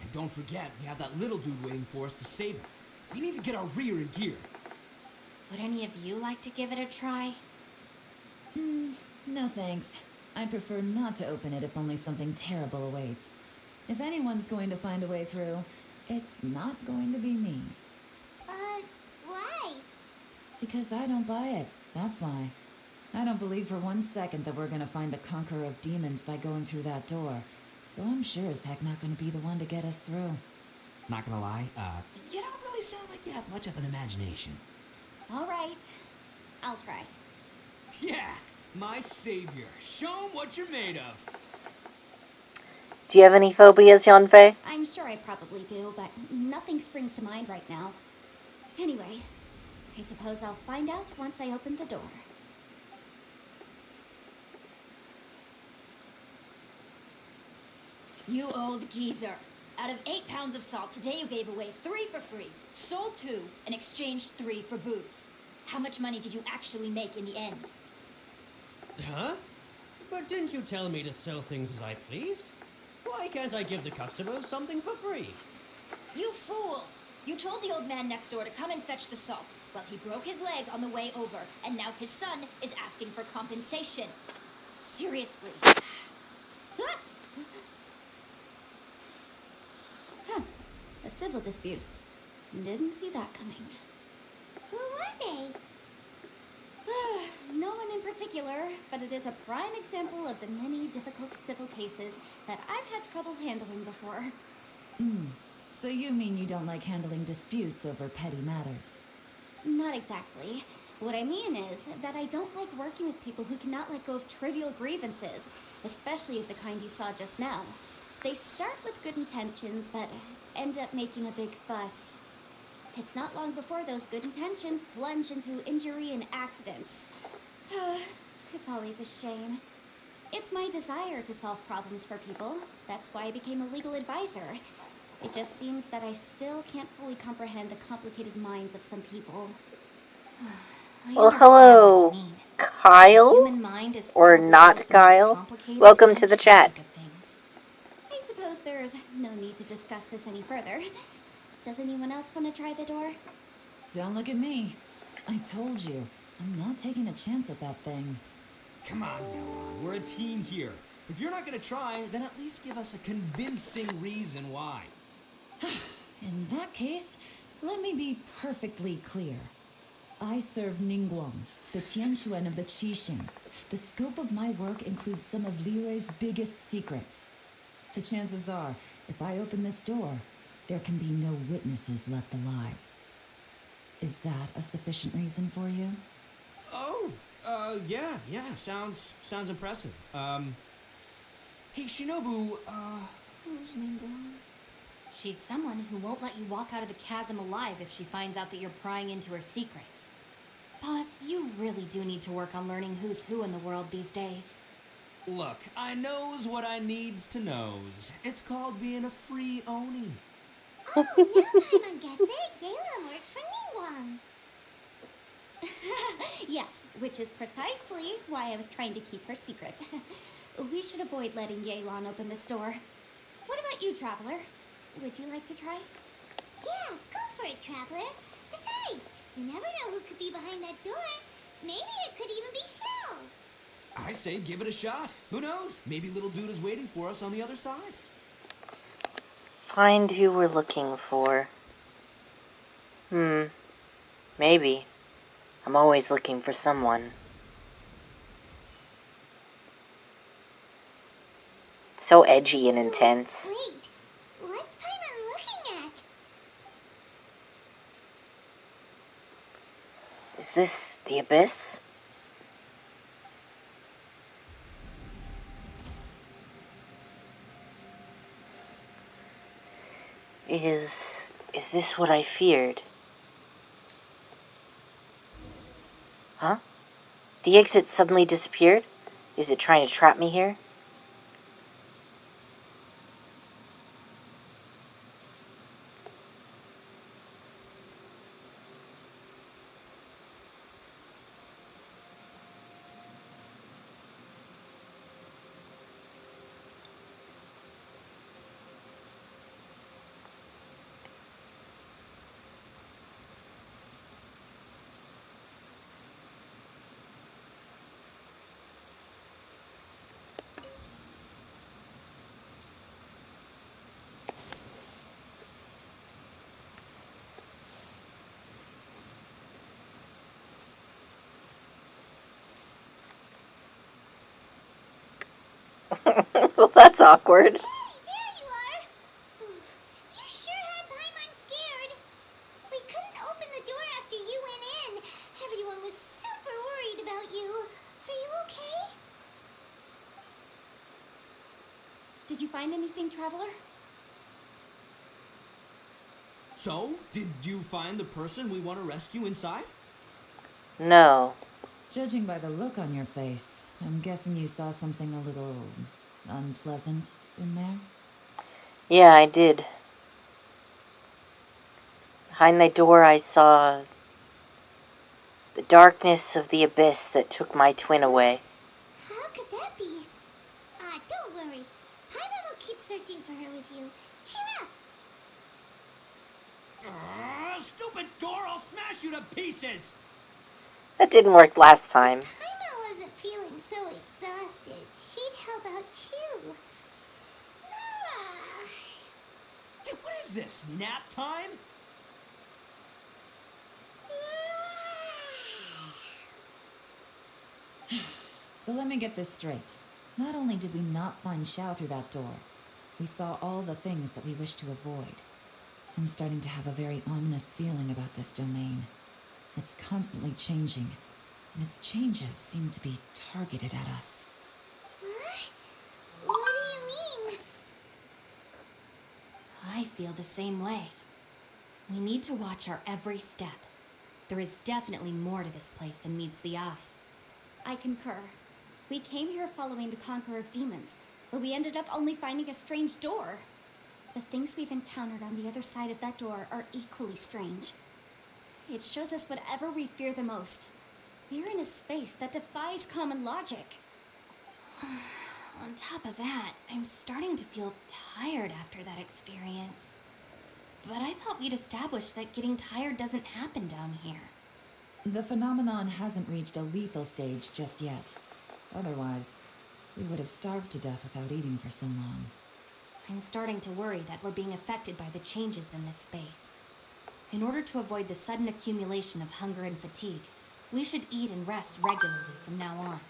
And don't forget, we have that little dude waiting for us to save him. We need to get our rear in gear. Would any of you like to give it a try? No thanks. I'd prefer not to open it if only something terrible awaits. If anyone's going to find a way through, it's not going to be me. Why? Because I don't buy it, that's why. I don't believe for 1 second that we're gonna find the conqueror of demons by going through that door. So I'm sure as heck not gonna be the one to get us through. Not gonna lie, you don't really sound like you have much of an imagination. All right. I'll try. Yeah, my savior. Show 'em what you're made of. Do you have any phobias, Yonfei? I'm sure I probably do, but nothing springs to mind right now. Anyway, I suppose I'll find out once I open the door. You old geezer. Out of 8 pounds of salt, today you gave away 3 for free, sold 2, and exchanged 3 for booze. How much money did you actually make in the end? Huh? But didn't you tell me to sell things as I pleased? Why can't I give the customers something for free? You fool! You told the old man next door to come and fetch the salt. Well, he broke his leg on the way over, and now his son is asking for compensation. Seriously. Huh. A civil dispute. Didn't see that coming. Who were they? No one in particular, but it is a prime example of the many difficult civil cases that I've had trouble handling before. So you mean you don't like handling disputes over petty matters? Not exactly. What I mean is that I don't like working with people who cannot let go of trivial grievances, especially of the kind you saw just now. They start with good intentions, but end up making a big fuss. It's not long before those good intentions plunge into injury and accidents. It's always a shame. It's my desire to solve problems for people. That's why I became a legal advisor. It just seems that I still can't fully comprehend the complicated minds of some people. I Well, understand hello, what you mean. The Kyle? human mind is Or capable not of the most Kyle? complicated Welcome and to the chat. tragic of things. I suppose there's no need to discuss this any further. Does anyone else want to try the door? Don't look at me. I told you, I'm not taking a chance with that thing. Come on, Yellow. We're a team here. If you're not gonna try, then at least give us a convincing reason why. In that case, let me be perfectly clear. I serve Ningguang, the Tianquan of the Qixing. The scope of my work includes some of Liyue's biggest secrets. The chances are, if I open this door, there can be no witnesses left alive. Is that a sufficient reason for you? Oh, yeah, sounds impressive. Hey, Shinobu, who's Ningguang? She's someone who won't let you walk out of the chasm alive if she finds out that you're prying into her secrets. Boss, you really do need to work on learning who's who in the world these days. Look, I knows what I needs to knows. It's called being a free Oni. Oh, now Paimon gets it. Gale works for Ningguang. Yes, which is precisely why I was trying to keep her secret. We should avoid letting Yelan open this door. What about you, Traveler? Would you like to try? Yeah, go for it, Traveler. Besides, you never know who could be behind that door. Maybe it could even be Shell. I say give it a shot. Who knows? Maybe little dude is waiting for us on the other side. Find who we're looking for. Maybe. I'm always looking for someone. So edgy and intense. Wait, what's Paimon looking at? Is this the Abyss? Is this what I feared? Huh? The exit suddenly disappeared? Is it trying to trap me here? Well, that's awkward. Hey, there you are. You sure had Paimon scared. We couldn't open the door after you went in. Everyone was super worried about you. Are you okay? Did you find anything, Traveler? So, did you find the person we want to rescue inside? No. Judging by the look on your face, I'm guessing you saw something a little unpleasant in there? Yeah, I did. Behind the door I saw the darkness of the abyss that took my twin away. How could that be? Don't worry. Paimon will keep searching for her with you. Cheer up. Stupid door! I'll smash you to pieces! That didn't work last time. Paimon wasn't feeling so exhausted. She'd help out too. Hey, what is this? Nap time? So let me get this straight. Not only did we not find Xiao through that door, we saw all the things that we wish to avoid. I'm starting to have a very ominous feeling about this domain. It's constantly changing, and its changes seem to be targeted at us. What do you mean? I feel the same way. We need to watch our every step. There is definitely more to this place than meets the eye. I concur. We came here following the Conqueror of Demons, but we ended up only finding a strange door. The things we've encountered on the other side of that door are equally strange. It shows us whatever we fear the most. We're in a space that defies common logic. On top of that, I'm starting to feel tired after that experience. But I thought we'd established that getting tired doesn't happen down here. The phenomenon hasn't reached a lethal stage just yet. Otherwise, we would have starved to death without eating for so long. I'm starting to worry that we're being affected by the changes in this space. In order to avoid the sudden accumulation of hunger and fatigue, we should eat and rest regularly from now on.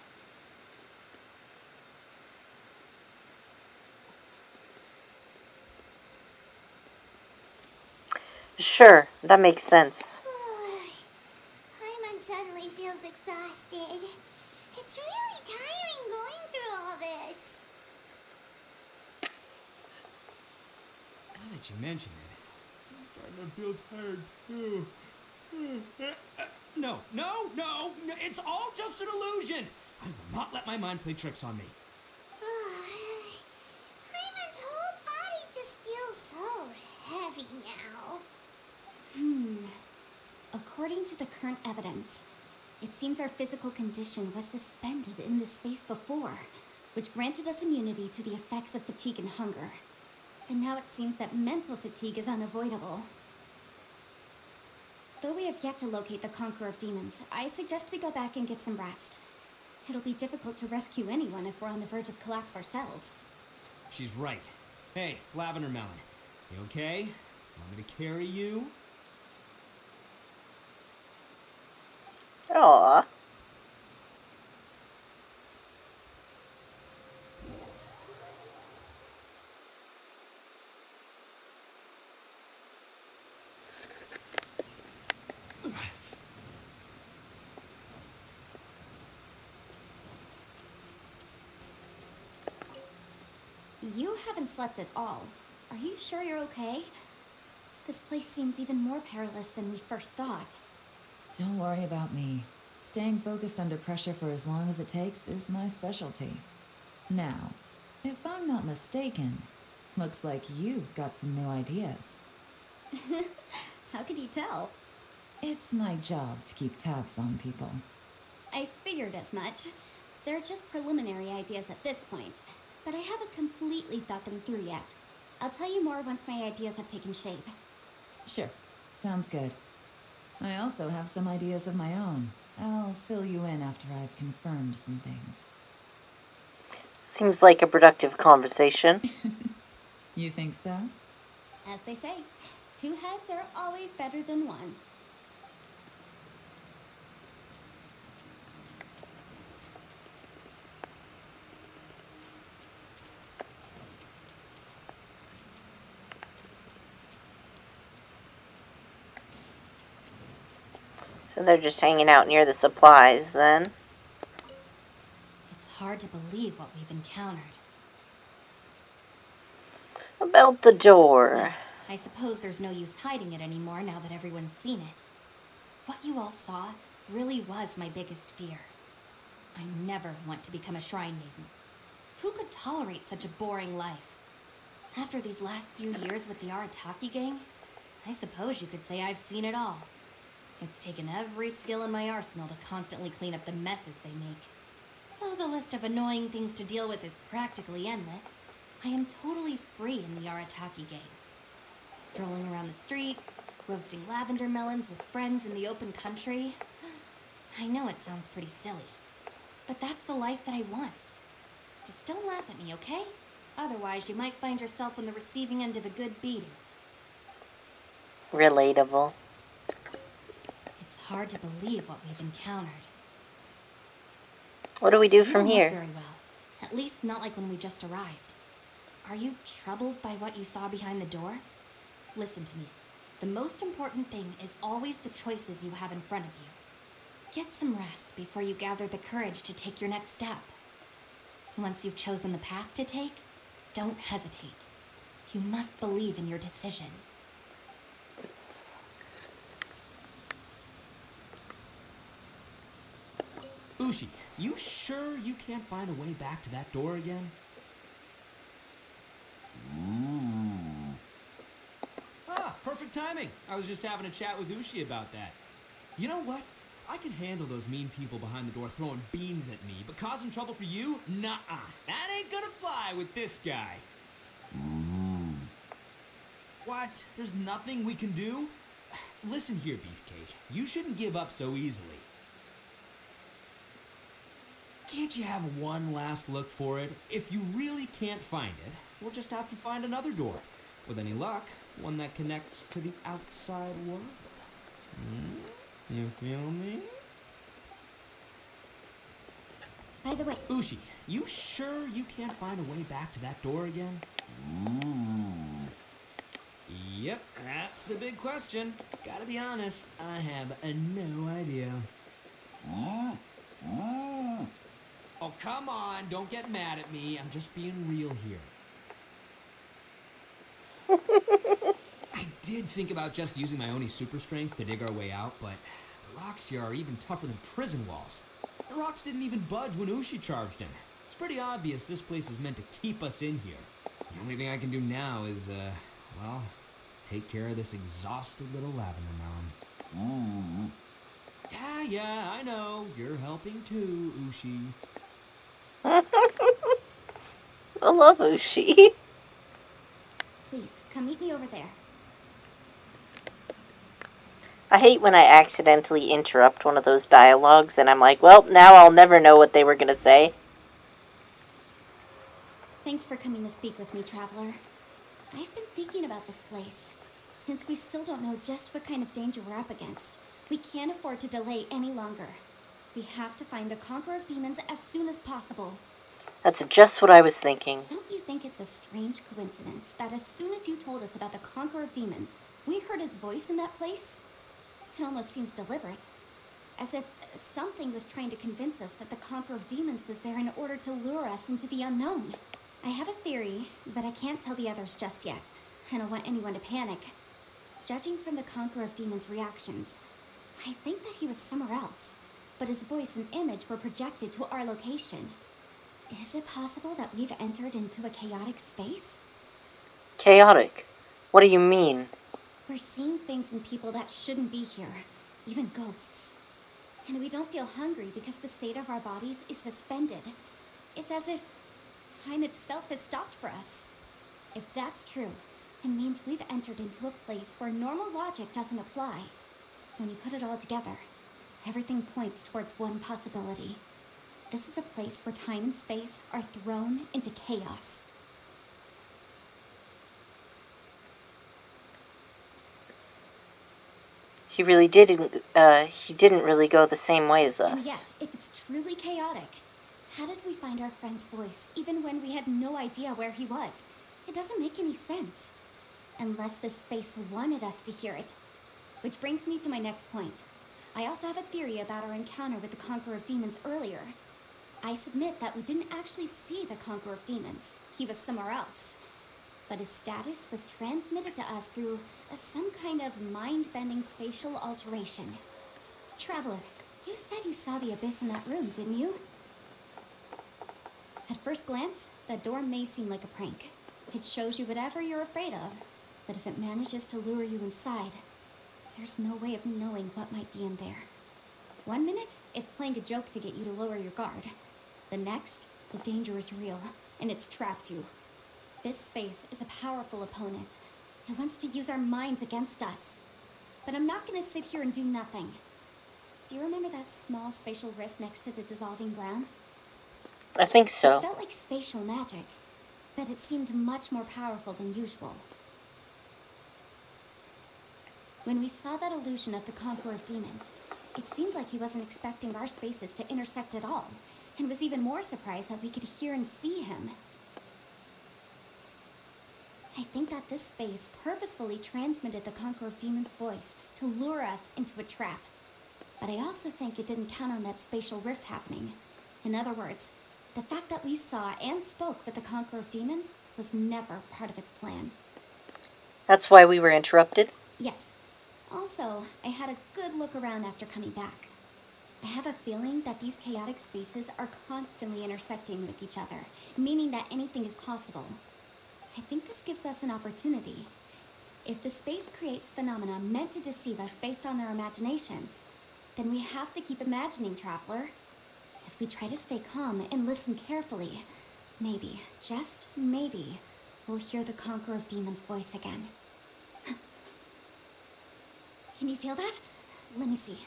Sure, that makes sense. Paimon suddenly feels exhausted. It's really tiring going through all this. that you mention it, I'm starting to feel tired too. No, it's all just an illusion. I will not let my mind play tricks on me. Paimon's whole body just feels so heavy now. According to the current evidence, it seems our physical condition was suspended in this space before, which granted us immunity to the effects of fatigue and hunger. And now it seems that mental fatigue is unavoidable. Though we have yet to locate the Conqueror of Demons, I suggest we go back and get some rest. It'll be difficult to rescue anyone if we're on the verge of collapse ourselves. She's right. Hey, Lavender Melon, you okay? Want me to carry you? Aw. You haven't slept at all. Are you sure you're okay? This place seems even more perilous than we first thought. Don't worry about me. Staying focused under pressure for as long as it takes is my specialty. Now, if I'm not mistaken, looks like you've got some new ideas. How could you tell? It's my job to keep tabs on people. I figured as much. They're just preliminary ideas at this point, but I haven't completely thought them through yet. I'll tell you more once my ideas have taken shape. Sure, sounds good. I also have some ideas of my own. I'll fill you in after I've confirmed some things. Seems like a productive conversation. You think so? As they say, two heads are always better than one. So they're just hanging out near the supplies then. It's hard to believe what we've encountered. About the door. I suppose there's no use hiding it anymore now that everyone's seen it. What you all saw really was my biggest fear. I never want to become a shrine maiden. Who could tolerate such a boring life? After these last few years with the Arataki gang, I suppose you could say I've seen it all. It's taken every skill in my arsenal to constantly clean up the messes they make. Though the list of annoying things to deal with is practically endless, I am totally free in the Arataki gang. Strolling around the streets, roasting lavender melons with friends in the open country. I know it sounds pretty silly, but that's the life that I want. Just don't laugh at me, okay? Otherwise, you might find yourself on the receiving end of a good beating. Relatable. It's hard to believe what we've encountered. What do we do You from don't look here? very well. At least not like when we just arrived. Are you troubled by what you saw behind the door? Listen to me. The most important thing is always the choices you have in front of you. Get some rest before you gather the courage to take your next step. Once you've chosen the path to take, don't hesitate. You must believe in your decision. Ushi, you sure you can't find a way back to that door again? Ah, perfect timing. I was just having a chat with Ushi about that. You know what? I can handle those mean people behind the door throwing beans at me, but causing trouble for you? Nuh-uh. That ain't gonna fly with this guy. What? There's nothing we can do? Listen here, Beefcake. You shouldn't give up so easily. Can't you have one last look for it? If you really can't find it, we'll just have to find another door. With any luck, one that connects to the outside world. You feel me? By the way, Ushi, you sure you can't find a way back to that door again? Yep, that's the big question. Gotta be honest, I have no idea. Oh, come on, don't get mad at me. I'm just being real here. did think about just using my Oni super strength to dig our way out, but the rocks here are even tougher than prison walls. The rocks didn't even budge when Ushi charged in. It's pretty obvious this place is meant to keep us in here. The only thing I can do now is, well, take care of this exhausted little lavender melon. Yeah, I know. You're helping too, Ushi. I love Ushi. Please, come meet me over there. I hate when I accidentally interrupt one of those dialogues and I'm like, well, now I'll never know what they were going to say. Thanks for coming to speak with me, Traveler. I've been thinking about this place. Since we still don't know just what kind of danger we're up against, we can't afford to delay any longer. We have to find the Conqueror of Demons as soon as possible. That's just what I was thinking. Don't you think it's a strange coincidence that as soon as you told us about the Conqueror of Demons, we heard his voice in that place? It almost seems deliberate. As if something was trying to convince us that the Conqueror of Demons was there in order to lure us into the unknown. I have a theory, but I can't tell the others just yet. I don't want anyone to panic. Judging from the Conqueror of Demons' reactions, I think that he was somewhere else, but his voice and image were projected to our location. Is it possible that we've entered into a chaotic space? Chaotic? What do you mean? We're seeing things in people that shouldn't be here, even ghosts. And we don't feel hungry because the state of our bodies is suspended. It's as if time itself has stopped for us. If that's true, it means we've entered into a place where normal logic doesn't apply. When you put it all together, everything points towards one possibility. This is a place where time and space are thrown into chaos. He didn't really go the same way as And us. yet, if it's truly chaotic, how did we find our friend's voice even when we had no idea where he was? It doesn't make any sense. Unless this space wanted us to hear it. Which brings me to my next point. I also have a theory about our encounter with the Conqueror of Demons earlier. I submit that we didn't actually see the Conqueror of Demons. He was somewhere else. But his status was transmitted to us through some kind of mind-bending spatial alteration. Traveler, you said you saw the abyss in that room, didn't you? At first glance, that door may seem like a prank. It shows you whatever you're afraid of, but if it manages to lure you inside, there's no way of knowing what might be in there. 1 minute, it's playing a joke to get you to lower your guard. The next, the danger is real, and it's trapped you. This space is a powerful opponent. It wants to use our minds against us. But I'm not going to sit here and do nothing. Do you remember that small spatial rift next to the dissolving ground? I think It so. felt like spatial magic, but it seemed much more powerful than usual. When we saw that illusion of the Conqueror of Demons, it seemed like he wasn't expecting our spaces to intersect at all, and was even more surprised that we could hear and see him. I think that this space purposefully transmitted the Conqueror of Demons' voice to lure us into a trap. But I also think it didn't count on that spatial rift happening. In other words, the fact that we saw and spoke with the Conqueror of Demons was never part of its plan. That's why we were interrupted? Yes. Also, I had a good look around after coming back. I have a feeling that these chaotic spaces are constantly intersecting with each other, meaning that anything is possible. I think this gives us an opportunity. If the space creates phenomena meant to deceive us based on our imaginations, then we have to keep imagining, Traveler. If we try to stay calm and listen carefully, maybe, just maybe, we'll hear the Conqueror of Demons' voice again. Can you feel that? Let me see.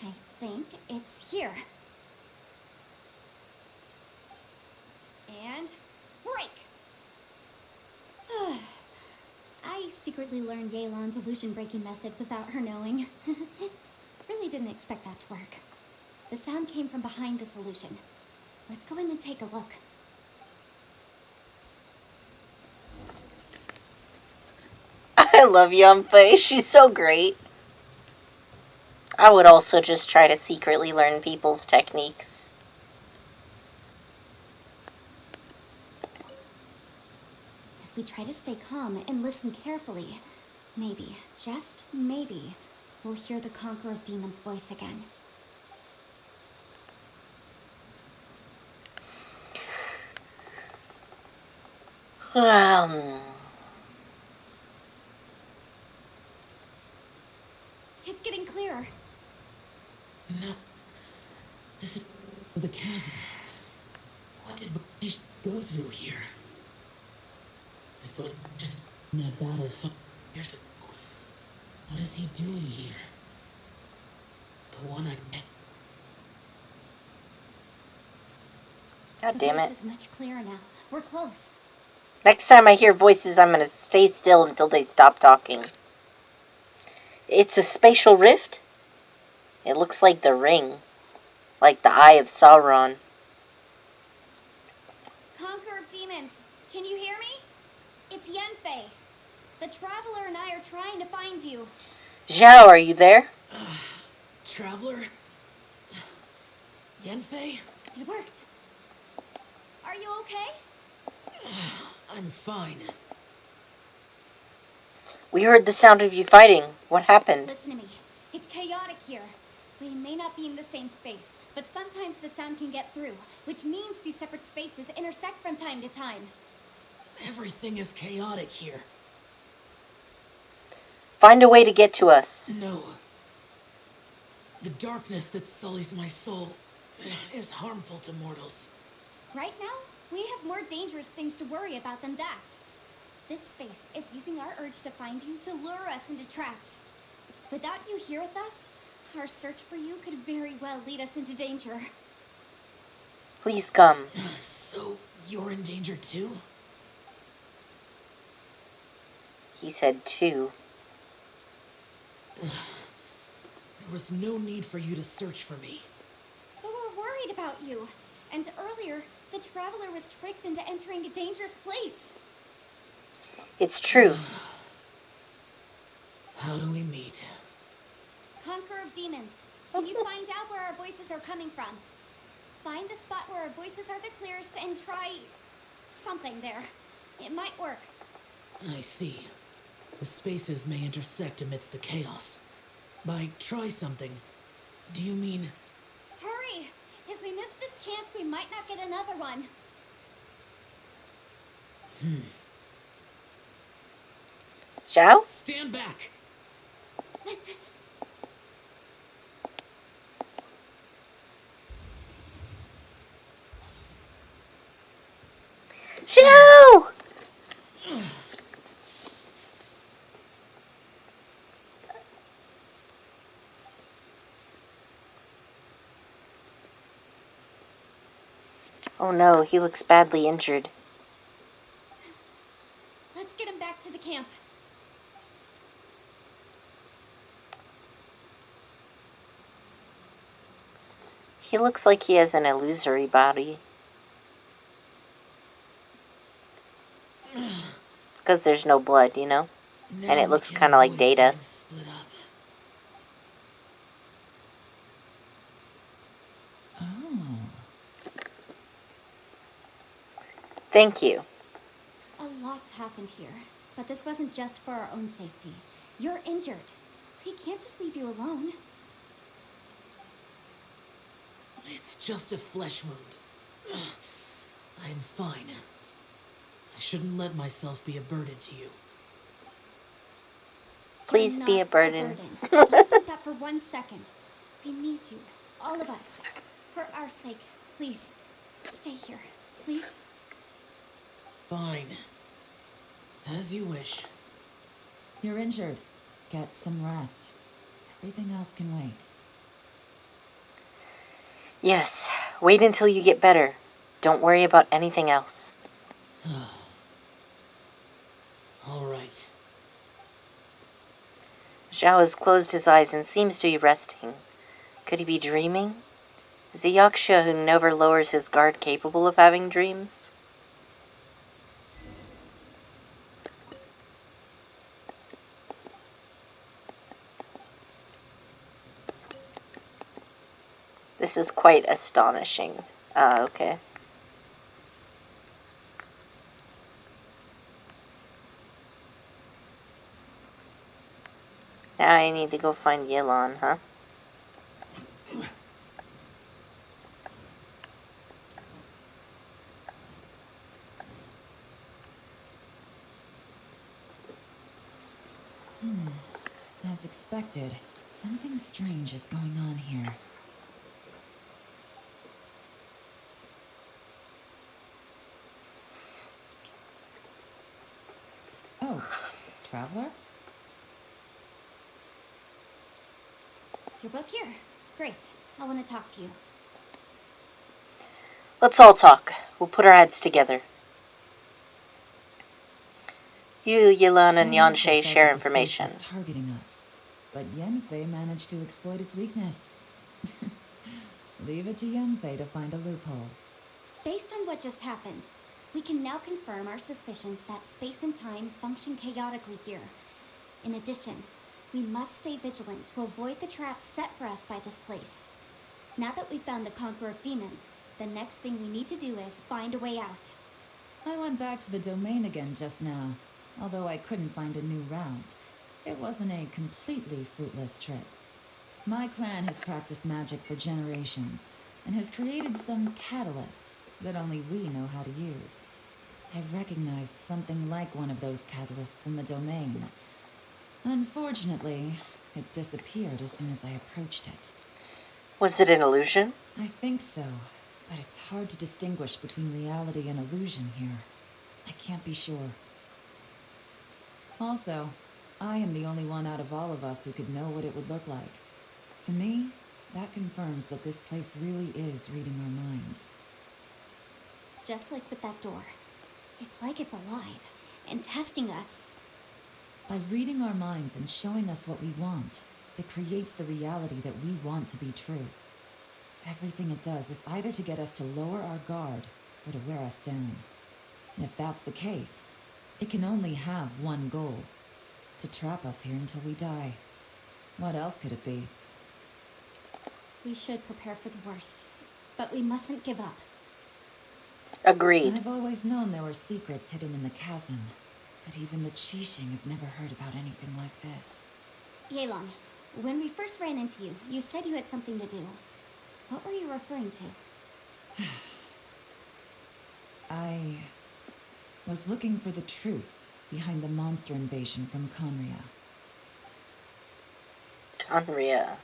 I think it's here. And break! I secretly learned Yelan's illusion-breaking method without her knowing. Really didn't expect that to work. The sound came from behind this illusion. Let's go in and take a look. I love Yunfei. She's so great. I would also just try to secretly learn people's techniques. If we try to stay calm and listen carefully, Maybe, just maybe, we'll hear the Conqueror of Demons' voice again. It's getting clearer. No. This is the chasm. What did Baptiste go through here? It was just in that battle 5 years ago. What is he doing here? The one I met. God damn it. The voice is much clearer now. We're close. Next time I hear voices, I'm gonna stay still until they stop talking. It's a spatial rift? It looks like the ring. Like the Eye of Sauron. Conqueror of Demons, can you hear me? It's Yenfei. The Traveler and I are trying to find you. Zhao, are you there? Traveler? Yenfei? It worked. Are you okay? I'm fine. We heard the sound of you fighting. What happened? Listen to me. It's chaotic here. We may not be in the same space, but sometimes the sound can get through, which means these separate spaces intersect from time to time. Everything is chaotic here. Find a way to get to us. No. The darkness that sullies my soul is harmful to mortals. Right now, we have more dangerous things to worry about than that. This space is using our urge to find you to lure us into traps. Without you here with us, our search for you could very well lead us into danger. Please come. So, you're in danger too? He said two. There was no need for you to search for me. But we're worried about you. And earlier, the Traveler was tricked into entering a dangerous place. It's true. How do we meet? Conqueror of Demons, can you find out where our voices are coming from? Find the spot where our voices are the clearest and try something there. It might work. I see. The spaces may intersect amidst the chaos. By try something, do you mean... Hurry! If we miss this chance, we might not get another one. Zhao? Stand back! Zhao! Oh no, he looks badly injured. Let's get him back to the camp. He looks like he has an illusory body. Because there's no blood, you know? And it looks kind of like Data. Split up. Thank you. A lot's happened here, but this wasn't just for our own safety. You're injured. We can't just leave you alone. It's just a flesh wound. I'm fine. I shouldn't let myself be a burden to you. Please You're be a not burden. Don't think that for 1 second. We need you, all of us. For our sake, please, stay here, please. Fine. As you wish. You're injured. Get some rest. Everything else can wait. Yes, wait until you get better. Don't worry about anything else. All right. Zhao has closed his eyes and seems to be resting. Could he be dreaming? Is a yaksha who never lowers his guard capable of having dreams? This is quite astonishing. Okay. Now I need to go find Yilon, huh? As expected, something strange is going on here. Oh, Traveler? You're both here. Great. I want to talk to you. Let's all talk. We'll put our heads together. You, Yilon, and Analysts Yanshe felt share that the space information. was targeting us, but Yanfei managed to exploit its weakness. Leave it to Yanfei to find a loophole. Based on what just happened, we can now confirm our suspicions that space and time function chaotically here. In addition, we must stay vigilant to avoid the traps set for us by this place. Now that we've found the Conqueror of Demons, the next thing we need to do is find a way out. I went back to the domain again just now. Although I couldn't find a new route, it wasn't a completely fruitless trip. My clan has practiced magic for generations, and has created some catalysts that only we know how to use. I recognized something like one of those catalysts in the domain. Unfortunately, it disappeared as soon as I approached it. Was it an illusion? I think so, but it's hard to distinguish between reality and illusion here. I can't be sure. Also, I am the only one out of all of us who could know what it would look like. To me, that confirms that this place really is reading our minds. Just like with that door. It's like it's alive and testing us. By reading our minds and showing us what we want, it creates the reality that we want to be true. Everything it does is either to get us to lower our guard or to wear us down. If that's the case, it can only have one goal: to trap us here until we die. What else could it be? We should prepare for the worst, but we mustn't give up. Agreed. I've always known there were secrets hidden in the chasm, but even the Qixing have never heard about anything like this. Yelan, when we first ran into you, you said you had something to do. What were you referring to? I was looking for the truth behind the monster invasion from Conria. Conria.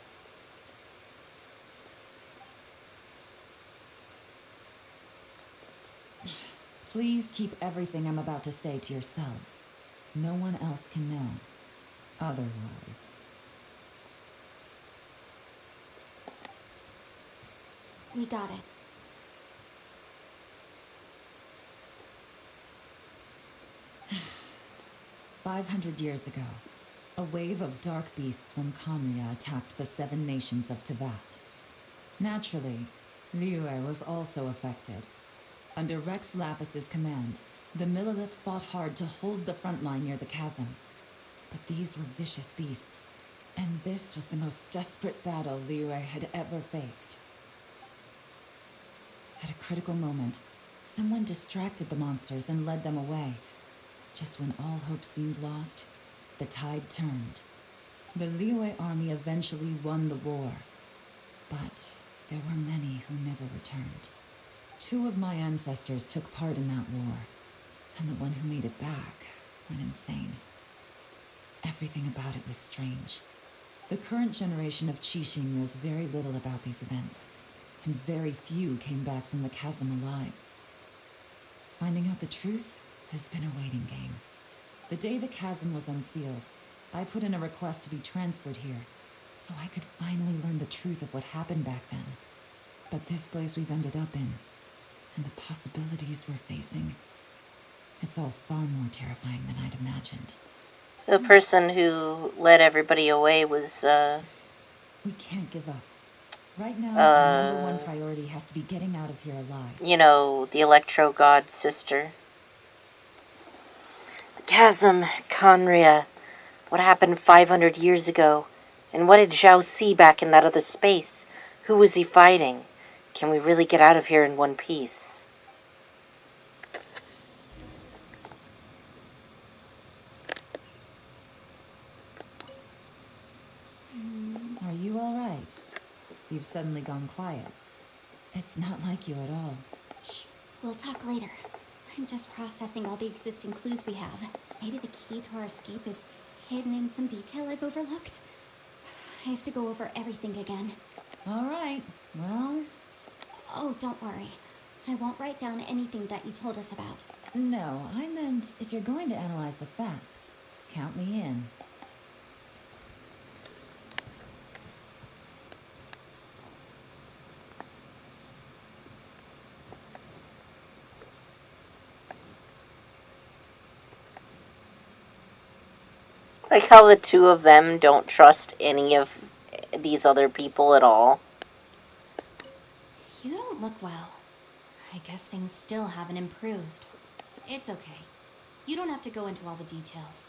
Please keep everything I'm about to say to yourselves. No one else can know. Otherwise. We got it. "500 years ago, a wave of dark beasts from Conria attacked the 7 nations of Tevat. Naturally, Liyue was also affected. Under Rex Lapis's command, the Millelith fought hard to hold the front line near the chasm. But these were vicious beasts, and this was the most desperate battle Liyue had ever faced. At a critical moment, someone distracted the monsters and led them away. Just when all hope seemed lost, the tide turned. The Liyue army eventually won the war, but there were many who never returned. 2 of my ancestors took part in that war, and the one who made it back went insane. Everything about it was strange. The current generation of Qixing knows very little about these events, and very few came back from the chasm alive. Finding out the truth has been a waiting game. The day the chasm was unsealed, I put in a request to be transferred here, so I could finally learn the truth of what happened back then. But this place we've ended up in, and the possibilities we're facing, it's all far more terrifying than I'd imagined. The person who led everybody away was, We can't give up. Right now, our number 1 priority has to be getting out of here alive. you know, the Electro God's sister. The chasm, Conria. What happened 500 years ago? And what did Zhao see back in that other space? Who was he fighting? Can we really get out of here in one piece? You've suddenly gone quiet. It's not like you at all. Shh, we'll talk later. I'm just processing all the existing clues we have. Maybe the key to our escape is hidden in some detail I've overlooked. I have to go over everything again. All right, well... Oh, don't worry. I won't write down anything that you told us about. No, I meant if you're going to analyze the facts, count me in. Like how the two of them don't trust any of these other people at all. You don't look well. I guess things still haven't improved. It's okay. You don't have to go into all the details.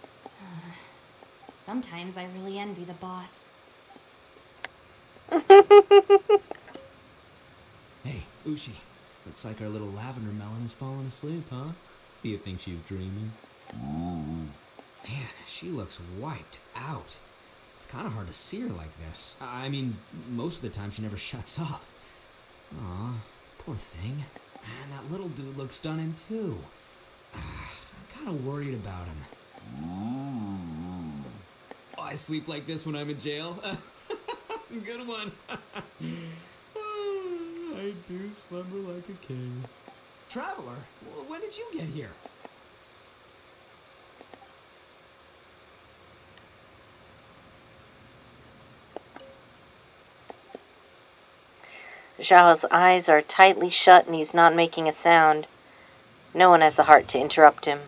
Sometimes I really envy the boss. Hey, Ushi. Looks like our little lavender melon has fallen asleep, huh? Do you think she's dreaming? Man, she looks wiped out. It's kind of hard to see her like this. I mean, most of the time she never shuts up. Aw, poor thing. Man, that little dude looks stunning too. I'm kind of worried about him. Oh, I sleep like this when I'm in jail. Good one. I do slumber like a king. Traveler, when did you get here? Zhao's eyes are tightly shut and he's not making a sound. No one has the heart to interrupt him.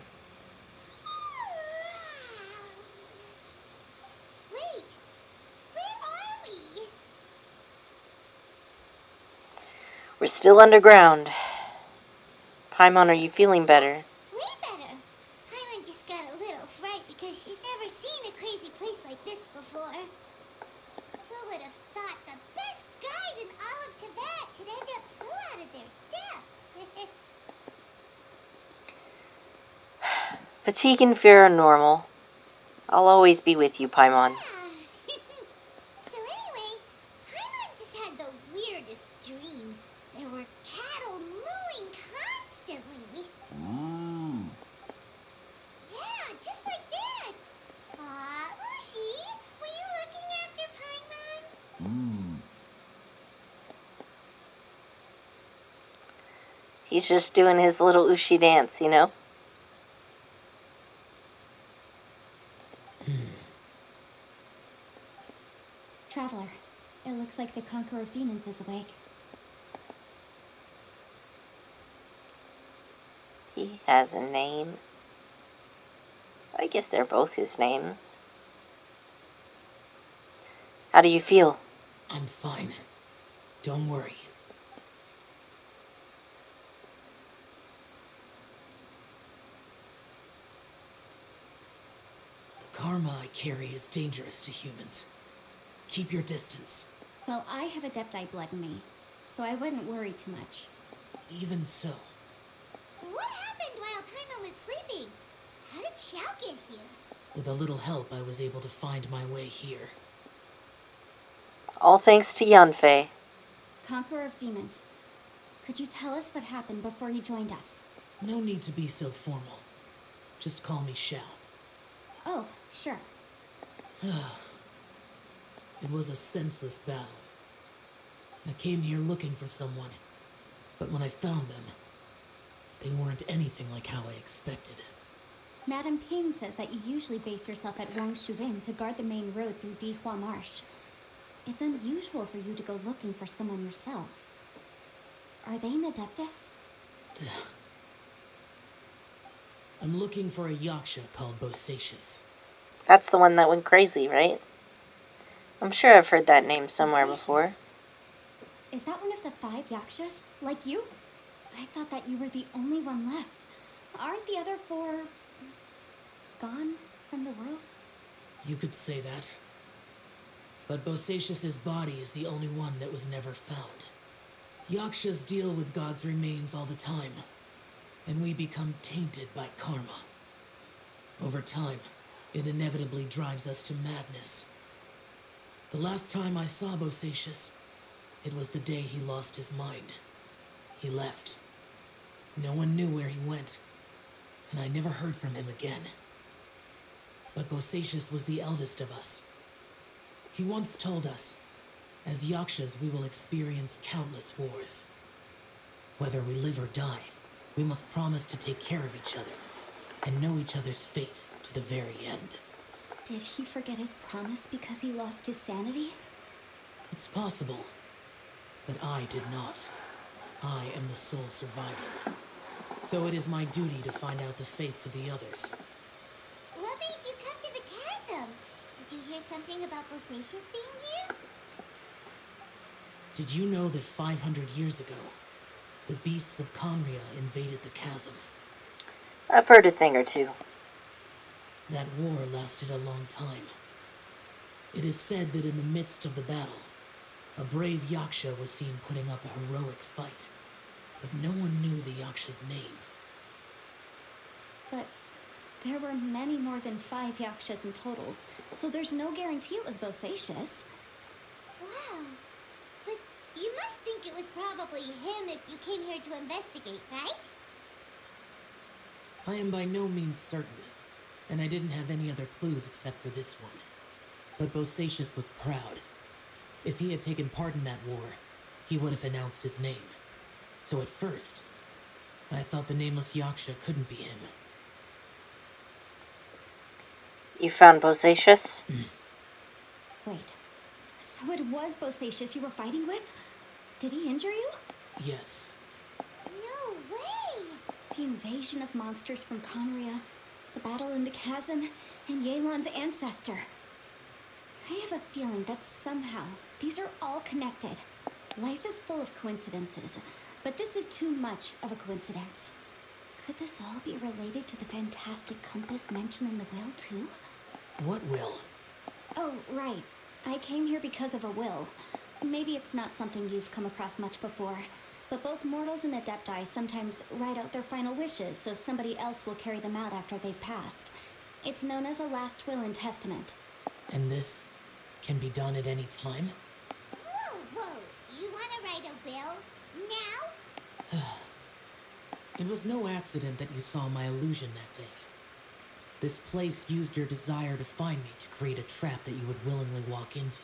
Wait, where are we? We're still underground. Paimon, are you feeling better? Way better. Paimon just got a little fright because she's never seen a crazy place like this before. Who would have thought the best guide in all of Tibet could end up so out of their depth? Fatigue and fear are normal. I'll always be with you, Paimon. Yeah. So anyway, Paimon just had the weirdest dream. There were cattle mooing constantly. Yeah, just like that. Ushi, were you looking after Paimon? He's just doing his little Ushi dance, you know? Traveler, it looks like the Conqueror of Demons is awake. He has a name. I guess they're both his names. How do you feel? I'm fine. Don't worry. The karma I carry is dangerous to humans. Keep your distance. Well, I have Adepti blood in me, so I wouldn't worry too much. Even so, What happened while Paimon was sleeping? How did Xiao get here? with a little help, I was able to find my way here. All thanks to Yanfei. Conqueror of Demons, could you tell us what happened before you joined us? No need to be so formal. Just call me Xiao. Oh, sure. It was a senseless battle. I came here looking for someone, but when I found them, they weren't anything like how I expected. Madame Ping says that you usually base yourself at Wangshu Inn to guard the main road through Dihua Marsh. It's unusual for you to go looking for someone yourself. Are they an Adeptus? I'm looking for a Yaksha called Bosacius. That's the one that went crazy, right? I'm sure I've heard that name somewhere before. Is that one of the 5 Yakshas? Like you? I thought that you were the only one left. Aren't the other 4... gone from the world? You could say that. But Bosacius's body is the only one that was never found. Yakshas deal with God's remains all the time, and we become tainted by karma. Over time, it inevitably drives us to madness. The last time I saw Bosacius, It was the day he lost his mind. He left. No one knew where he went, and I never heard from him again. But Bosacius was the eldest of us. He once told us, as Yakshas we will experience countless wars. Whether we live or die, we must promise to take care of each other, and know each other's fate to the very end. Did he forget his promise because he lost his sanity? It's possible, but I did not. I am the sole survivor. So it is my duty to find out the fates of the others. What made you come to the chasm? Did you hear something about Bosacius being here? Did you know that 500 years ago, the beasts of Conria invaded the chasm? I've heard a thing or two. That war lasted a long time. It is said that in the midst of the battle, a brave Yaksha was seen putting up a heroic fight, but no one knew the Yaksha's name. But there were many more than 5 Yakshas in total, so there's no guarantee it was Bosacius. Wow. But you must think it was probably him if you came here to investigate, right? I am by no means certain, and I didn't have any other clues except for this one. But Bosacius was proud. If he had taken part in that war, he would have announced his name. So at first, I thought the nameless Yaksha couldn't be him. You found Bosacius? Wait, so it was Bosacius you were fighting with? Did he injure you? Yes. No way! The invasion of monsters from Conria, the battle in the chasm, and Yelan's ancestor. I have a feeling that somehow these are all connected. Life is full of coincidences, but this is too much of a coincidence. Could this all be related to the fantastic compass mentioned in the will, too? What will? Oh, right. I came here because of a will. Maybe it's not something you've come across much before, but both mortals and adepti sometimes write out their final wishes so somebody else will carry them out after they've passed. It's known as a last will and testament. And this can be done at any time? Whoa! You want to write a will? Now? It was no accident that you saw my illusion that day. This place used your desire to find me to create a trap that you would willingly walk into.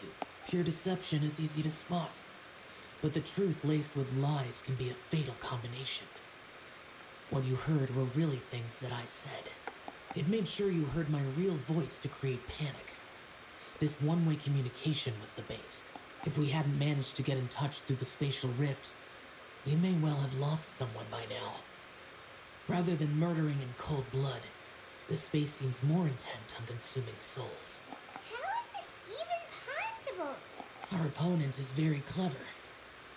Pure deception is easy to spot, but the truth laced with lies can be a fatal combination. What you heard were really things that I said. It made sure you heard my real voice to create panic. This one-way communication was the bait. If we hadn't managed to get in touch through the spatial rift, we may well have lost someone by now. Rather than murdering in cold blood, this space seems more intent on consuming souls. How is this even possible? Our opponent is very clever.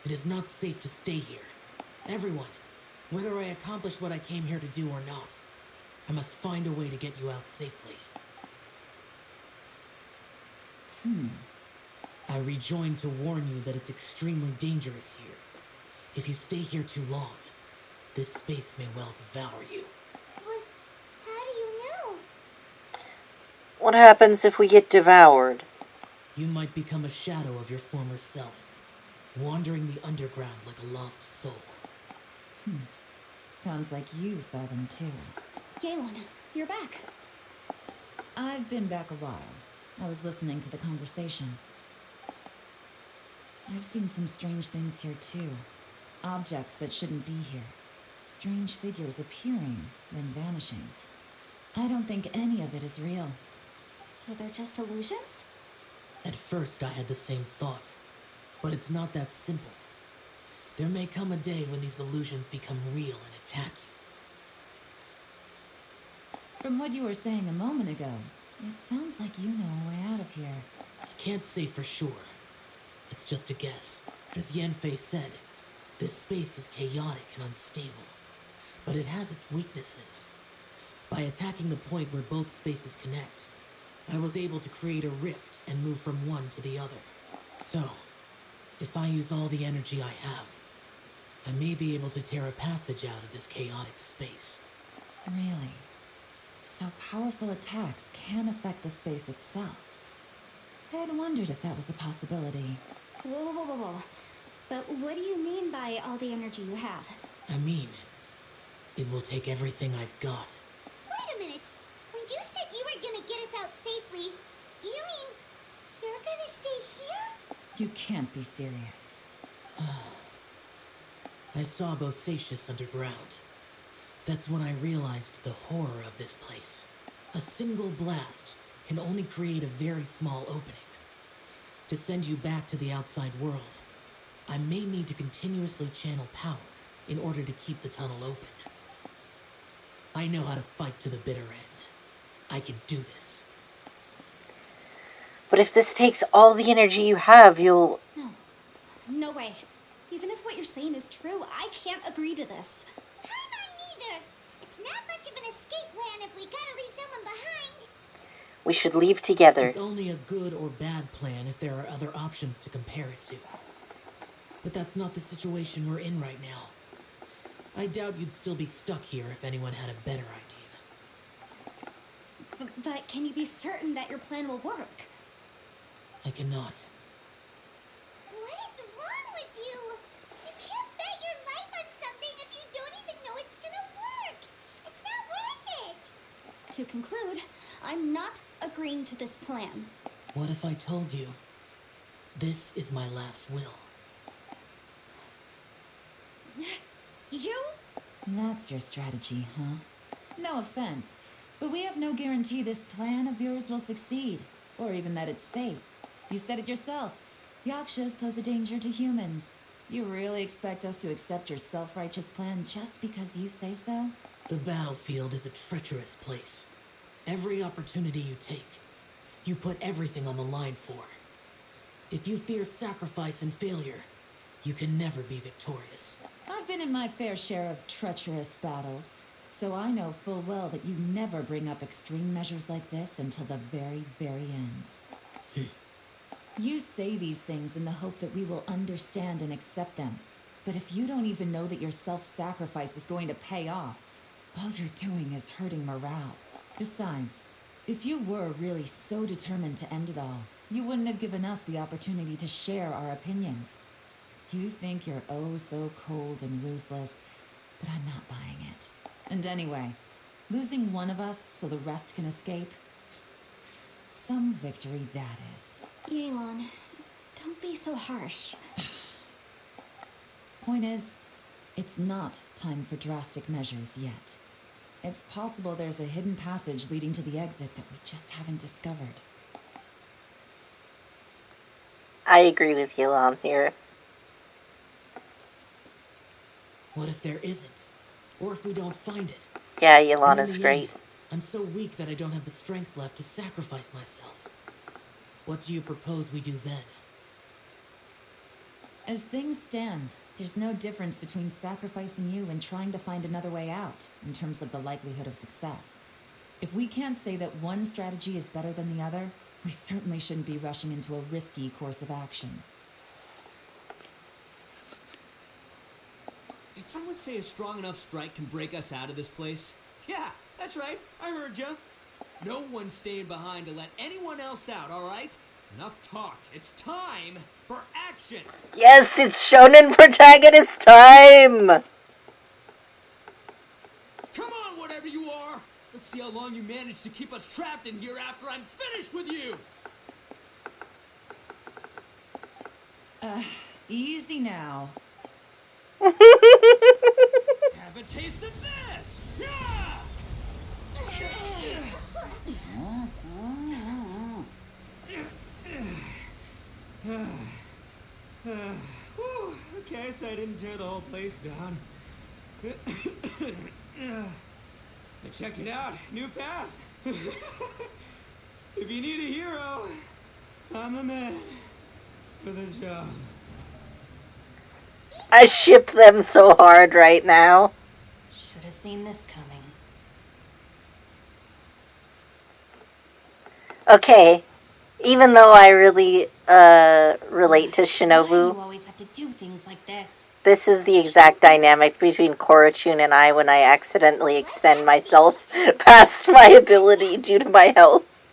It is not safe to stay here. Everyone, whether I accomplish what I came here to do or not, I must find a way to get you out safely. I rejoined to warn you that it's extremely dangerous here. If you stay here too long, this space may well devour you. What? How do you know? What happens if we get devoured? You might become a shadow of your former self, wandering the underground like a lost soul. Sounds like you saw them too. Yelan, you're back. I've been back a while. I was listening to the conversation. I've seen some strange things here too. Objects that shouldn't be here. Strange figures appearing, then vanishing. I don't think any of it is real. So they're just illusions? At first I had the same thought, but it's not that simple. There may come a day when these illusions become real and attack you. From what you were saying a moment ago, it sounds like you know a way out of here. I can't say for sure. It's just a guess. As Yanfei said, this space is chaotic and unstable, but it has its weaknesses. By attacking the point where both spaces connect, I was able to create a rift and move from one to the other. So, if I use all the energy I have, I may be able to tear a passage out of this chaotic space. Really? So powerful attacks can affect the space itself. I had wondered if that was a possibility. Whoa. But what do you mean by all the energy you have? I mean, it will take everything I've got. Wait a minute. When you said you were gonna get us out safely, you mean you're gonna stay here? You can't be serious. I saw Bosacius underground. That's when I realized the horror of this place. A single blast can only create a very small opening. To send you back to the outside world, I may need to continuously channel power in order to keep the tunnel open. I know how to fight to the bitter end. I can do this. But if this takes all the energy you have, you'll... No way. Even if what you're saying is true, I can't agree to this. Paimon neither. It's not much of an escape plan if we gotta leave someone behind. We should leave together. It's only a good or bad plan if there are other options to compare it to. But that's not the situation we're in right now. I doubt you'd still be stuck here if anyone had a better idea. But can you be certain that your plan will work? I cannot. What is wrong with you? You can't bet your life on something if you don't even know it's gonna work. It's not worth it. To conclude, I'm not agreeing to this plan. What if I told you, this is my last will? You? That's your strategy, huh? No offense, but we have no guarantee this plan of yours will succeed, or even that it's safe. You said it yourself. Yakshas pose a danger to humans. You really expect us to accept your self-righteous plan just because you say so? The battlefield is a treacherous place. Every opportunity you take, you put everything on the line for. If you fear sacrifice and failure, you can never be victorious. I've been in my fair share of treacherous battles, so I know full well that you never bring up extreme measures like this until the very, very end. You say these things in the hope that we will understand and accept them. But if you don't even know that your self-sacrifice is going to pay off, all you're doing is hurting morale. Besides, if you were really so determined to end it all, you wouldn't have given us the opportunity to share our opinions. You think you're oh so cold and ruthless, but I'm not buying it. And anyway, losing one of us so the rest can escape? Some victory that is. Yelan, don't be so harsh. Point is, it's not time for drastic measures yet. It's possible there's a hidden passage leading to the exit that we just haven't discovered. I agree with Yelan here. What if there isn't? Or if we don't find it? Yeah, And Yelan in is the great. end, I'm so weak that I don't have the strength left to sacrifice myself. What do you propose we do then? As things stand, there's no difference between sacrificing you and trying to find another way out, in terms of the likelihood of success. If we can't say that one strategy is better than the other, we certainly shouldn't be rushing into a risky course of action. Did someone say a strong enough strike can break us out of this place? Yeah, that's right. I heard ya. No one's staying behind to let anyone else out, all right? Enough talk. It's time for action. Yes, it's shonen protagonist time! Come on, whatever you are. Let's see how long you manage to keep us trapped in here after I'm finished with you. Easy now. Have a taste of this. Yeah! Whew, okay, so I didn't tear the whole place down. But check it out, new path. If you need a hero, I'm the man for the job. I ship them so hard right now. Should have seen this coming. Okay, even though I really relate to Why do Shinobu, you always have to do things like this? this is the exact dynamic between Korachun and I when I accidentally extend myself past my ability due to my health.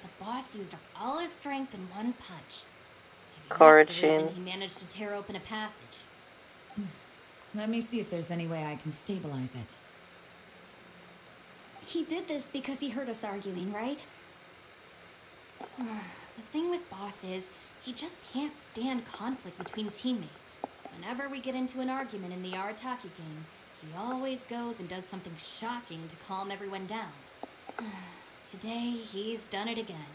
The boss used up all his strength in one punch. That's the reason Corichin. he managed to tear open a passage. Let me see if there's any way I can stabilize it. He did this because he heard us arguing, right? The thing with Boss is, he just can't stand conflict between teammates. Whenever we get into an argument in the Arataki game, he always goes and does something shocking to calm everyone down. Today, he's done it again.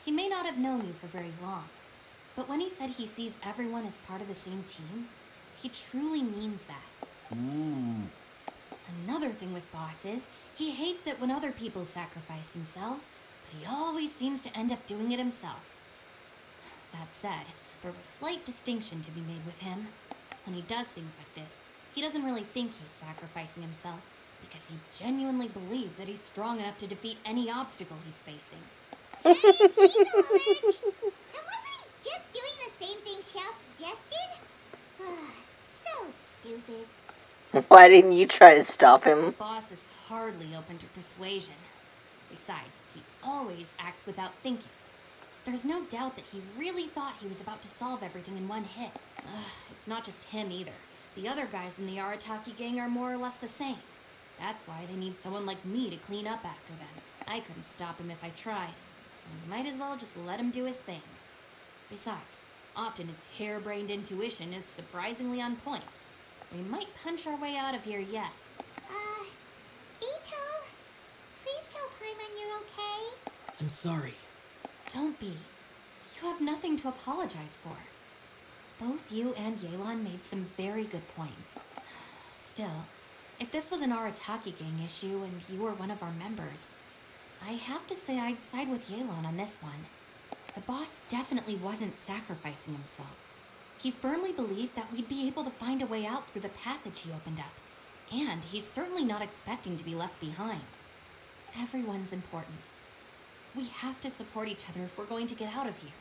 He may not have known you for very long, but when he said he sees everyone as part of the same team, he truly means that. Another thing with Boss is, he hates it when other people sacrifice themselves, but he always seems to end up doing it himself. That said, there's a slight distinction to be made with him. When he does things like this, he doesn't really think he's sacrificing himself, because he genuinely believes that he's strong enough to defeat any obstacle he's facing. Giant eagle alert! And wasn't he just doing the same thing Shao suggested? So stupid. Why didn't you try to stop him? Boss is hardly open to persuasion. Besides, he always acts without thinking. There's no doubt that he really thought he was about to solve everything in one hit. It's not just him either. The other guys in the Arataki gang are more or less the same. That's why they need someone like me to clean up after them. I couldn't stop him if I tried, so I might as well just let him do his thing. Besides, often his harebrained intuition is surprisingly on point. We might punch our way out of here yet. Ito, please tell Paimon you're okay. I'm sorry. Don't be. You have nothing to apologize for. Both you and Yelan made some very good points. Still, if this was an Arataki gang issue and you were one of our members, I have to say I'd side with Yelan on this one. The boss definitely wasn't sacrificing himself. He firmly believed that we'd be able to find a way out through the passage he opened up, and he's certainly not expecting to be left behind. Everyone's important. We have to support each other if we're going to get out of here.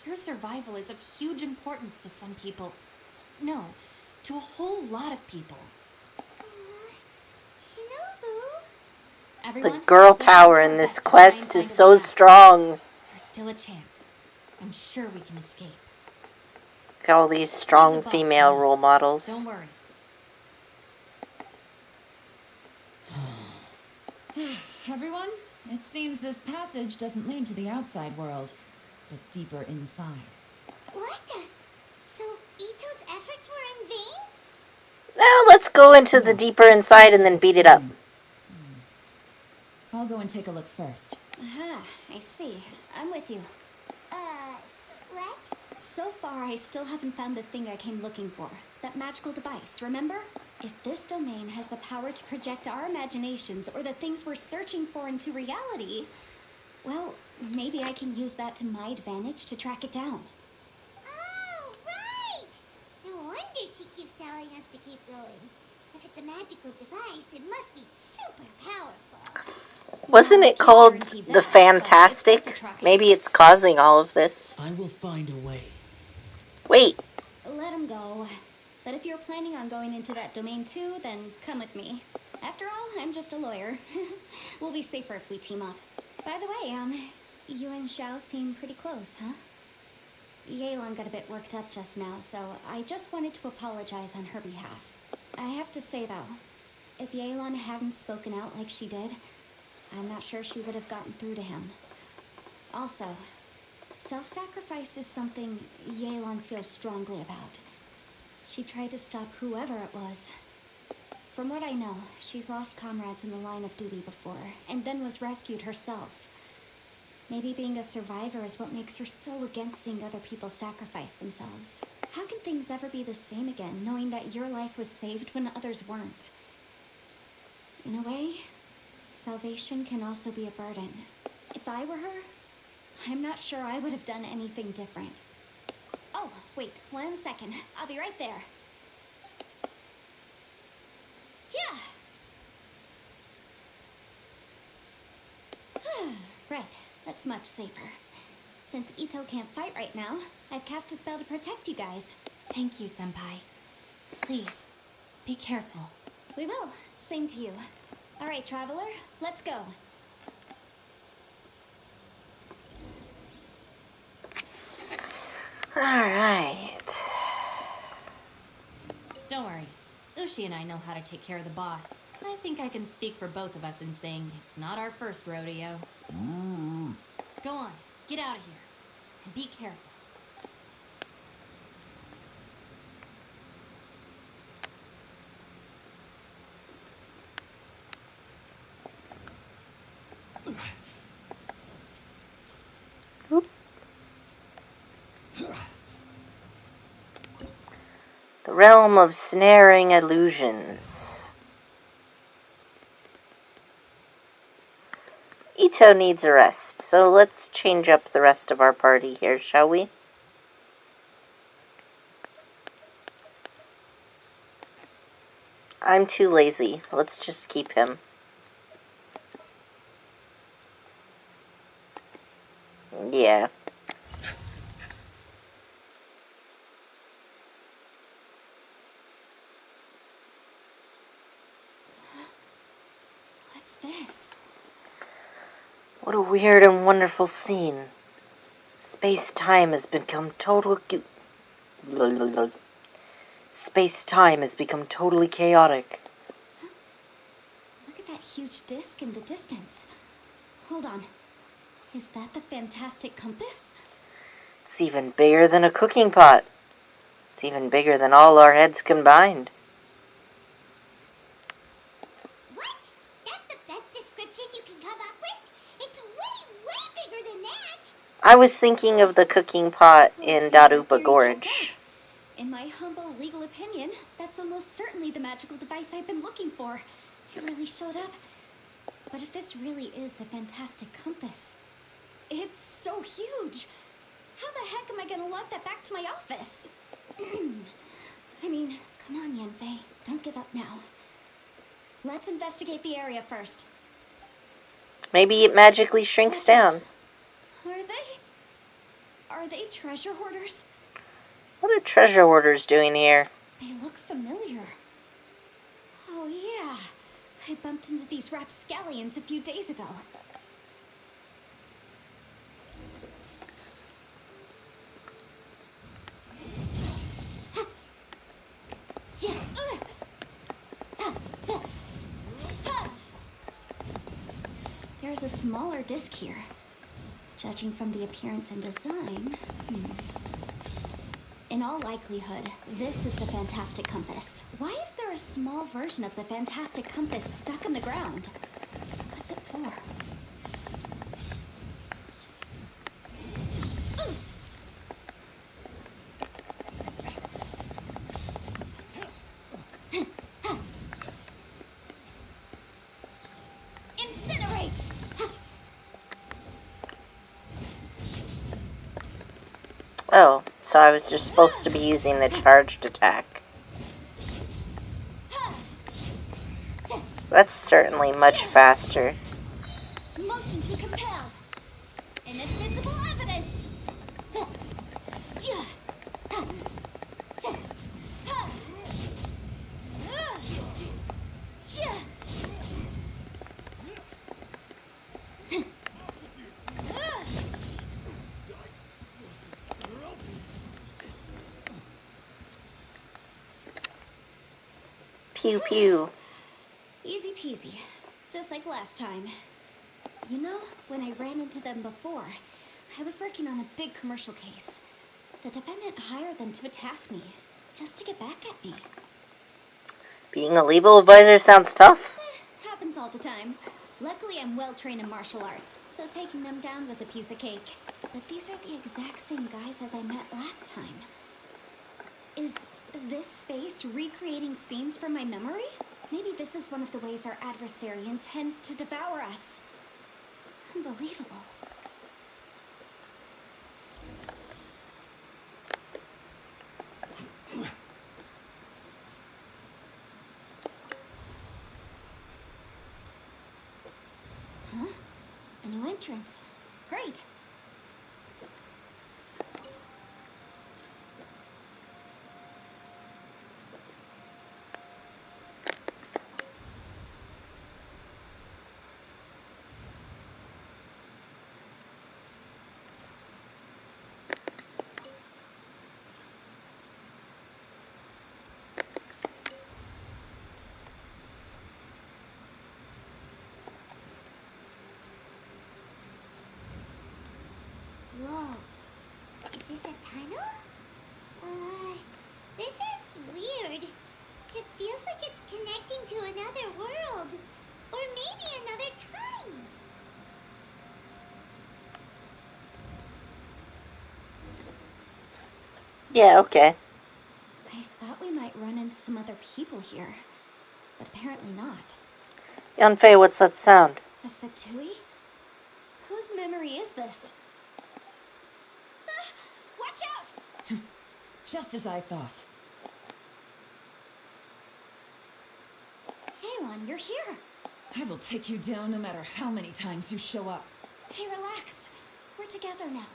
Your survival is of huge importance to some people. No, to a whole lot of people. Shinobu? The Everyone, girl let's power do our in this best to try quest and find is a so way out. strong. There's still a chance. I'm sure we can escape. Got all these strong female role models. Don't worry. Everyone, it seems this passage doesn't lead to the outside world, but deeper inside. What the? So Ito's efforts were in vain? Now let's go into the deeper inside and then beat it up. I'll go and take a look first. Aha, I see. I'm with you. What? So far, I still haven't found the thing I came looking for. That magical device, remember? If this domain has the power to project our imaginations or the things we're searching for into reality, well, maybe I can use that to my advantage to track it down. Oh, right! No wonder she keeps telling us to keep going. If it's a magical device, it must be super powerful. Wasn't it called the Fantastic? Maybe it's causing all of this. I will find a way. Wait, Let him go. But if you're planning on going into that domain too, then come with me. After all, I'm just a lawyer. We'll be safer if we team up. By the way, you and Xiao seem pretty close, huh? Yelan got a bit worked up just now, so I just wanted to apologize on her behalf. I have to say though, if Yelan hadn't spoken out like she did, I'm not sure she would have gotten through to him. Also, self-sacrifice is something Yelan feels strongly about. She tried to stop whoever it was. From what I know, she's lost comrades in the line of duty before, and then was rescued herself. Maybe being a survivor is what makes her so against seeing other people sacrifice themselves. How can things ever be the same again, knowing that your life was saved when others weren't? In a way, salvation can also be a burden. If I were her, I'm not sure I would have done anything different. Oh, wait, 1 second. I'll be right there. Yeah! Right, that's much safer. Since Ito can't fight right now, I've cast a spell to protect you guys. Thank you, Senpai. Please, be careful. We will. Same to you. All right, Traveler, let's go. Alright. Don't worry. Ushi and I know how to take care of the boss. I think I can speak for both of us in saying it's not our first rodeo. Go on, get out of here. And be careful. The realm of snaring illusions. Ito needs a rest, so let's change up the rest of our party here, shall we? I'm too lazy. Let's just keep him. Yeah. What's this? What a weird and wonderful scene. Space-time has become Space-time has become totally chaotic. Look at that huge disc in the distance. Hold on. Is that the fantastic compass? It's even bigger than a cooking pot. It's even bigger than all our heads combined. What? That's the best description you can come up with? It's way, way bigger than that. I was thinking of the cooking pot in Well, since your Darupa theory Gorge. checks out, in my humble legal opinion, that's almost certainly the magical device I've been looking for. It really showed up. But if this really is the fantastic compass, it's so huge. How the heck am I gonna lug that back to my office? I mean, come on, Yanfei. Don't give up now. Let's investigate the area first. Maybe it magically shrinks down. Are they treasure hoarders? What are treasure hoarders doing here? They look familiar. Oh yeah, I bumped into these rapscallions a few days ago. There's a smaller disc here. Judging from the appearance and design, in all likelihood, this is the fantastic compass. Why is there a small version of the fantastic compass stuck in the ground? What's it for? Oof. Incinerate! Oh, so I was just supposed to be using the charged attack. That's certainly much faster. Motion to compel. Inadmissible evidence. Pew pew. Easy peasy. Just like last time. You know, when I ran into them before, I was working on a big commercial case. The defendant hired them to attack me, just to get back at me. Being a legal advisor sounds tough. Happens all the time. Luckily, I'm well trained in martial arts, so taking them down was a piece of cake. But these are the exact same guys as I met last time. Is this space recreating scenes from my memory? Maybe this is one of the ways our adversary intends to devour us. Unbelievable. Huh? A new entrance. Great. a tunnel? This is weird. It feels like it's connecting to another world. Or maybe another time. Yeah, okay. I thought we might run into some other people here, but apparently not. Yunfei, what's that sound? The Fatui? Whose memory is this? Ah, watch out! Just as I thought. Paimon, you're here. I will take you down no matter how many times you show up. Hey, relax. We're together now.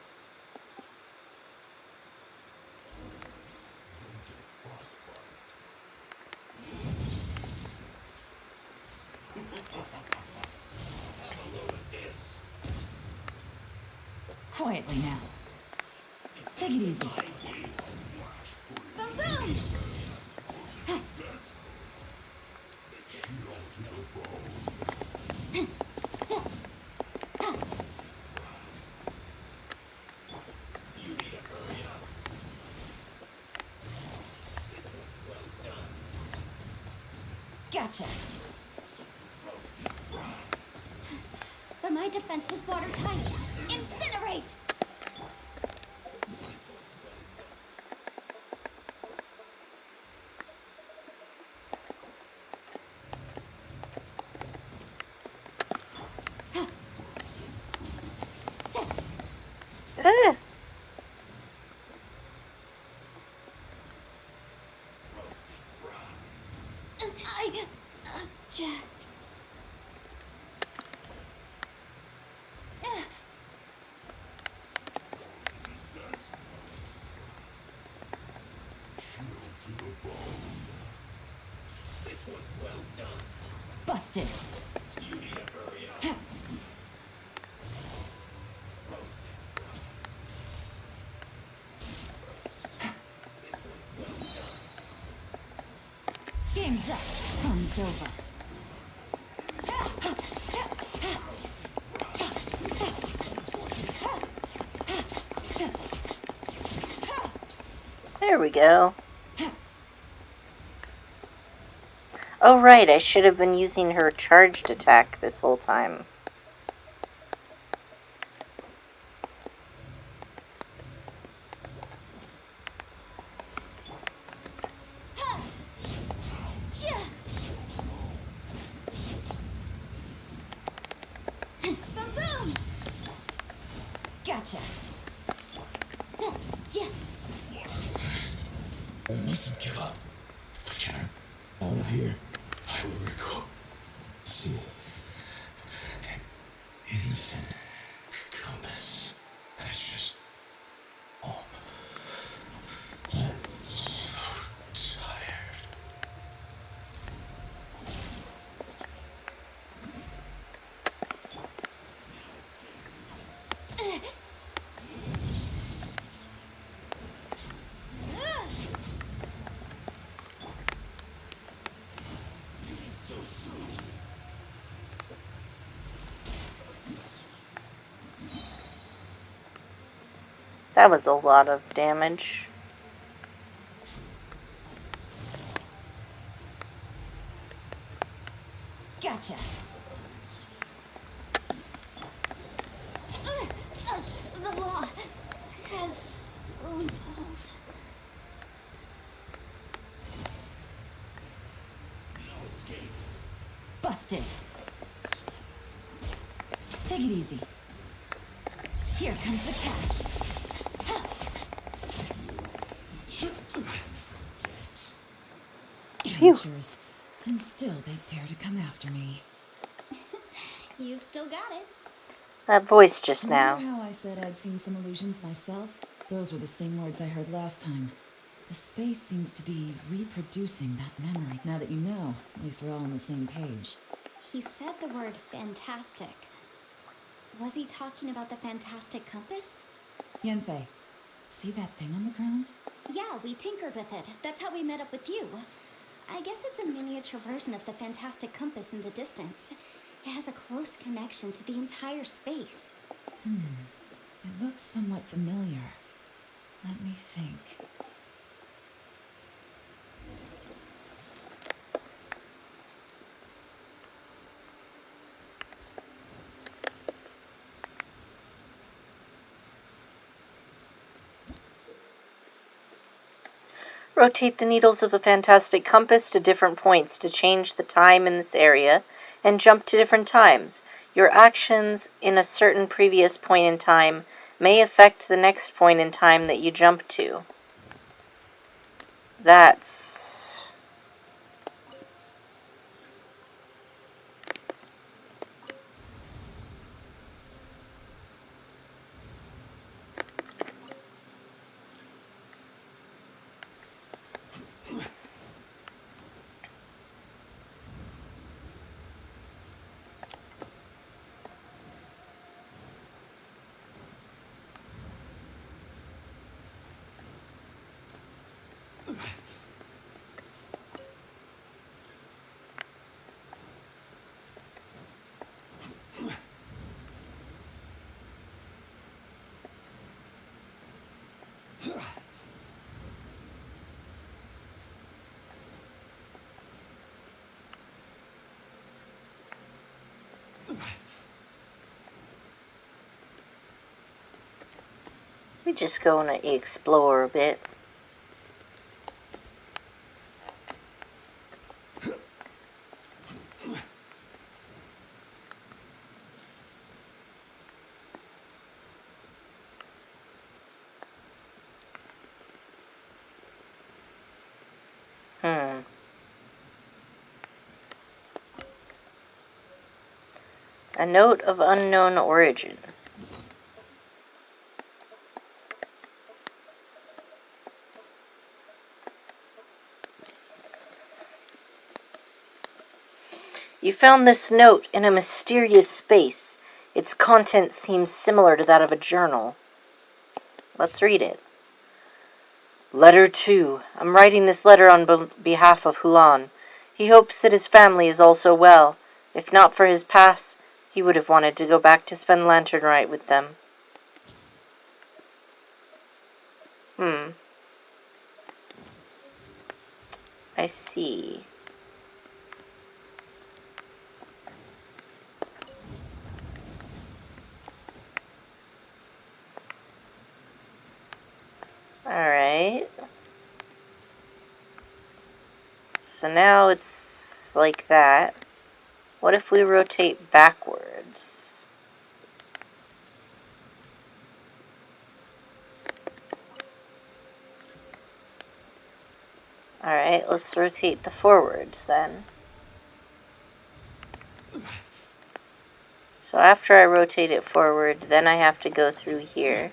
Quietly now. Take it easy. Boom, boom! Gotcha. But my defense was watertight. Incinerate! Ugh. Jacked. Busted. Game's up. Fun's over. There we go. Oh right, I should have been using her charged attack this whole time. Boom, boom! Gotcha. I mustn't give up. But can I out of here? I will recall. See. An infinite compass. That's just. Oh. I'm so tired. That was a lot of damage. Gotcha. The law has loopholes. Busted. Take it easy. Here comes the catch. Amateurs. And still they dare to come after me. You've still got it. That voice just now. Remember how I said I'd seen some illusions myself? Those were the same words I heard last time. The space seems to be reproducing that memory. Now that you know, at least we're all on the same page. He said the word fantastic. Was he talking about the fantastic compass? Yunfei, see that thing on the ground? Yeah, we tinkered with it. That's how we met up with you. I guess it's a miniature version of the fantastic compass in the distance. It has a close connection to the entire space. It looks somewhat familiar. Let me think. Rotate the needles of the fantastic compass to different points to change the time in this area, and jump to different times. Your actions in a certain previous point in time may affect the next point in time that you jump to. That's... We just gonna explore a bit. A note of unknown origin. You found this note in a mysterious space. Its content seems similar to that of a journal. Let's read it. Letter 2. I'm writing this letter on behalf of Hulan. He hopes that his family is also well. If not for his past, he would have wanted to go back to spend Lantern Rite with them. I see. Alright. So now it's like that. What if we rotate backwards? Alright, let's rotate the forwards then. So after I rotate it forward, then I have to go through here.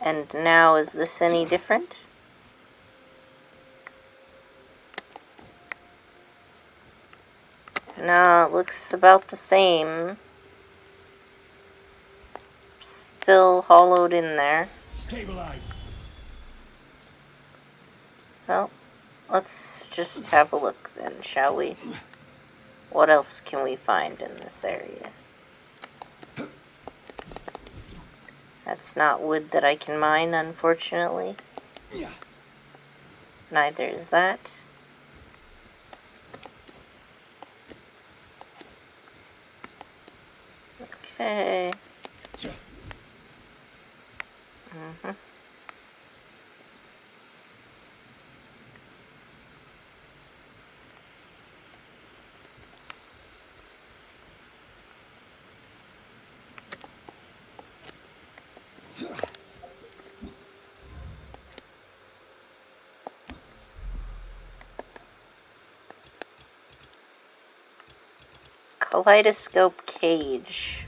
And now, is this any different? No, it looks about the same. Still hollowed in there. Stabilize. Well, let's just have a look then, shall we? What else can we find in this area? That's not wood that I can mine, unfortunately. Neither is that. Okay. Kaleidoscope cage.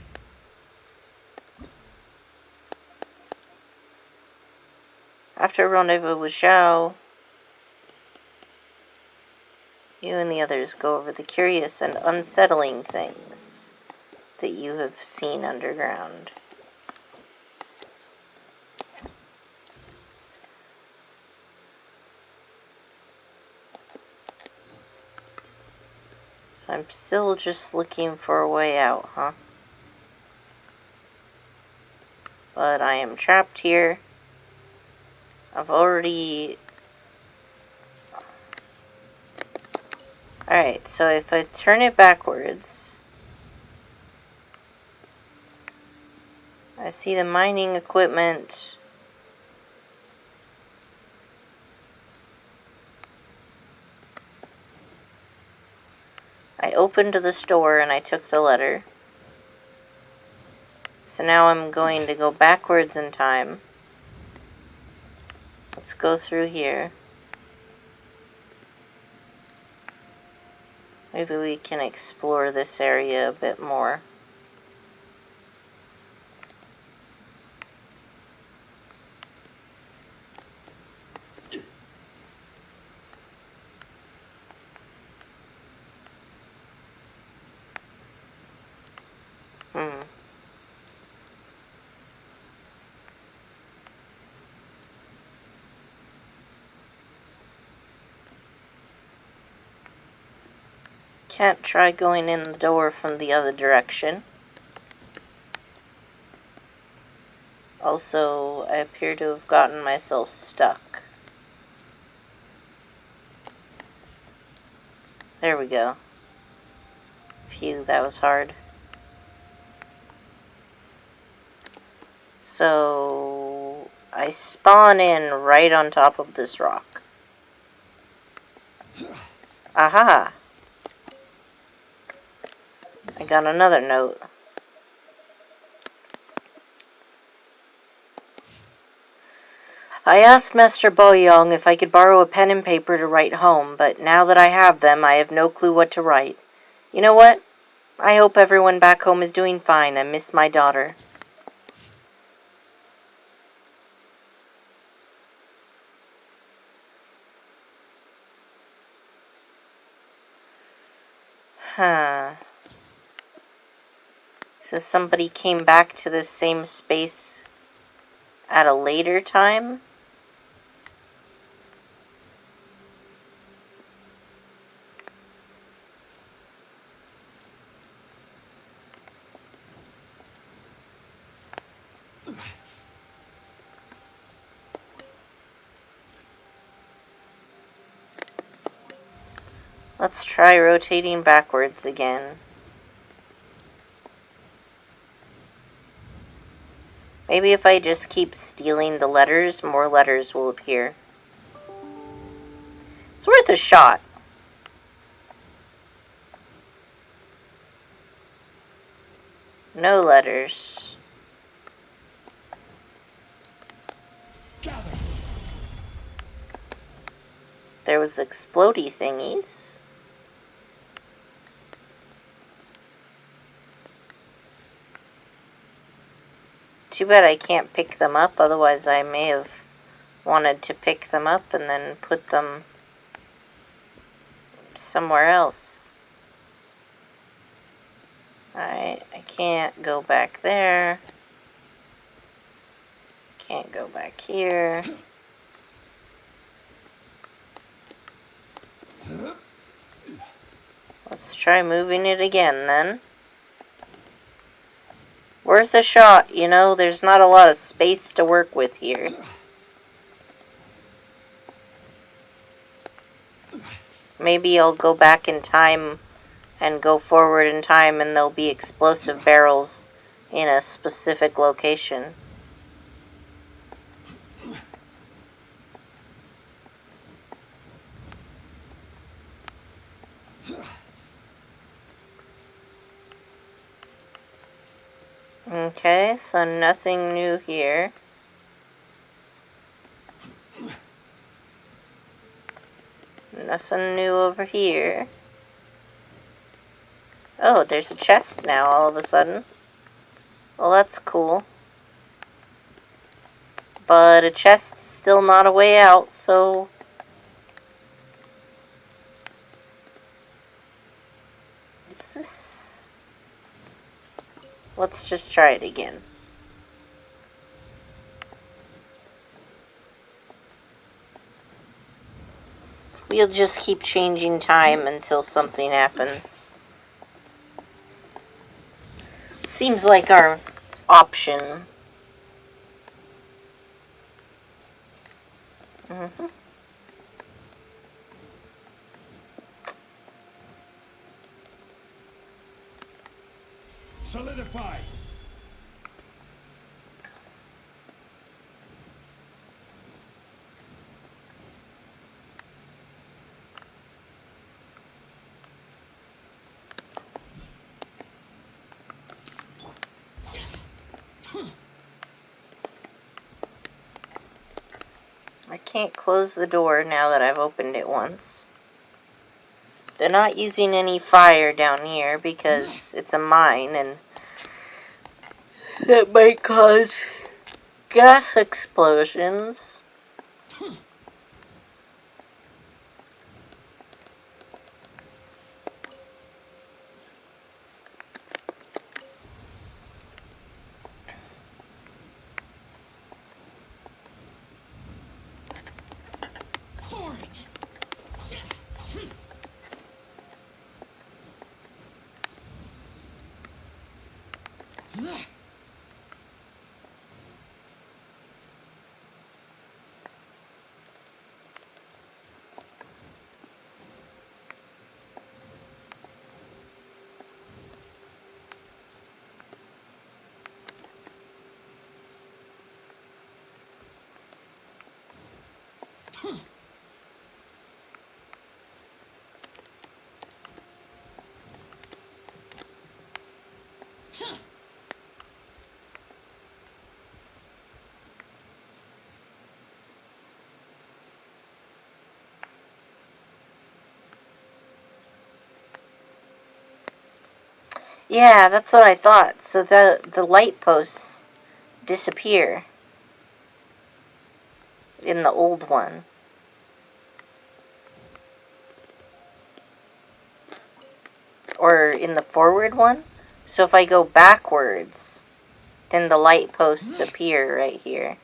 After rendezvous with Zhao, you and the others go over the curious and unsettling things that you have seen underground. So I'm still just looking for a way out, huh? But I am trapped here. I've already... Alright, so if I turn it backwards... I see the mining equipment. I opened the store and I took the letter. So now I'm going to go backwards in time. Let's go through here. Maybe we can explore this area a bit more. Can't try going in the door from the other direction. Also, I appear to have gotten myself stuck. There we go. Phew, that was hard. So, I spawn in right on top of this rock. Aha! I got another note. I asked Master Boyong if I could borrow a pen and paper to write home, but now that I have them, I have no clue what to write. You know what? I hope everyone back home is doing fine. I miss my daughter. Huh. So somebody came back to this same space at a later time? Let's try rotating backwards again. Maybe if I just keep stealing the letters, more letters will appear. It's worth a shot. No letters. There was explodey thingies. Too bad I can't pick them up, otherwise I may have wanted to pick them up and then put them somewhere else. Alright, I can't go back there. Can't go back here. Let's try moving it again then. Worth a shot, you know, there's not a lot of space to work with here. Maybe I'll go back in time and go forward in time and there'll be explosive barrels in a specific location. Okay, so nothing new here. Nothing new over here. Oh, there's a chest now all of a sudden. Well, that's cool. But a chest's still not a way out, so... Is this... Let's just try it again. We'll just keep changing time until something happens. Seems like our option. Solidify. I can't close the door now that I've opened it once. They're not using any fire down here because it's a mine and that might cause gas explosions. Yeah, that's what I thought. So the light posts disappear in the old one. Or in the forward one. So if I go backwards, then the light posts appear right here.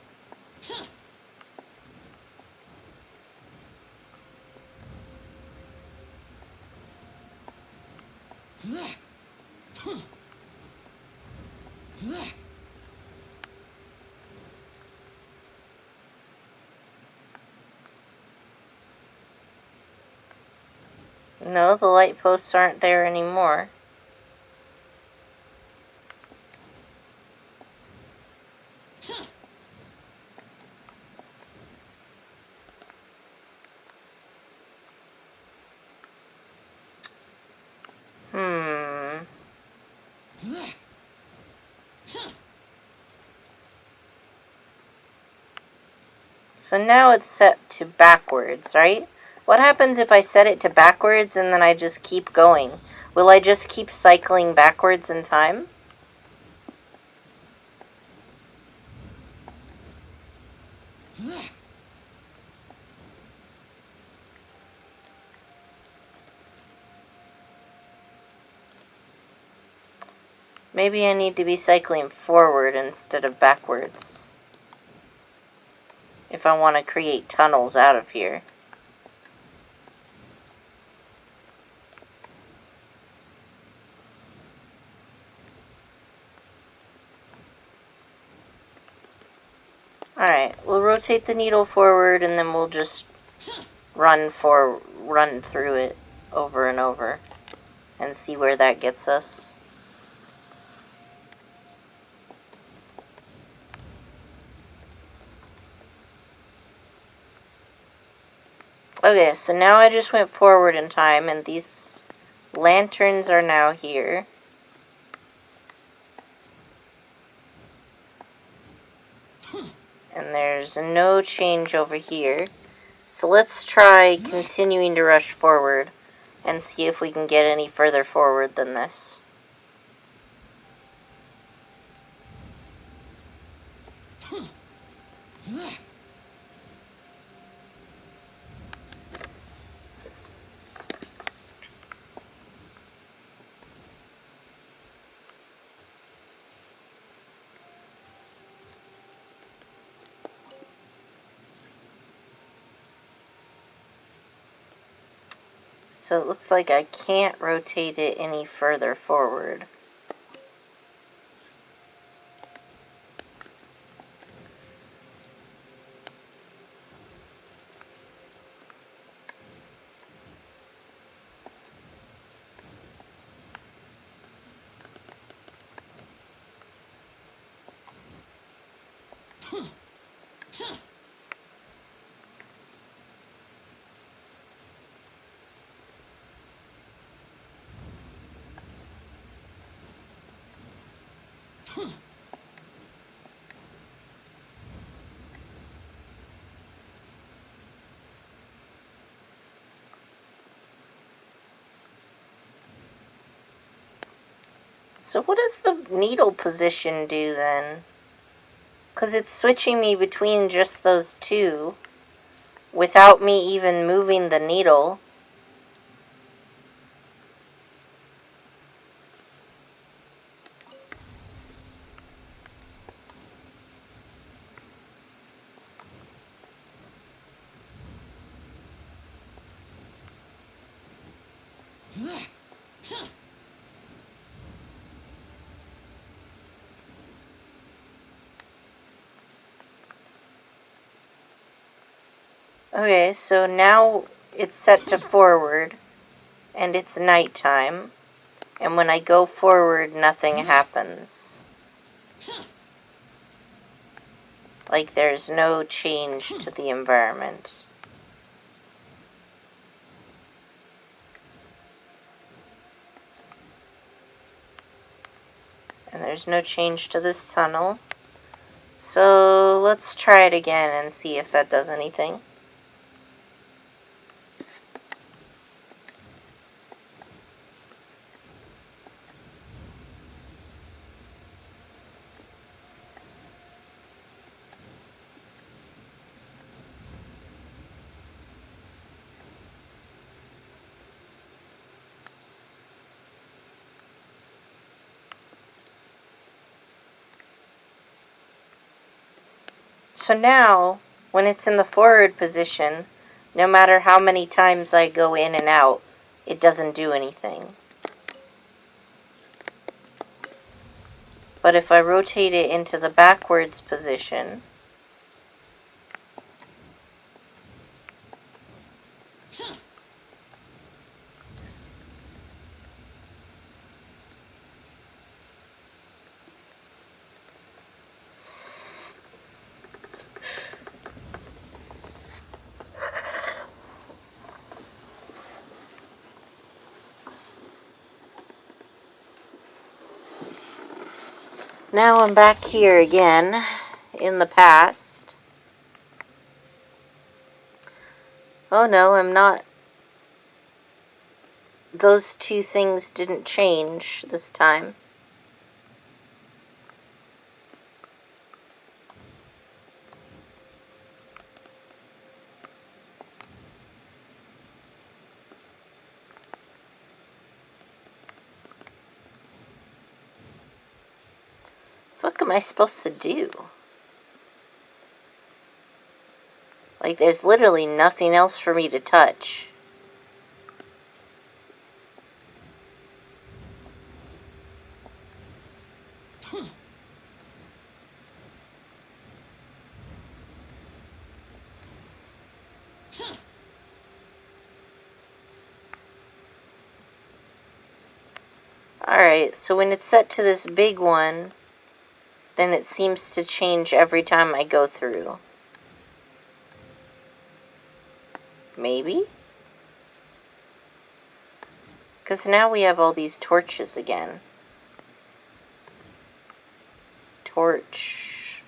No, the light posts aren't there anymore. So now it's set to backwards, right? What happens if I set it to backwards and then I just keep going? Will I just keep cycling backwards in time? Maybe I need to be cycling forward instead of backwards, if I want to create tunnels out of here. Alright, we'll rotate the needle forward and then we'll just run through it over and over and see where that gets us. Okay, so now I just went forward in time and these lanterns are now here. And there's no change over here. So let's try continuing to rush forward and see if we can get any further forward than this. So it looks like I can't rotate it any further forward. So what does the needle position do then? Because it's switching me between just those two without me even moving the needle. Okay, so now it's set to forward, and it's nighttime, and when I go forward, nothing happens. Like there's no change to the environment. And there's no change to this tunnel. So let's try it again and see if that does anything. So now, when it's in the forward position, no matter how many times I go in and out, it doesn't do anything. But if I rotate it into the backwards position, now I'm back here again in the past. Oh no, I'm not. Those two things didn't change this time. What am I supposed to do? Like, there's literally nothing else for me to touch. Alright, so when it's set to this big one, then it seems to change every time I go through. Maybe? Because now we have all these torches again. Torch.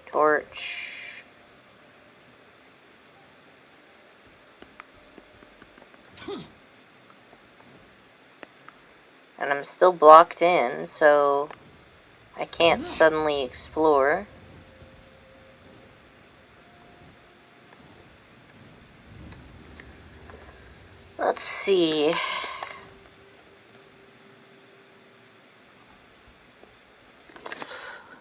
Torch. And I'm still blocked in, so I can't suddenly explore. Let's see.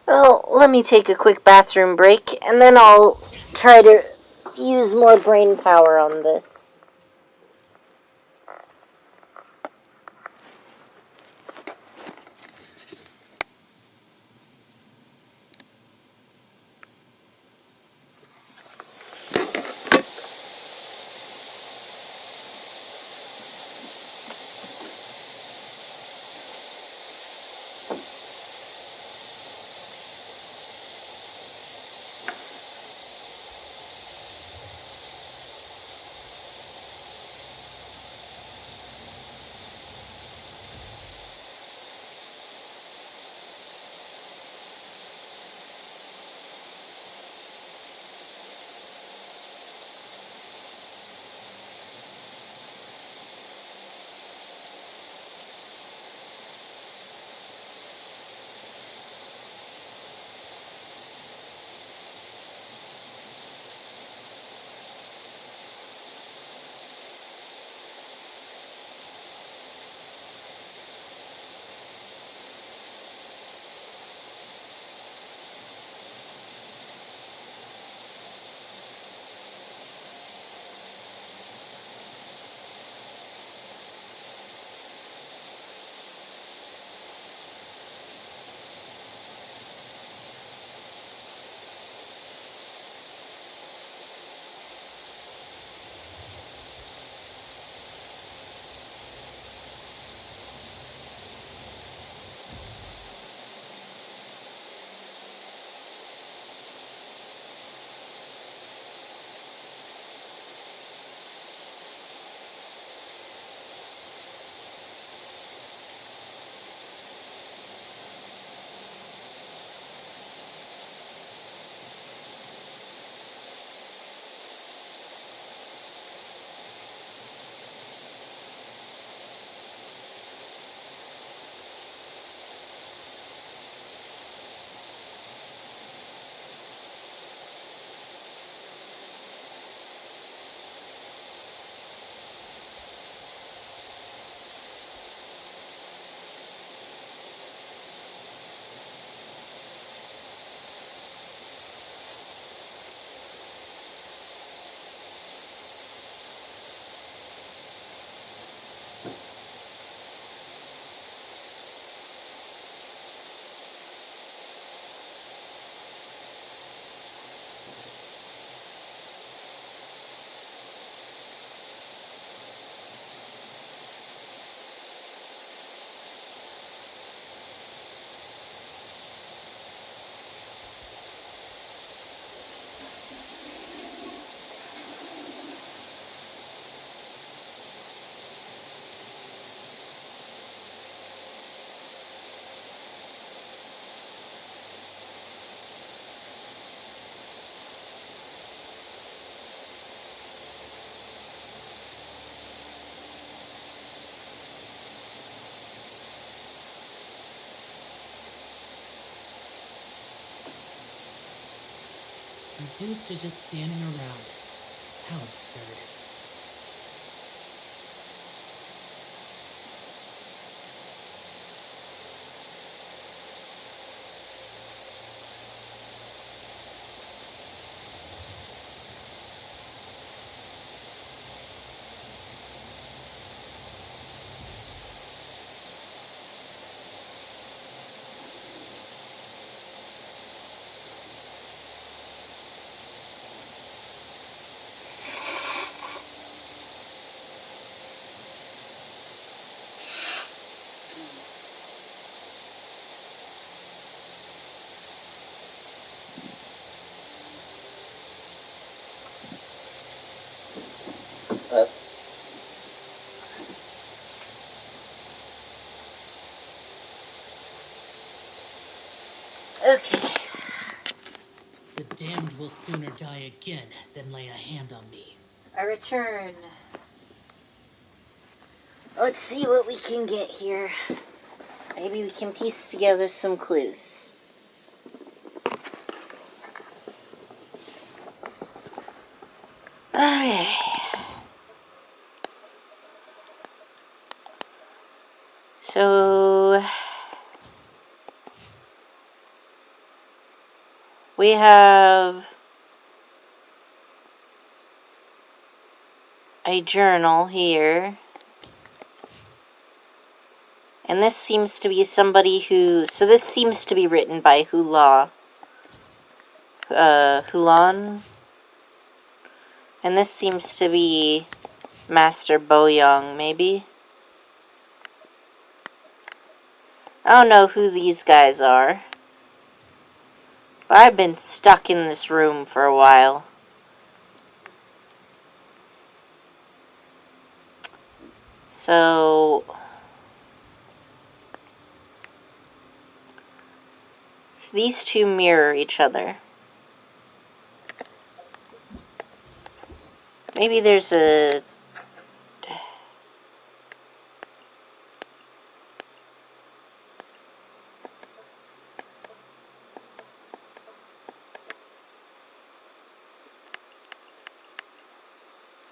Well, let me take a quick bathroom break, and then I'll try to use more brain power on this. reduced to just standing around. How absurd. Okay. The damned will sooner die again than lay a hand on me. I return. Let's see what we can get here. Maybe we can piece together some clues. Okay. So we have a journal here. And this seems to be somebody who... So this seems to be written by Hulan. And this seems to be Master Boyoung, maybe? I don't know who these guys are. But I've been stuck in this room for a while. So these two mirror each other. Maybe there's a...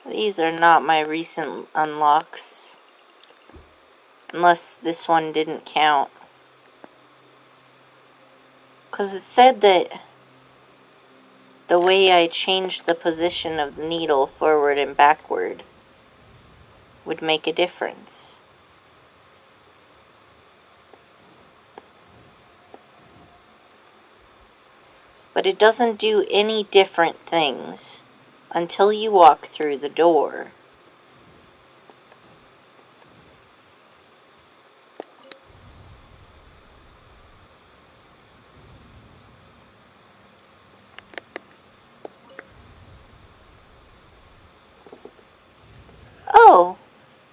These are not my recent unlocks. Unless this one didn't count. Because it said that the way I changed the position of the needle forward and backward would make a difference. But it doesn't do any different things until you walk through the door. Oh,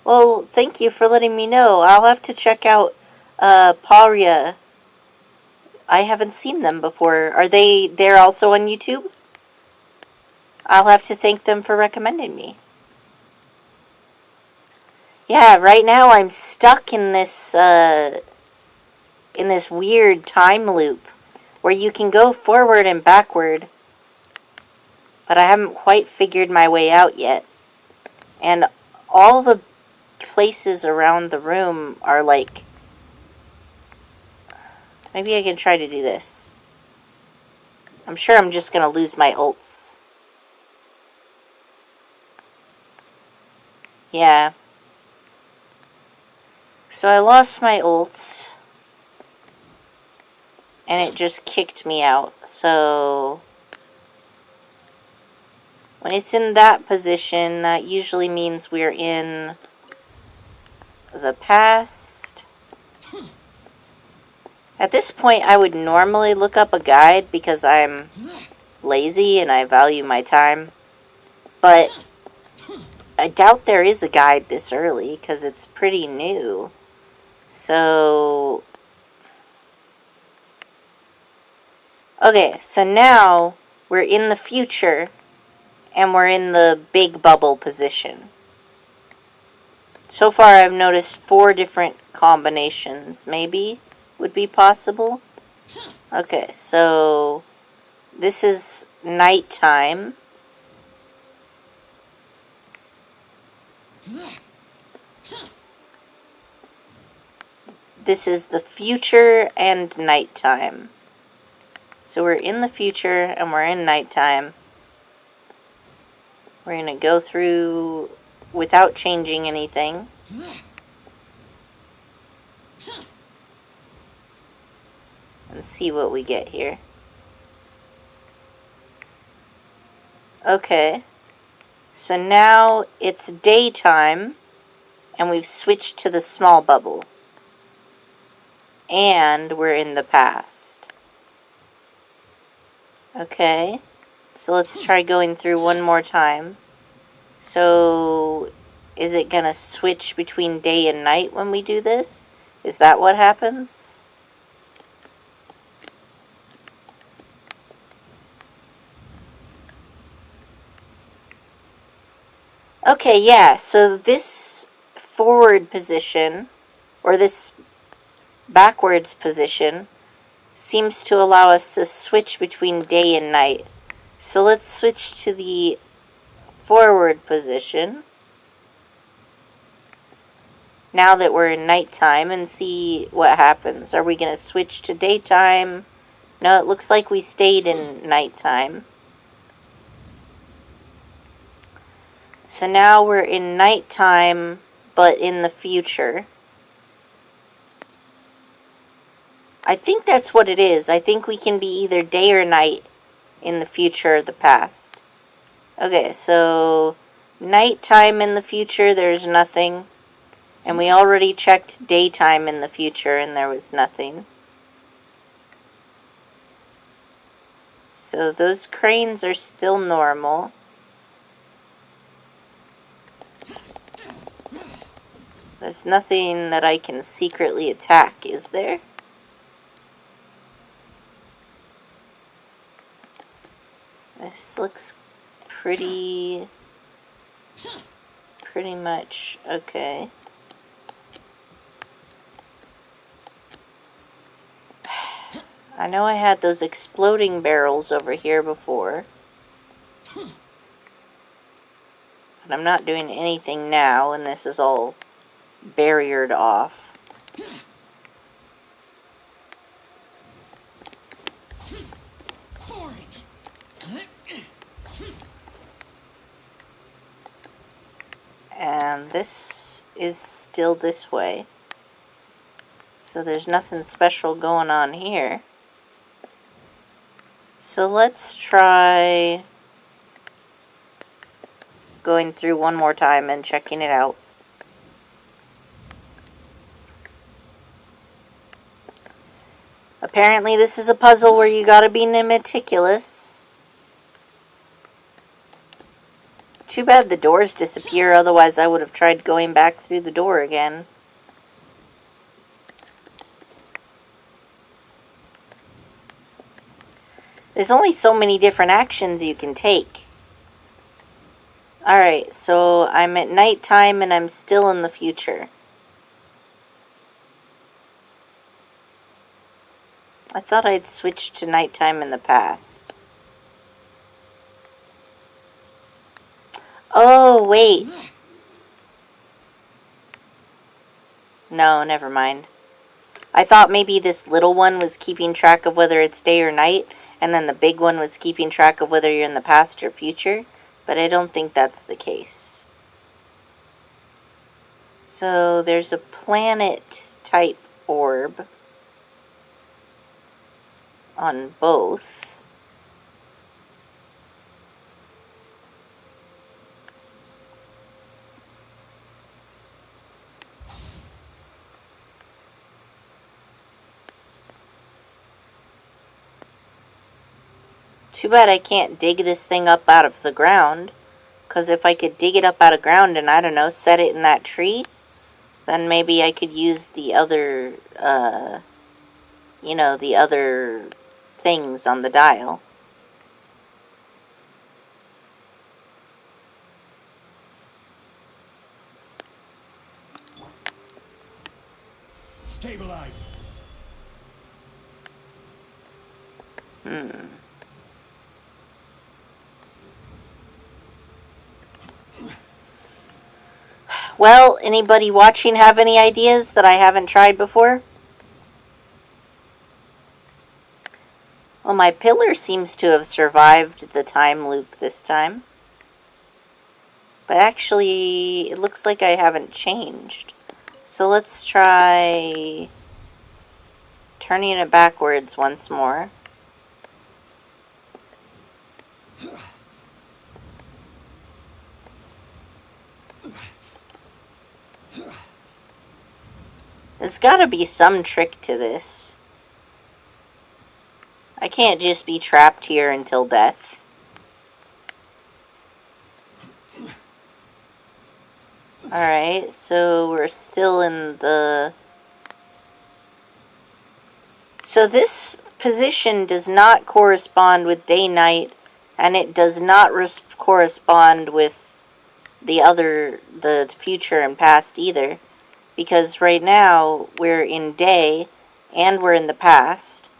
well, thank you for letting me know. I'll have to check out Paria. I haven't seen them before. Are they're also on YouTube? I'll have to thank them for recommending me. Yeah, right now I'm stuck in this weird time loop where you can go forward and backward, but I haven't quite figured my way out yet. And all the places around the room are like... Maybe I can try to do this. I'm sure I'm just going to lose my ults. Yeah. So I lost my ults. And it just kicked me out. So when it's in that position, that usually means we're in the past. At this point, I would normally look up a guide because I'm lazy and I value my time. But I doubt there is a guide this early because it's pretty new. So... Okay, so now we're in the future and we're in the big bubble position. So far I've noticed 4 different combinations, maybe, would be possible. Okay, so this is nighttime. This is the future and nighttime. So we're in the future and we're in nighttime. We're going to go through without changing anything. And see what we get here. Okay. So now it's daytime and we've switched to the small bubble. And we're in the past. Okay. So let's try going through one more time. So is it going to switch between day and night when we do this? Is that what happens? Okay, yeah, so this forward position, or this backwards position, seems to allow us to switch between day and night. So let's switch to the forward position, now that we're in nighttime, and see what happens. Are we going to switch to daytime? No, it looks like we stayed in nighttime. So now we're in nighttime, but in the future. I think that's what it is. I think we can be either day or night in the future or the past. Okay, so nighttime in the future, there's nothing. And we already checked daytime in the future, and there was nothing. So those cranes are still normal. There's nothing that I can secretly attack, is there? This looks pretty much okay. I know I had those exploding barrels over here before. But I'm not doing anything now, and this is all barriered off. And this is still this way. So there's nothing special going on here. So let's try going through one more time and checking it out. Apparently this is a puzzle where you gotta be meticulous. Too bad the doors disappear, otherwise I would have tried going back through the door again. There's only so many different actions you can take. Alright, so I'm at nighttime and I'm still in the future. I thought I'd switched to nighttime in the past. Oh, wait. No, never mind. I thought maybe this little one was keeping track of whether it's day or night, and then the big one was keeping track of whether you're in the past or future, but I don't think that's the case. So there's a planet-type orb on both. Too bad I can't dig this thing up out of the ground. Because if I could dig it up out of ground and, I don't know, set it in that tree, then maybe I could use the other, the other things on the dial. Stabilize. Well, anybody watching have any ideas that I haven't tried before? Well, my pillar seems to have survived the time loop this time. But actually, it looks like I haven't changed. So let's try turning it backwards once more. There's gotta be some trick to this. I can't just be trapped here until death. Alright, so we're still in the... So this position does not correspond with day-night, and it does not correspond with the future and past either. Because right now, we're in day, and we're in the past.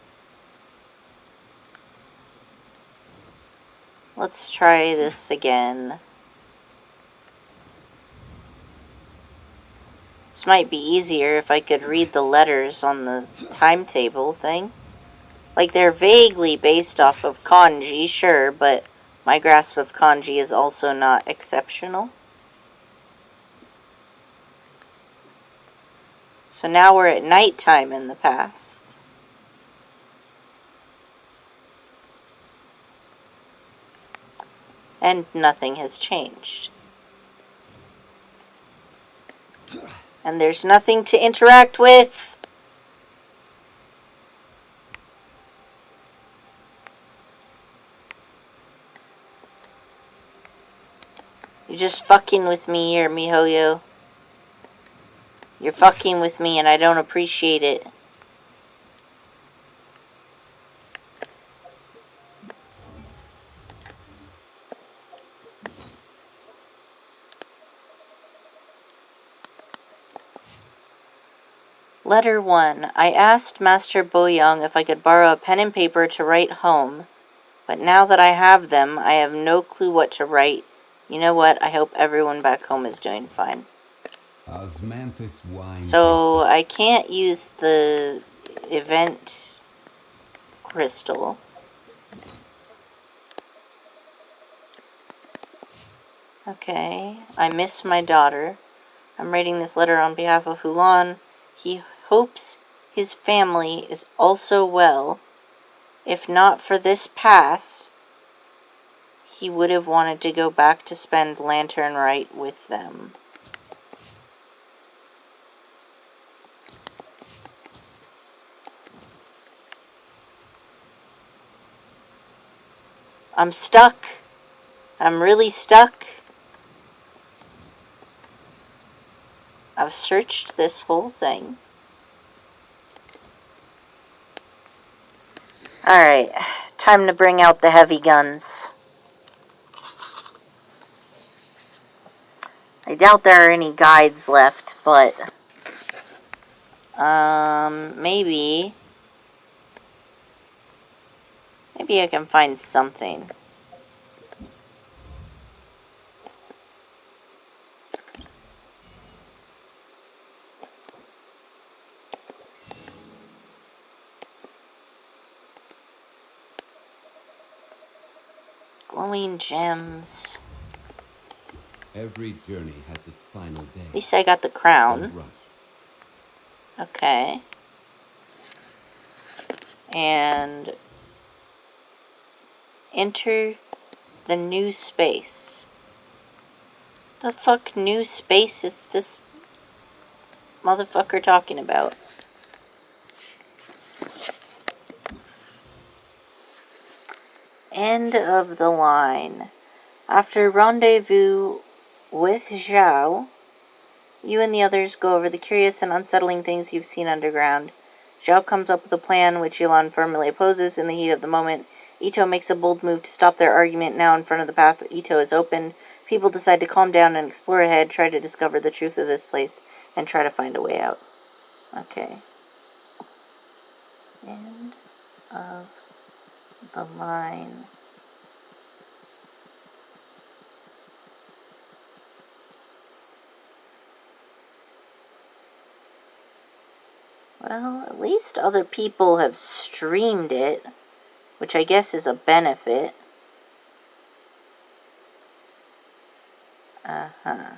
Let's try this again. This might be easier if I could read the letters on the timetable thing. Like, they're vaguely based off of kanji, sure, but my grasp of kanji is also not exceptional. So now we're at nighttime in the past. And nothing has changed. And there's nothing to interact with. You're just fucking with me here, MiHoYo. You're fucking with me and I don't appreciate it. Letter 1. I asked Master Boyoung if I could borrow a pen and paper to write home, but now that I have them, I have no clue what to write. You know what? I hope everyone back home is doing fine. Osmanthus wine. So I can't use the event crystal. Okay. I miss my daughter. I'm writing this letter on behalf of Hulan. He hopes his family is also well. If not for this pass, he would have wanted to go back to spend Lantern Rite with them. I'm stuck. I'm really stuck. I've searched this whole thing. Alright, time to bring out the heavy guns. I doubt there are any guides left, but... maybe... Maybe I can find something. Glowing gems. Every journey has its final day. At least I got the crown. Don't rush. Okay. And... enter the new space. The fuck new space is this motherfucker talking about? End of the line. After rendezvous with Zhao, you and the others go over the curious and unsettling things you've seen underground. Zhao comes up with a plan which Yilan firmly opposes. In the heat of the moment, Ito makes a bold move to stop their argument. Now in front of the path Ito is opened, people decide to calm down and explore ahead, try to discover the truth of this place, and try to find a way out. Okay. End of the line. Well, at least other people have streamed it, which I guess is a benefit. Uh-huh.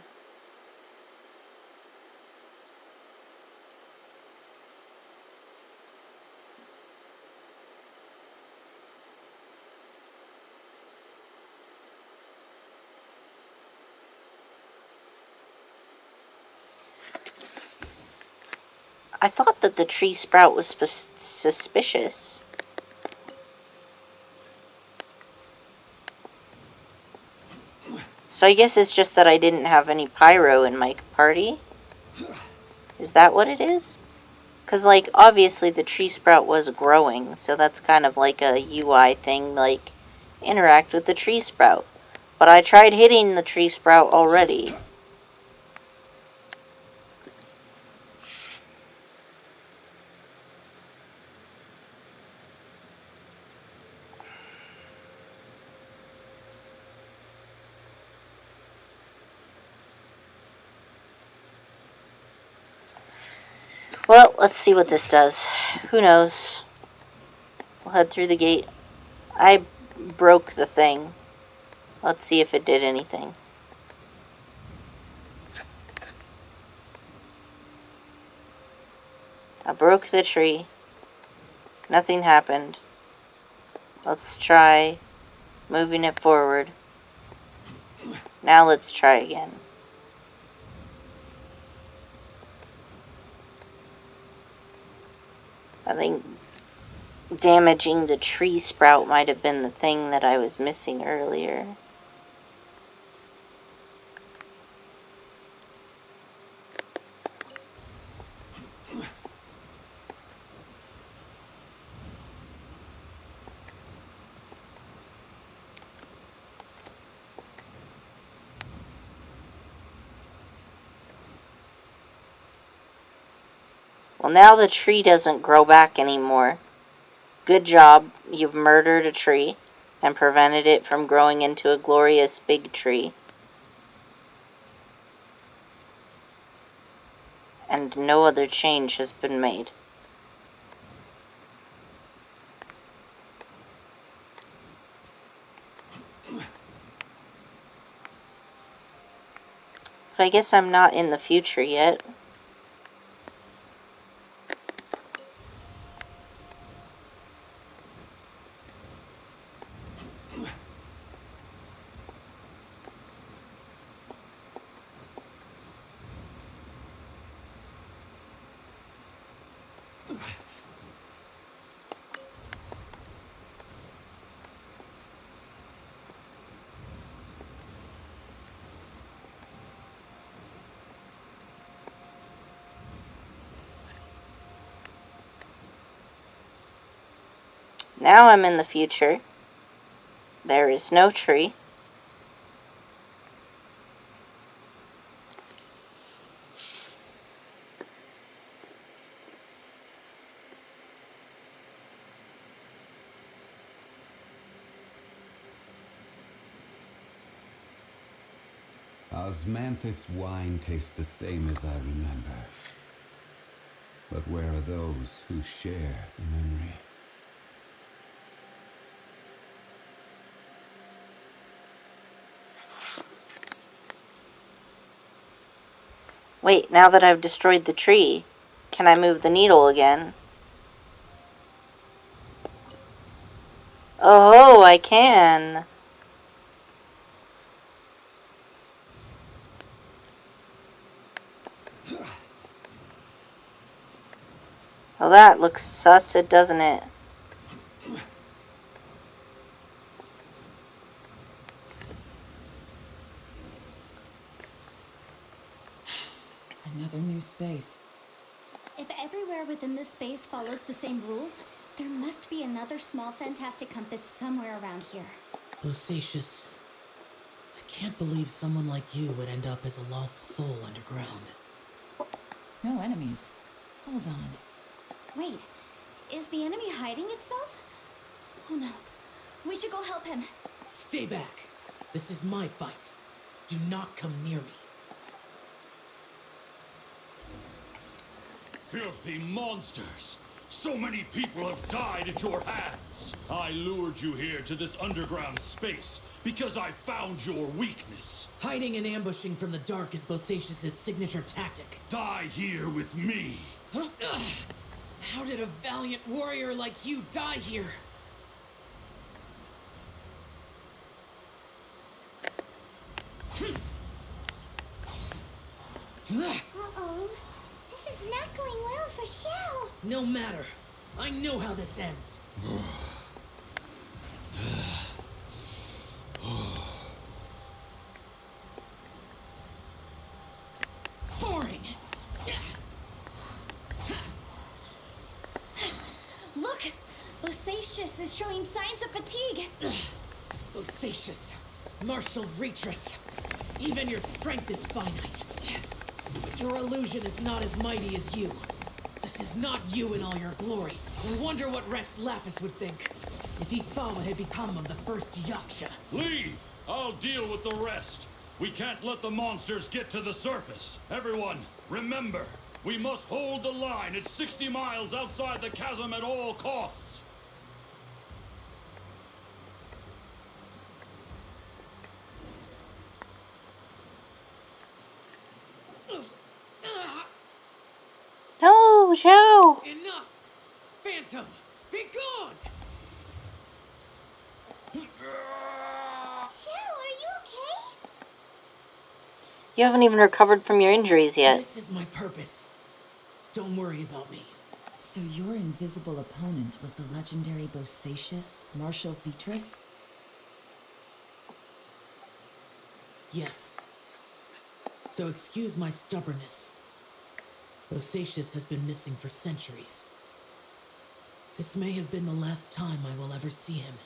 I thought that the tree sprout was suspicious. So I guess it's just that I didn't have any pyro in my party? Is that what it is? Because, like, obviously the tree sprout was growing, so that's kind of like a UI thing, like, interact with the tree sprout. But I tried hitting the tree sprout already. Well, let's see what this does. Who knows? We'll head through the gate. I broke the thing. Let's see if it did anything. I broke the tree. Nothing happened. Let's try moving it forward. Now let's try again. I think damaging the tree sprout might have been the thing that I was missing earlier. Well, now the tree doesn't grow back anymore. Good job, you've murdered a tree and prevented it from growing into a glorious big tree. And no other change has been made. But I guess I'm not in the future yet. Now I'm in the future. There is no tree. Osmanthus wine tastes the same as I remember. But where are those who share the memory? Wait, now that I've destroyed the tree, can I move the needle again? Oh, I can. Well, that looks sus, doesn't it? Another new space. If everywhere within this space follows the same rules, there must be another small fantastic compass somewhere around here. Osatius, I can't believe someone like you would end up as a lost soul underground. No enemies. Hold on. Wait, is the enemy hiding itself? Oh no, we should go help him. Stay back. This is my fight. Do not come near me. Filthy monsters! So many people have died at your hands! I lured you here to this underground space because I found your weakness. Hiding and ambushing from the dark is Bosacius' signature tactic. Die here with me! Huh? Ugh. How did a valiant warrior like you die here? Uh-oh. This is not going well for Xiao. No matter. I know how this ends. Boring. Look! Bosacius is showing signs of fatigue. Bosacius, martial Retris. Even your strength is finite. But your illusion is not as mighty as you. This is not you in all your glory. I wonder what Rex Lapis would think if he saw what had become of the first Yaksha. Leave! I'll deal with the rest. We can't let the monsters get to the surface. Everyone, remember, we must hold the line at 60 miles outside the chasm at all costs. No, Joe! Enough! Phantom, be gone! Xiao, are you okay? You haven't even recovered from your injuries yet. This is my purpose. Don't worry about me. So your invisible opponent was the legendary Bosacius, Martial Vitris? Yes. So excuse my stubbornness. Bosacius has been missing for centuries. This may have been the last time I will ever see him.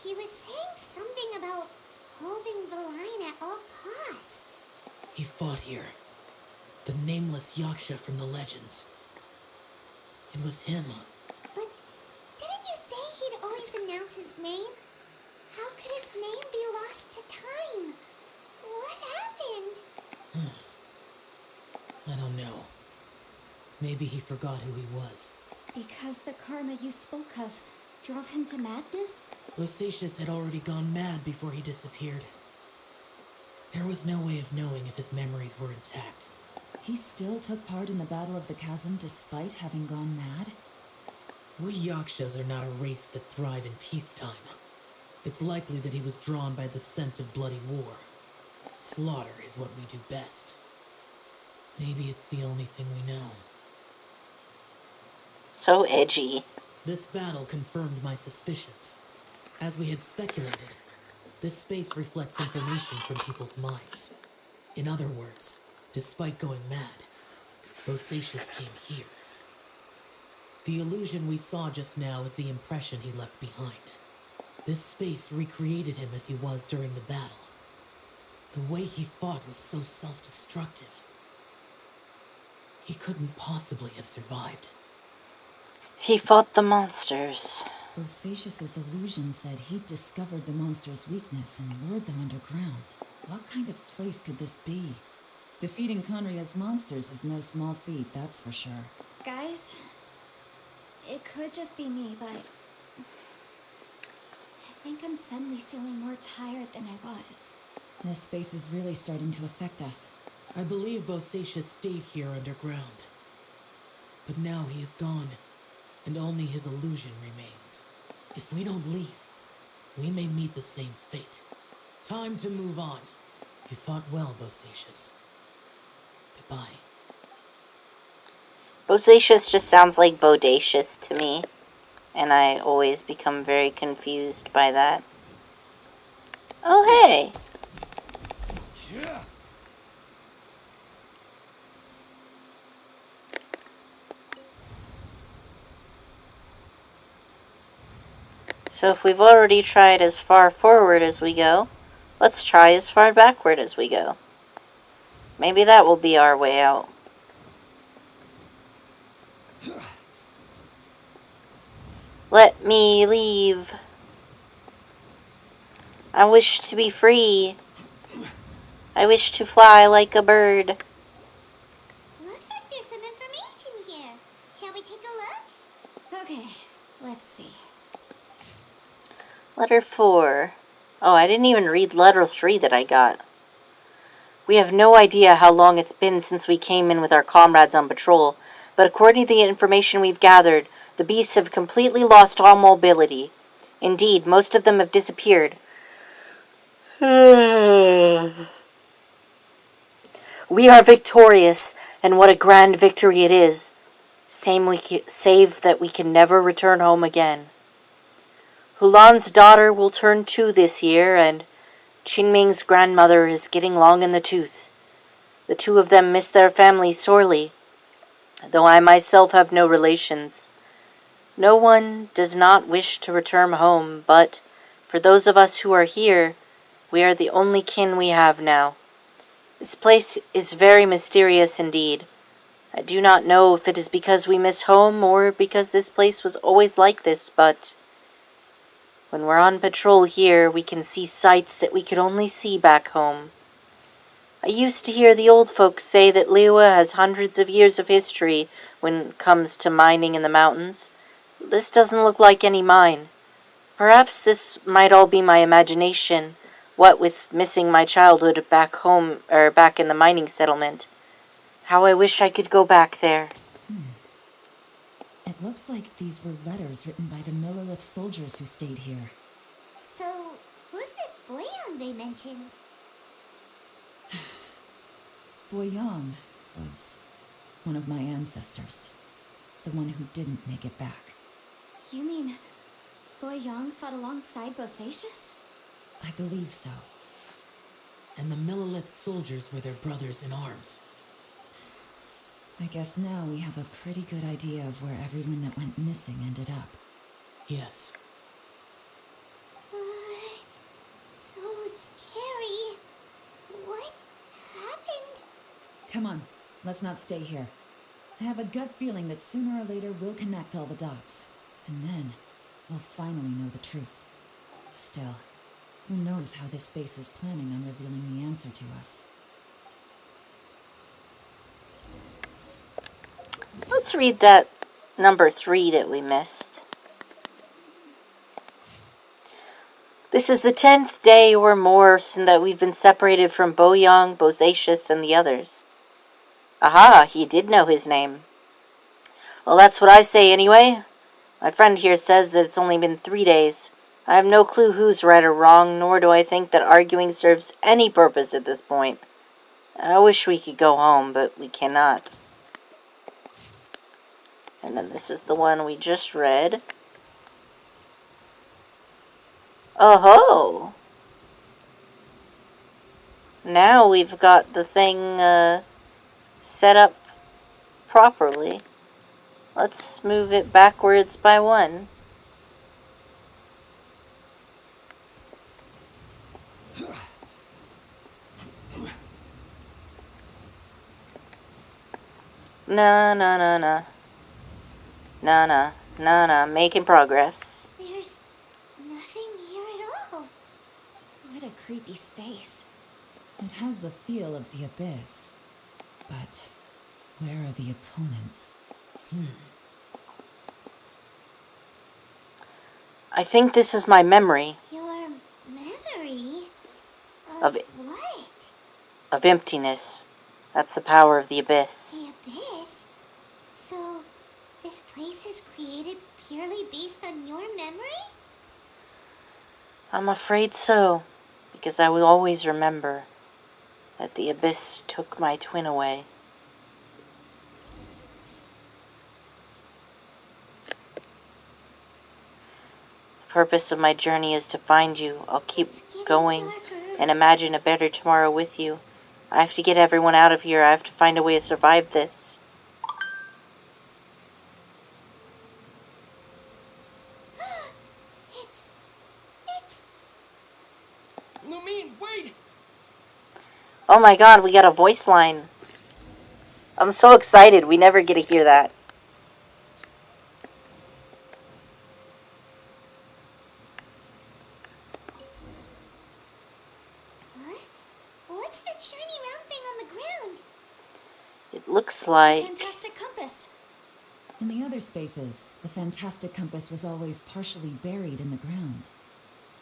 He was saying something about holding the line at all costs. He fought here. The nameless Yaksha from the legends. It was him. But didn't you say he'd always announce his name? How could his name be lost to time? What happened? I don't know. Maybe he forgot who he was. Because the karma you spoke of drove him to madness? Bosacius had already gone mad before he disappeared. There was no way of knowing if his memories were intact. He still took part in the Battle of the Chasm despite having gone mad? We Yakshas are not a race that thrive in peacetime. It's likely that he was drawn by the scent of bloody war. Slaughter is what we do best. Maybe it's the only thing we know. So edgy. This battle confirmed my suspicions. As we had speculated, this space reflects information from people's minds. In other words, despite going mad, Bosacius came here. The illusion we saw just now is the impression he left behind. This space recreated him as he was during the battle. The way he fought was so self-destructive. He couldn't possibly have survived. He fought the monsters. Bosacius' illusion said he'd discovered the monster's weakness and lured them underground. What kind of place could this be? Defeating Conria's monsters is no small feat, that's for sure. Guys, it could just be me, but I think I'm suddenly feeling more tired than I was. This space is really starting to affect us. I believe Bosacius stayed here underground. But now he is gone, and only his illusion remains. If we don't leave, we may meet the same fate. Time to move on. You fought well, Bosacius. Goodbye. Bosacius just sounds like bodacious to me. And I always become very confused by that. Oh, hey! Yeah. So if we've already tried as far forward as we go, let's try as far backward as we go. Maybe that will be our way out. Let me leave. I wish to be free. I wish to fly like a bird. Looks like there's some information here. Let's see. Letter 4. Oh, I didn't even read letter 3 that I got. We have no idea how long it's been since we came in with our comrades on patrol, but according to the information we've gathered, the beasts have completely lost all mobility. Indeed, most of them have disappeared. We are victorious, and what a grand victory it is. Save that we can never return home again. Hulan's daughter will turn 2 this year, and Qinming's grandmother is getting long in the tooth. The 2 of them miss their family sorely, though I myself have no relations. No one does not wish to return home, but for those of us who are here, we are the only kin we have now. This place is very mysterious indeed. I do not know if it is because we miss home or because this place was always like this, but when we're on patrol here, we can see sights that we could only see back home. I used to hear the old folks say that Liyue has hundreds of years of history when it comes to mining in the mountains. This doesn't look like any mine. Perhaps this might all be my imagination, what with missing my childhood back home, or back in the mining settlement. How I wish I could go back there. It looks like these were letters written by the Millilith soldiers who stayed here. So, who's this Boyan they mentioned? Boyang was one of my ancestors. The one who didn't make it back. You mean Boyang fought alongside Bosacius? I believe so. And the Millilith soldiers were their brothers in arms. I guess now we have a pretty good idea of where everyone that went missing ended up. Yes. So scary. What happened? Come on, let's not stay here. I have a gut feeling that sooner or later we'll connect all the dots. And then, we'll finally know the truth. Still, who knows how this space is planning on revealing the answer to us. Let's read that number 3 that we missed. This is the 10th day or more since that we've been separated from Boyang, Bosacius, and the others. Aha, he did know his name. Well, that's what I say anyway. My friend here says that it's only been 3 days. I have no clue who's right or wrong, nor do I think that arguing serves any purpose at this point. I wish we could go home, but we cannot. And then this is the one we just read. Oh-ho! Now we've got the thing set up properly. Let's move it backwards by 1. No, making progress. There's nothing here at all. What a creepy space. It has the feel of the abyss. But where are the opponents? I think this is my memory Your memory? Of what? of emptiness. That's the power of the abyss. The abyss? So, this place is created purely based on your memory? I'm afraid so, because I will always remember that the abyss took my twin away. The purpose of my journey is to find you. I'll keep going and imagine a better tomorrow with you. I have to get everyone out of here. I have to find a way to survive this. It's... Lumine, wait! Oh my god, we got a voice line. I'm so excited. We never get to hear that. Huh? What's that shiny round thing on the ground? It looks like... Fantastic compass. In the other spaces, the fantastic compass was always partially buried in the ground.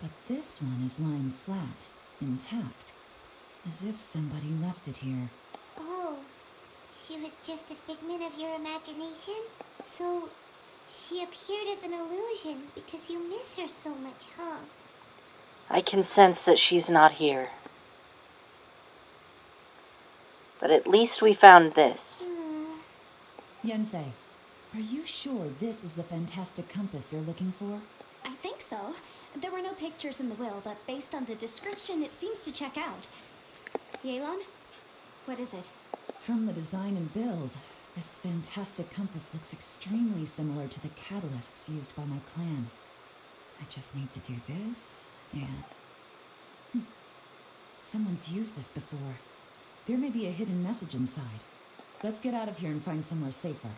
But this one is lying flat, intact, as if somebody left it here. Oh, she was just a figment of your imagination? So, she appeared as an illusion because you miss her so much, huh? I can sense that she's not here. But at least we found this. Yanfei, are you sure this is the fantastic compass you're looking for? I think so. There were no pictures in the will, but based on the description, it seems to check out. Yelan? What is it? From the design and build, this fantastic compass looks extremely similar to the catalysts used by my clan. I just need to do this, and... Someone's used this before. There may be a hidden message inside. Let's get out of here and find somewhere safer.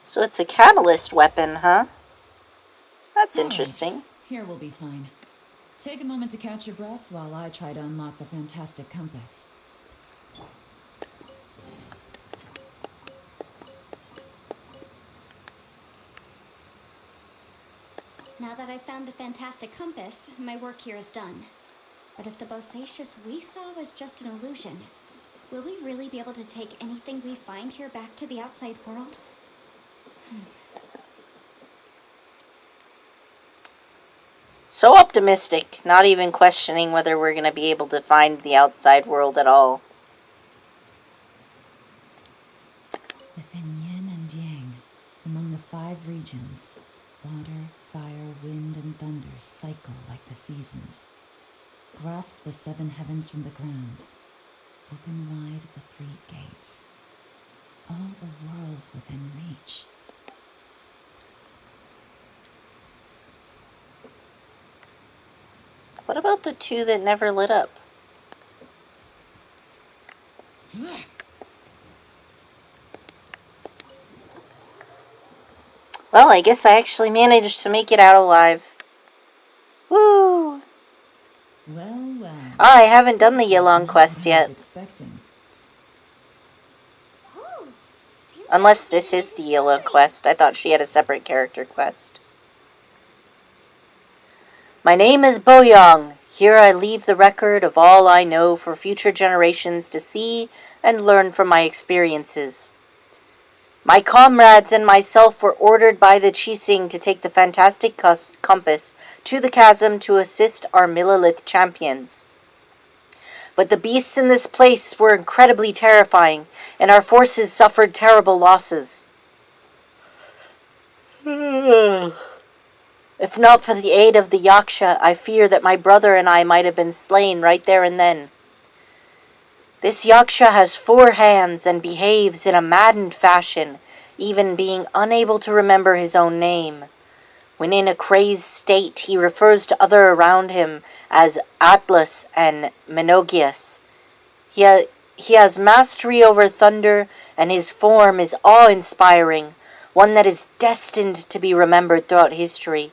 So it's a catalyst weapon, huh? That's All right. interesting. Here we'll be fine. Take a moment to catch your breath while I try to unlock the fantastic compass. Now that I've found the fantastic compass, my work here is done. But if the bosacious we saw was just an illusion, will we really be able to take anything we find here back to the outside world? So optimistic, not even questioning whether we're going to be able to find the outside world at all. Within yin and yang, among the 5 regions, water, fire, wind, and thunder cycle like the seasons. Grasp the 7 heavens from the ground. Open wide the 3 gates. All the world within reach. What about the 2 that never lit up? Well, I guess I actually managed to make it out alive. Woo! Well, well. I haven't done the Yelong quest yet. Oh, seems Unless like this she is the made Yellow discovery. quest. I thought she had a separate character quest. My name is Boyong. Here I leave the record of all I know for future generations to see and learn from my experiences. My comrades and myself were ordered by the Chising to take the fantastic compass to the chasm to assist our Millilith champions. But the beasts in this place were incredibly terrifying, and our forces suffered terrible losses. If not for the aid of the Yaksha, I fear that my brother and I might have been slain right there and then. This Yaksha has 4 hands and behaves in a maddened fashion, even being unable to remember his own name. When in a crazed state, he refers to others around him as Atlas and Menogias. He has mastery over thunder, and his form is awe-inspiring, one that is destined to be remembered throughout history.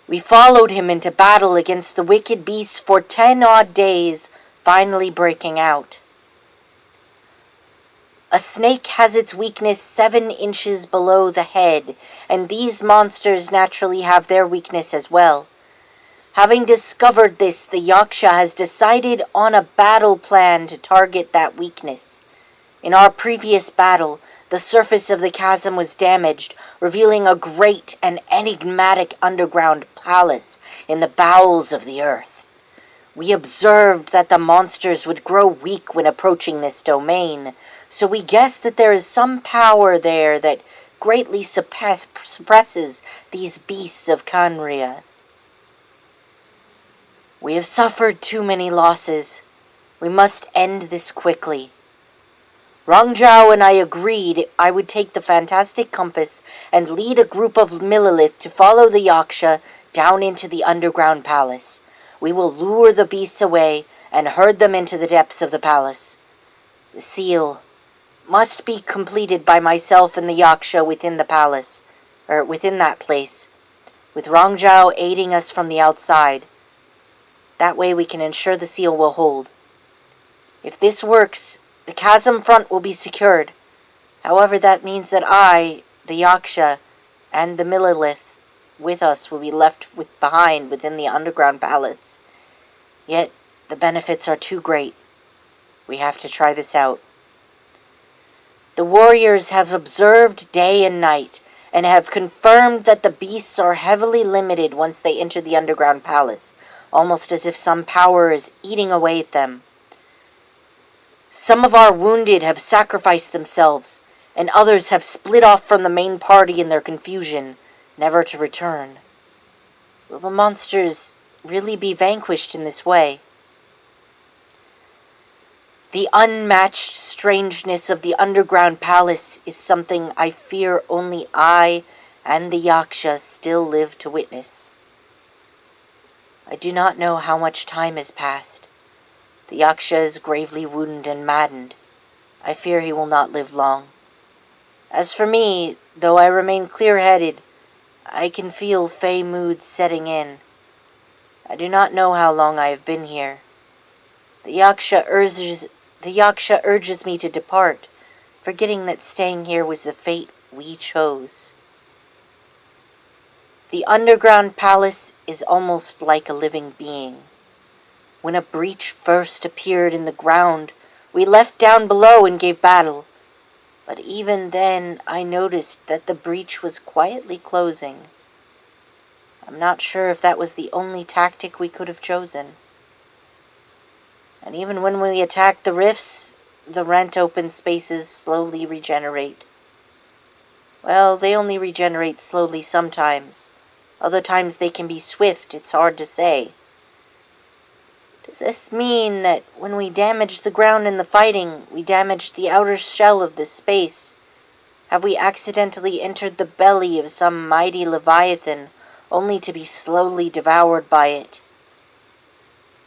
We followed him into battle against the wicked beast for 10 odd days, finally breaking out. A snake has its weakness 7 inches below the head, and these monsters naturally have their weakness as well. Having discovered this, the Yaksha has decided on a battle plan to target that weakness. In our previous battle, the surface of the chasm was damaged, revealing a great and enigmatic underground palace in the bowels of the earth. We observed that the monsters would grow weak when approaching this domain, so we guessed that there is some power there that greatly suppresses these beasts of Khaenri'ah. We have suffered too many losses. We must end this quickly. Rangzhao and I agreed I would take the fantastic compass and lead a group of Millilith to follow the Yaksha down into the underground palace. We will lure the beasts away and herd them into the depths of the palace. The seal must be completed by myself and the Yaksha within the palace, or within that place, with Rangzhao aiding us from the outside. That way we can ensure the seal will hold. If this works, the chasm front will be secured. However, that means that I, the Yaksha, and the Millilith with us will be left behind within the underground palace. Yet, the benefits are too great. We have to try this out. The warriors have observed day and night, and have confirmed that the beasts are heavily limited once they enter the underground palace, almost as if some power is eating away at them. Some of our wounded have sacrificed themselves, and others have split off from the main party in their confusion, never to return. Will the monsters really be vanquished in this way? The unmatched strangeness of the underground palace is something I fear only I and the Yaksha still live to witness. I do not know how much time has passed. The Yaksha is gravely wounded and maddened. I fear he will not live long. As for me, though I remain clear-headed, I can feel fey moods setting in. I do not know how long I have been here. The Yaksha urges me to depart, forgetting that staying here was the fate we chose. The underground palace is almost like a living being. When a breach first appeared in the ground, we left down below and gave battle. But even then, I noticed that the breach was quietly closing. I'm not sure if that was the only tactic we could have chosen. And even when we attack the rifts, the rent-open spaces slowly regenerate. Well, they only regenerate slowly sometimes. Other times they can be swift, it's hard to say. Does this mean that when we damage the ground in the fighting, we damage the outer shell of this space? Have we accidentally entered the belly of some mighty leviathan, only to be slowly devoured by it?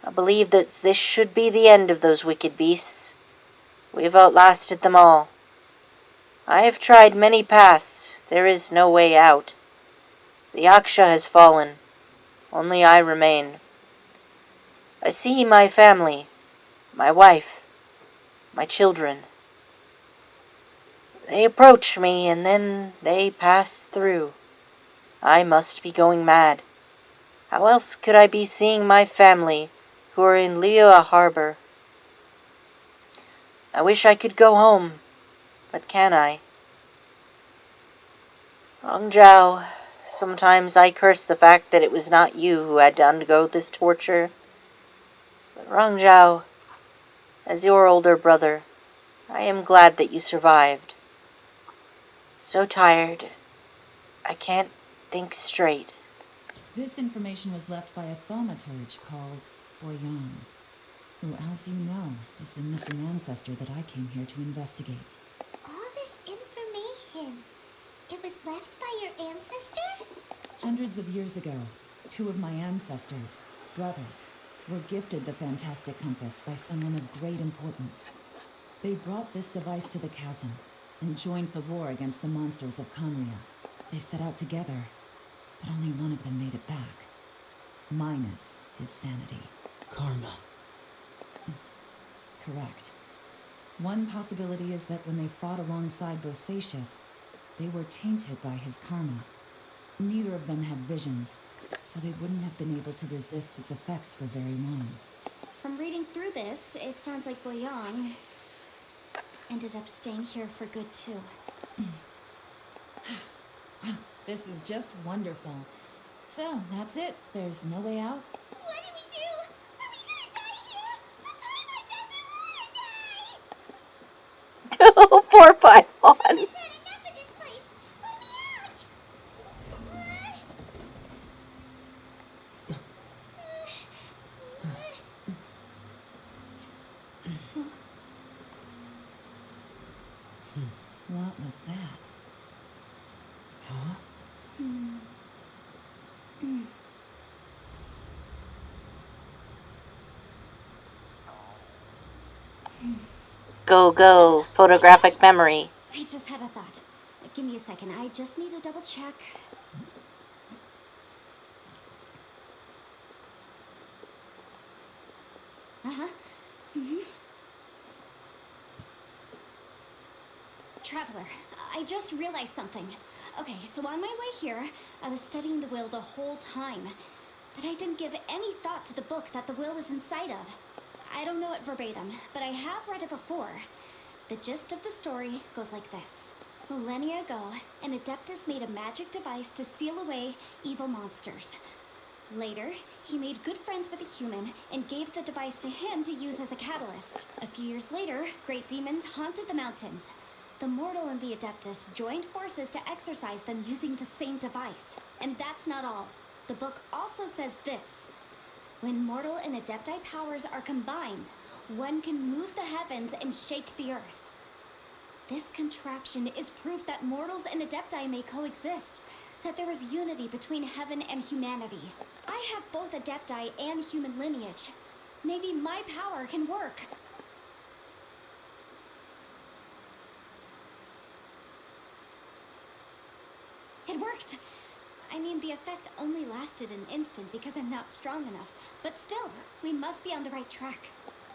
I believe that this should be the end of those wicked beasts. We have outlasted them all. I have tried many paths. There is no way out. The Yaksha has fallen. Only I remain. I see my family, my wife, my children. They approach me, and then they pass through. I must be going mad. How else could I be seeing my family, who are in Liyue Harbor? I wish I could go home, but can I? Hongzhao, sometimes I curse the fact that it was not you who had to undergo this torture. But Hongzhao, as your older brother, I am glad that you survived. So tired, I can't think straight. This information was left by a thaumaturge called Boyan, who, as you know, is the missing ancestor that I came here to investigate. All this information, it was left by your ancestor? Hundreds of years ago, two of my ancestors, brothers, were gifted the fantastic compass by someone of great importance. They brought this device to the chasm and joined the war against the monsters of Khaenri'ah. They set out together, but only one of them made it back, minus his sanity. Karma. Correct. One possibility is that when they fought alongside Bosacius, they were tainted by his karma. Neither of them had visions, so they wouldn't have been able to resist its effects for very long. From reading through this, it sounds like Boyang ended up staying here for good too. This is just wonderful. So, that's it. There's no way out. What do we do? Are we gonna die here? But Paimon doesn't wanna die! Oh, poor Paimon. I've had enough of this place! Let me out! What was that? Huh? Go, photographic memory. I just had a thought. Give me a second. I just need to double check. Uh-huh. Traveler, I just realized something. Okay, so on my way here, I was studying the will the whole time. But I didn't give any thought to the book that the will was inside of. I don't know it verbatim, but I have read it before. The gist of the story goes like this. Millennia ago, an Adeptus made a magic device to seal away evil monsters. Later, he made good friends with a human and gave the device to him to use as a catalyst. A few years later, great demons haunted the mountains. The mortal and the Adeptus joined forces to exorcise them using the same device. And that's not all. The book also says this. When mortal and Adepti powers are combined, one can move the heavens and shake the earth. This contraption is proof that mortals and Adepti may coexist, that there is unity between heaven and humanity. I have both Adepti and human lineage. Maybe my power can work. It worked! I mean, the effect only lasted an instant because I'm not strong enough. But still, we must be on the right track.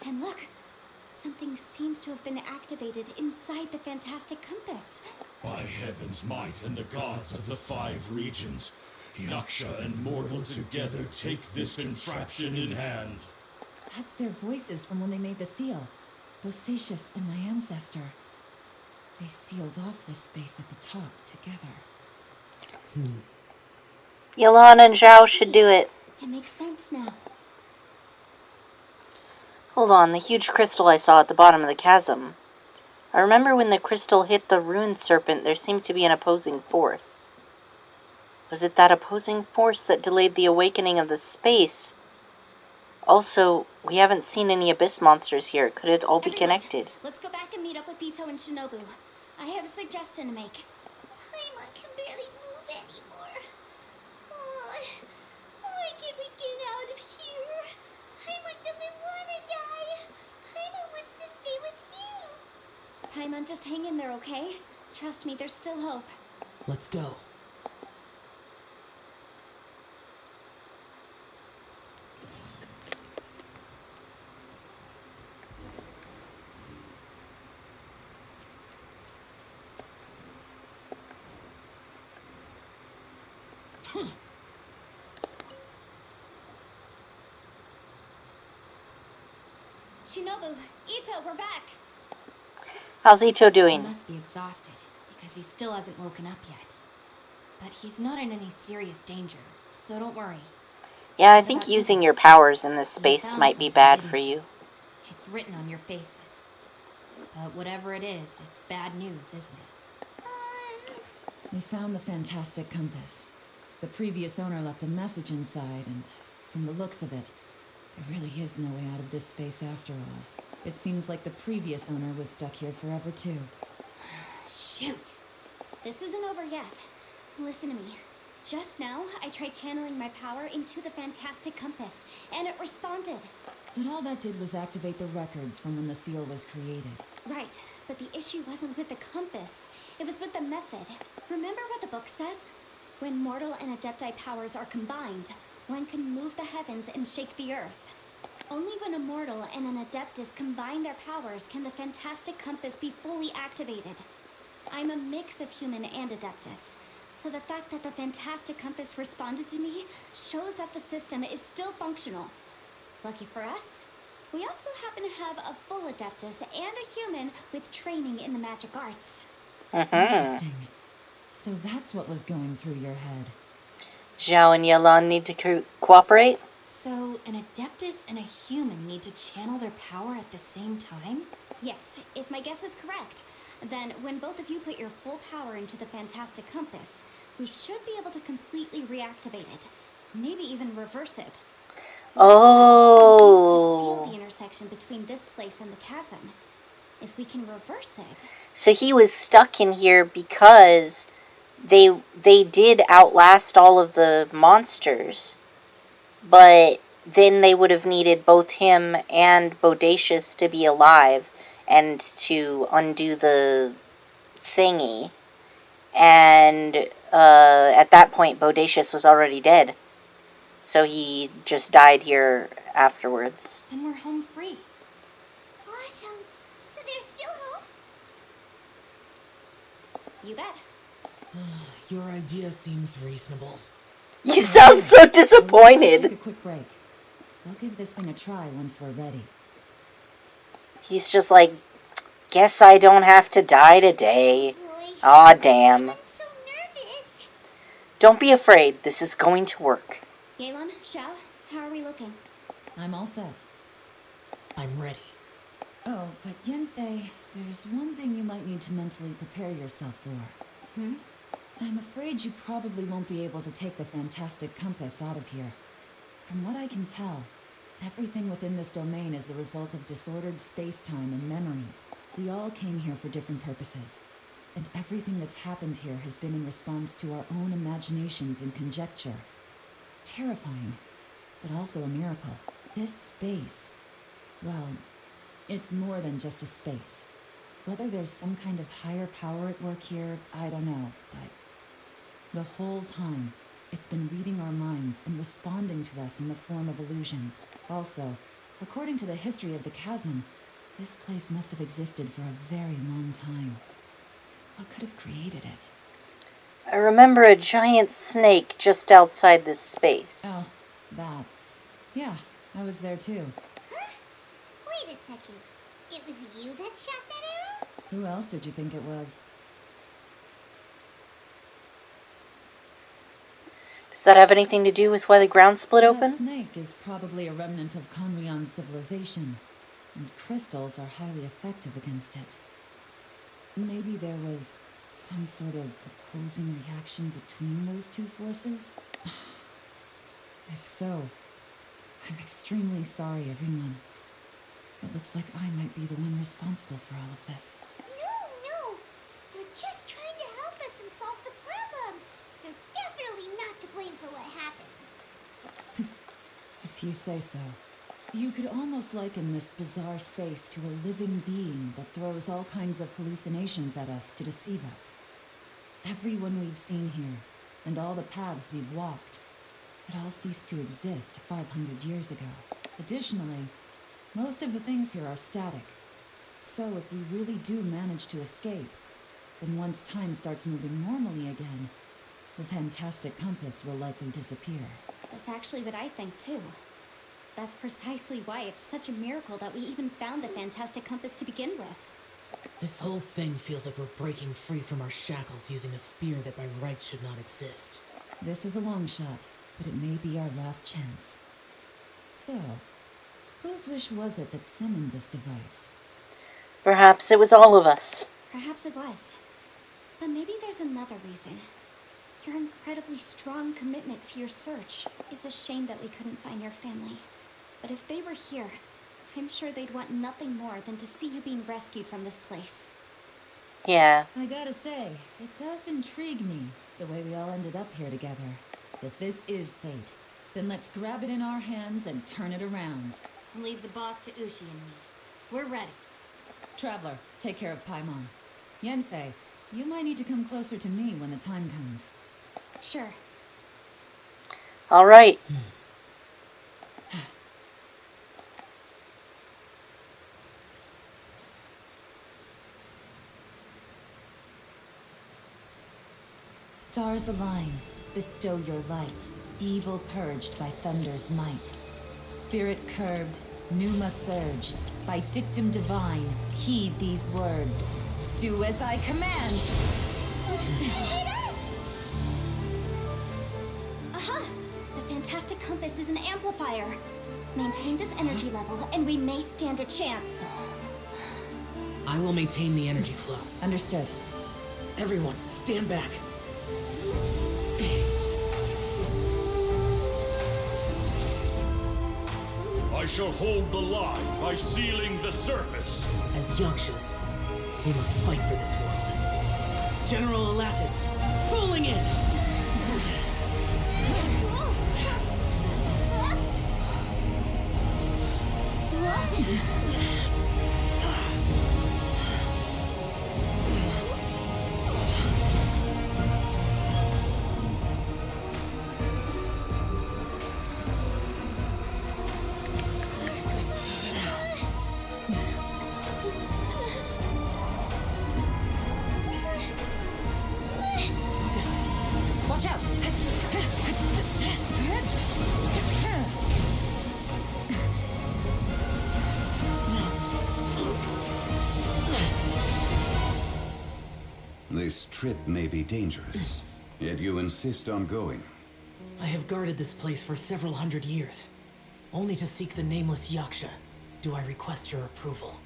And look, something seems to have been activated inside the fantastic compass. By heaven's might and the gods of the 5 regions, Yaksha and mortal together take this contraption in hand. That's their voices from when they made the seal. Bosacius and my ancestor. They sealed off this space at the top together. Yelan and Zhao should do it. It makes sense now. Hold on, the huge crystal I saw at the bottom of the chasm. I remember when the crystal hit the rune serpent, there seemed to be an opposing force. Was it that opposing force that delayed the awakening of the space? Also, we haven't seen any abyss monsters here. Could it all be connected? Let's go back and meet up with Ito and Shinobu. I have a suggestion to make. Paimon can barely move anymore. Oh, why can't we get out of here? Paimon doesn't want to die. Paimon wants to stay with you. Paimon, just hang in there, okay? Trust me, there's still hope. Let's go. Shinobu, Ito, we're back. How's Ito He doing? must be exhausted, because he still hasn't woken up yet. But he's not in any serious danger, so don't worry. Yeah, I think using your powers in this space might be bad for you. It's written on your faces. But whatever it is, it's bad news, isn't it? We found the fantastic compass. The previous owner left a message inside, and from the looks of it, there really is no way out of this space after all. It seems like the previous owner was stuck here forever too. Shoot! This isn't over yet. Listen to me. Just now, I tried channeling my power into the fantastic compass, and it responded. But all that did was activate the records from when the seal was created. Right, but the issue wasn't with the compass. It was with the method. Remember what the book says? When mortal and Adepti powers are combined, one can move the heavens and shake the earth. Only when a mortal and an Adeptus combine their powers can the fantastic compass be fully activated. I'm a mix of human and Adeptus, so the fact that the fantastic compass responded to me shows that the system is still functional. Lucky for us, we also happen to have a full Adeptus and a human with training in the magic arts. Interesting. So that's what was going through your head. Zhao and Yelan need to cooperate? So, an Adeptus and a human need to channel their power at the same time? Yes, if my guess is correct, then when both of you put your full power into the fantastic compass, we should be able to completely reactivate it. Maybe even reverse it. Oh. To seal the intersection between this place and the chasm. If we can reverse it. So he was stuck in here because they did outlast all of the monsters, but then they would have needed both him and Bodacious to be alive and to undo the thingy. And at that point, Bodacious was already dead. So he just died here afterwards. And we're home free. Awesome. So there's still hope? You bet. Your idea seems reasonable. You sound so Take a disappointed. quick break. I'll give this thing a try once we're ready. He's just like, guess I don't have to die today. Boy, Aw, damn. I'm so nervous. Don't be afraid. This is going to work. Yelan, Xiao, how are we looking? I'm all set. I'm ready. Oh, but Yanfei, there's one thing you might need to mentally prepare yourself for. I'm afraid you probably won't be able to take the fantastic compass out of here. From what I can tell, everything within this domain is the result of disordered space-time and memories. We all came here for different purposes, and everything that's happened here has been in response to our own imaginations and conjecture. Terrifying, but also a miracle. This space, well, it's more than just a space. Whether there's some kind of higher power at work here, I don't know, but the whole time, it's been reading our minds and responding to us in the form of illusions. Also, according to the history of the chasm, this place must have existed for a very long time. What could have created it? I remember a giant snake just outside this space. Oh, that. Yeah, I was there too. Huh? Wait a second. It was you that shot that arrow? Who else did you think it was? Does that have anything to do with why the ground split That open? snake is probably a remnant of Conrion's civilization, and crystals are highly effective against it. Maybe there was some sort of opposing reaction between those two forces? If so, I'm extremely sorry, everyone. It looks like I might be the one responsible for all of this. No. You're just trying to help us and solve the problem. You're definitely not to blame for what happened. If you say so. You could almost liken this bizarre space to a living being that throws all kinds of hallucinations at us to deceive us. Everyone we've seen here, and all the paths we've walked, it all ceased to exist 500 years ago. Additionally, most of the things here are static. So if we really do manage to escape, then once time starts moving normally again, the fantastic compass will likely disappear. That's actually what I think too. That's precisely why it's such a miracle that we even found the fantastic compass to begin with. This whole thing feels like we're breaking free from our shackles using a spear that by rights should not exist. This is a long shot, but it may be our last chance. So, whose wish was it that summoned this device? Perhaps it was all of us. Perhaps it was. But maybe there's another reason. Your incredibly strong commitment to your search. It's a shame that we couldn't find your family. But if they were here, I'm sure they'd want nothing more than to see you being rescued from this place. Yeah. I gotta say, it does intrigue me, the way we all ended up here together. If this is fate, then let's grab it in our hands and turn it around. Leave the boss to Ushi and me. We're ready. Traveler, take care of Paimon. Yanfei, you might need to come closer to me when the time comes. Sure. All right. Stars align, bestow your light. Evil purged by thunder's might. Spirit curbed, pneuma surge. By dictum divine, heed these words. Do as I command! Aha! The fantastic compass is an amplifier. Maintain this energy level, and we may stand a chance. I will maintain the energy flow. Understood. Everyone, stand back. I shall hold the line by sealing the surface. As Yakshas, we must fight for this world. General Elatus, rolling in! This trip may be dangerous, yet you insist on going. I have guarded this place for several hundred years. Only to seek the nameless Yaksha do I request your approval.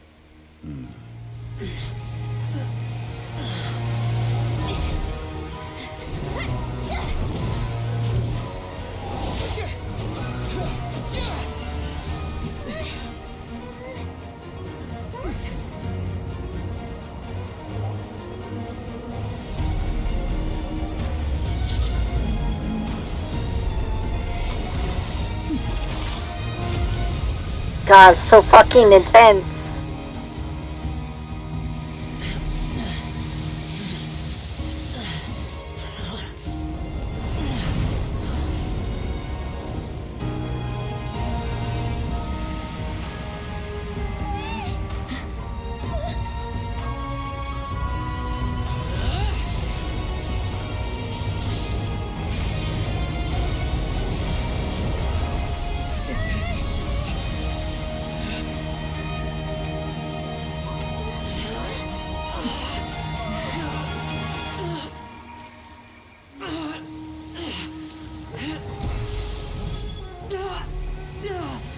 God, so fucking intense.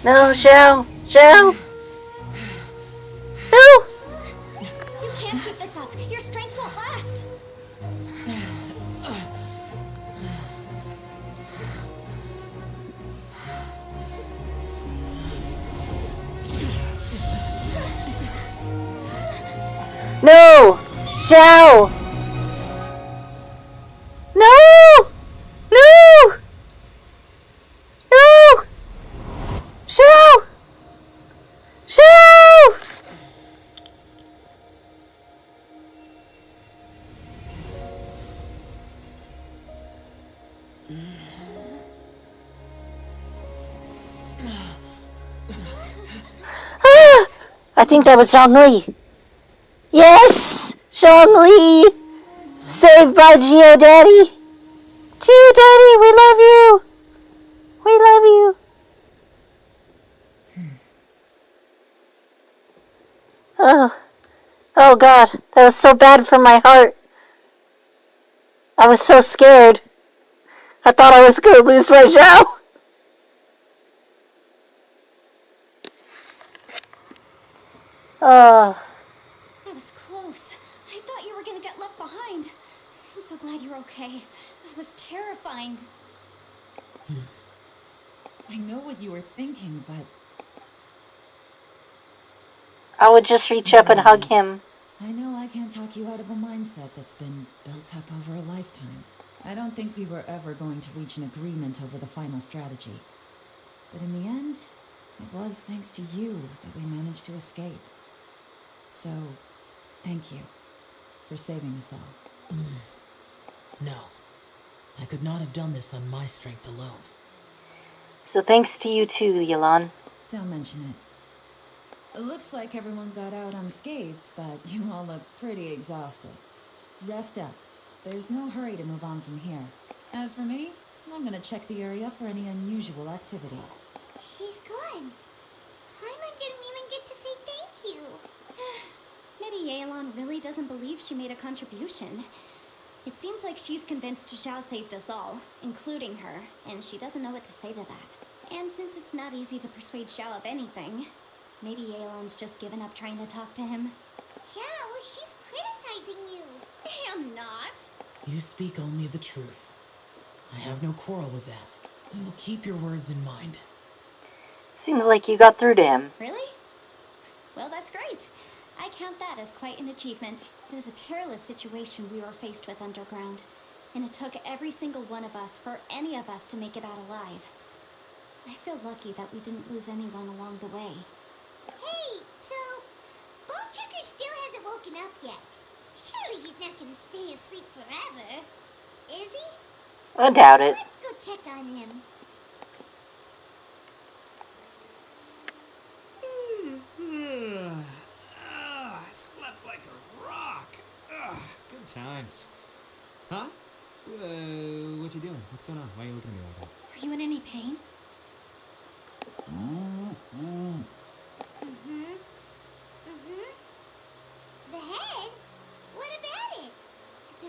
No, Xiao! Xiao! No! You can't keep this up. Your strength won't last. No! Xiao! No! No! No! Xiao! Xiao! Ah! I think that was Zhongli. Yes! Zhongli! Saved by Geo Daddy! Geo Daddy, we love you! We love you! Oh. Oh God, that was so bad for my heart. I was so scared. I thought I was gonna lose my Zhao. Oh. That was close. I thought you were gonna get left behind. I'm so glad you're okay. That was terrifying. I know what you were thinking, but I would just reach up and hug him. I know I can't talk you out of a mindset that's been built up over a lifetime. I don't think we were ever going to reach an agreement over the final strategy. But in the end, it was thanks to you that we managed to escape. So, thank you for saving us all. No. I could not have done this on my strength alone. So thanks to you too, Yelan. Don't mention it. It looks like everyone got out unscathed, but you all look pretty exhausted. Rest up. There's no hurry to move on from here. As for me, I'm gonna check the area for any unusual activity. She's gone. Paimon didn't even get to say thank you. Maybe Yelan really doesn't believe she made a contribution. It seems like she's convinced Xiao saved us all, including her, and she doesn't know what to say to that. And since it's not easy to persuade Xiao of anything, maybe Yelan's just given up trying to talk to him. Xiao, she's criticizing you. I'm not. You speak only the truth. I have no quarrel with that. I will keep your words in mind. Seems like you got through to him. Really? Well, that's great. I count that as quite an achievement. It was a perilous situation we were faced with underground, and it took every single one of us for any of us to make it out alive. I feel lucky that we didn't lose anyone along the way. Hey, so Bone Checker still hasn't woken up yet. Surely he's not gonna stay asleep forever, is he? I doubt it. Let's go check on him. I slept like a rock. Good times. Huh? What you doing? What's going on? Why are you looking at me like that? Are you in any pain? The head? What about it? It's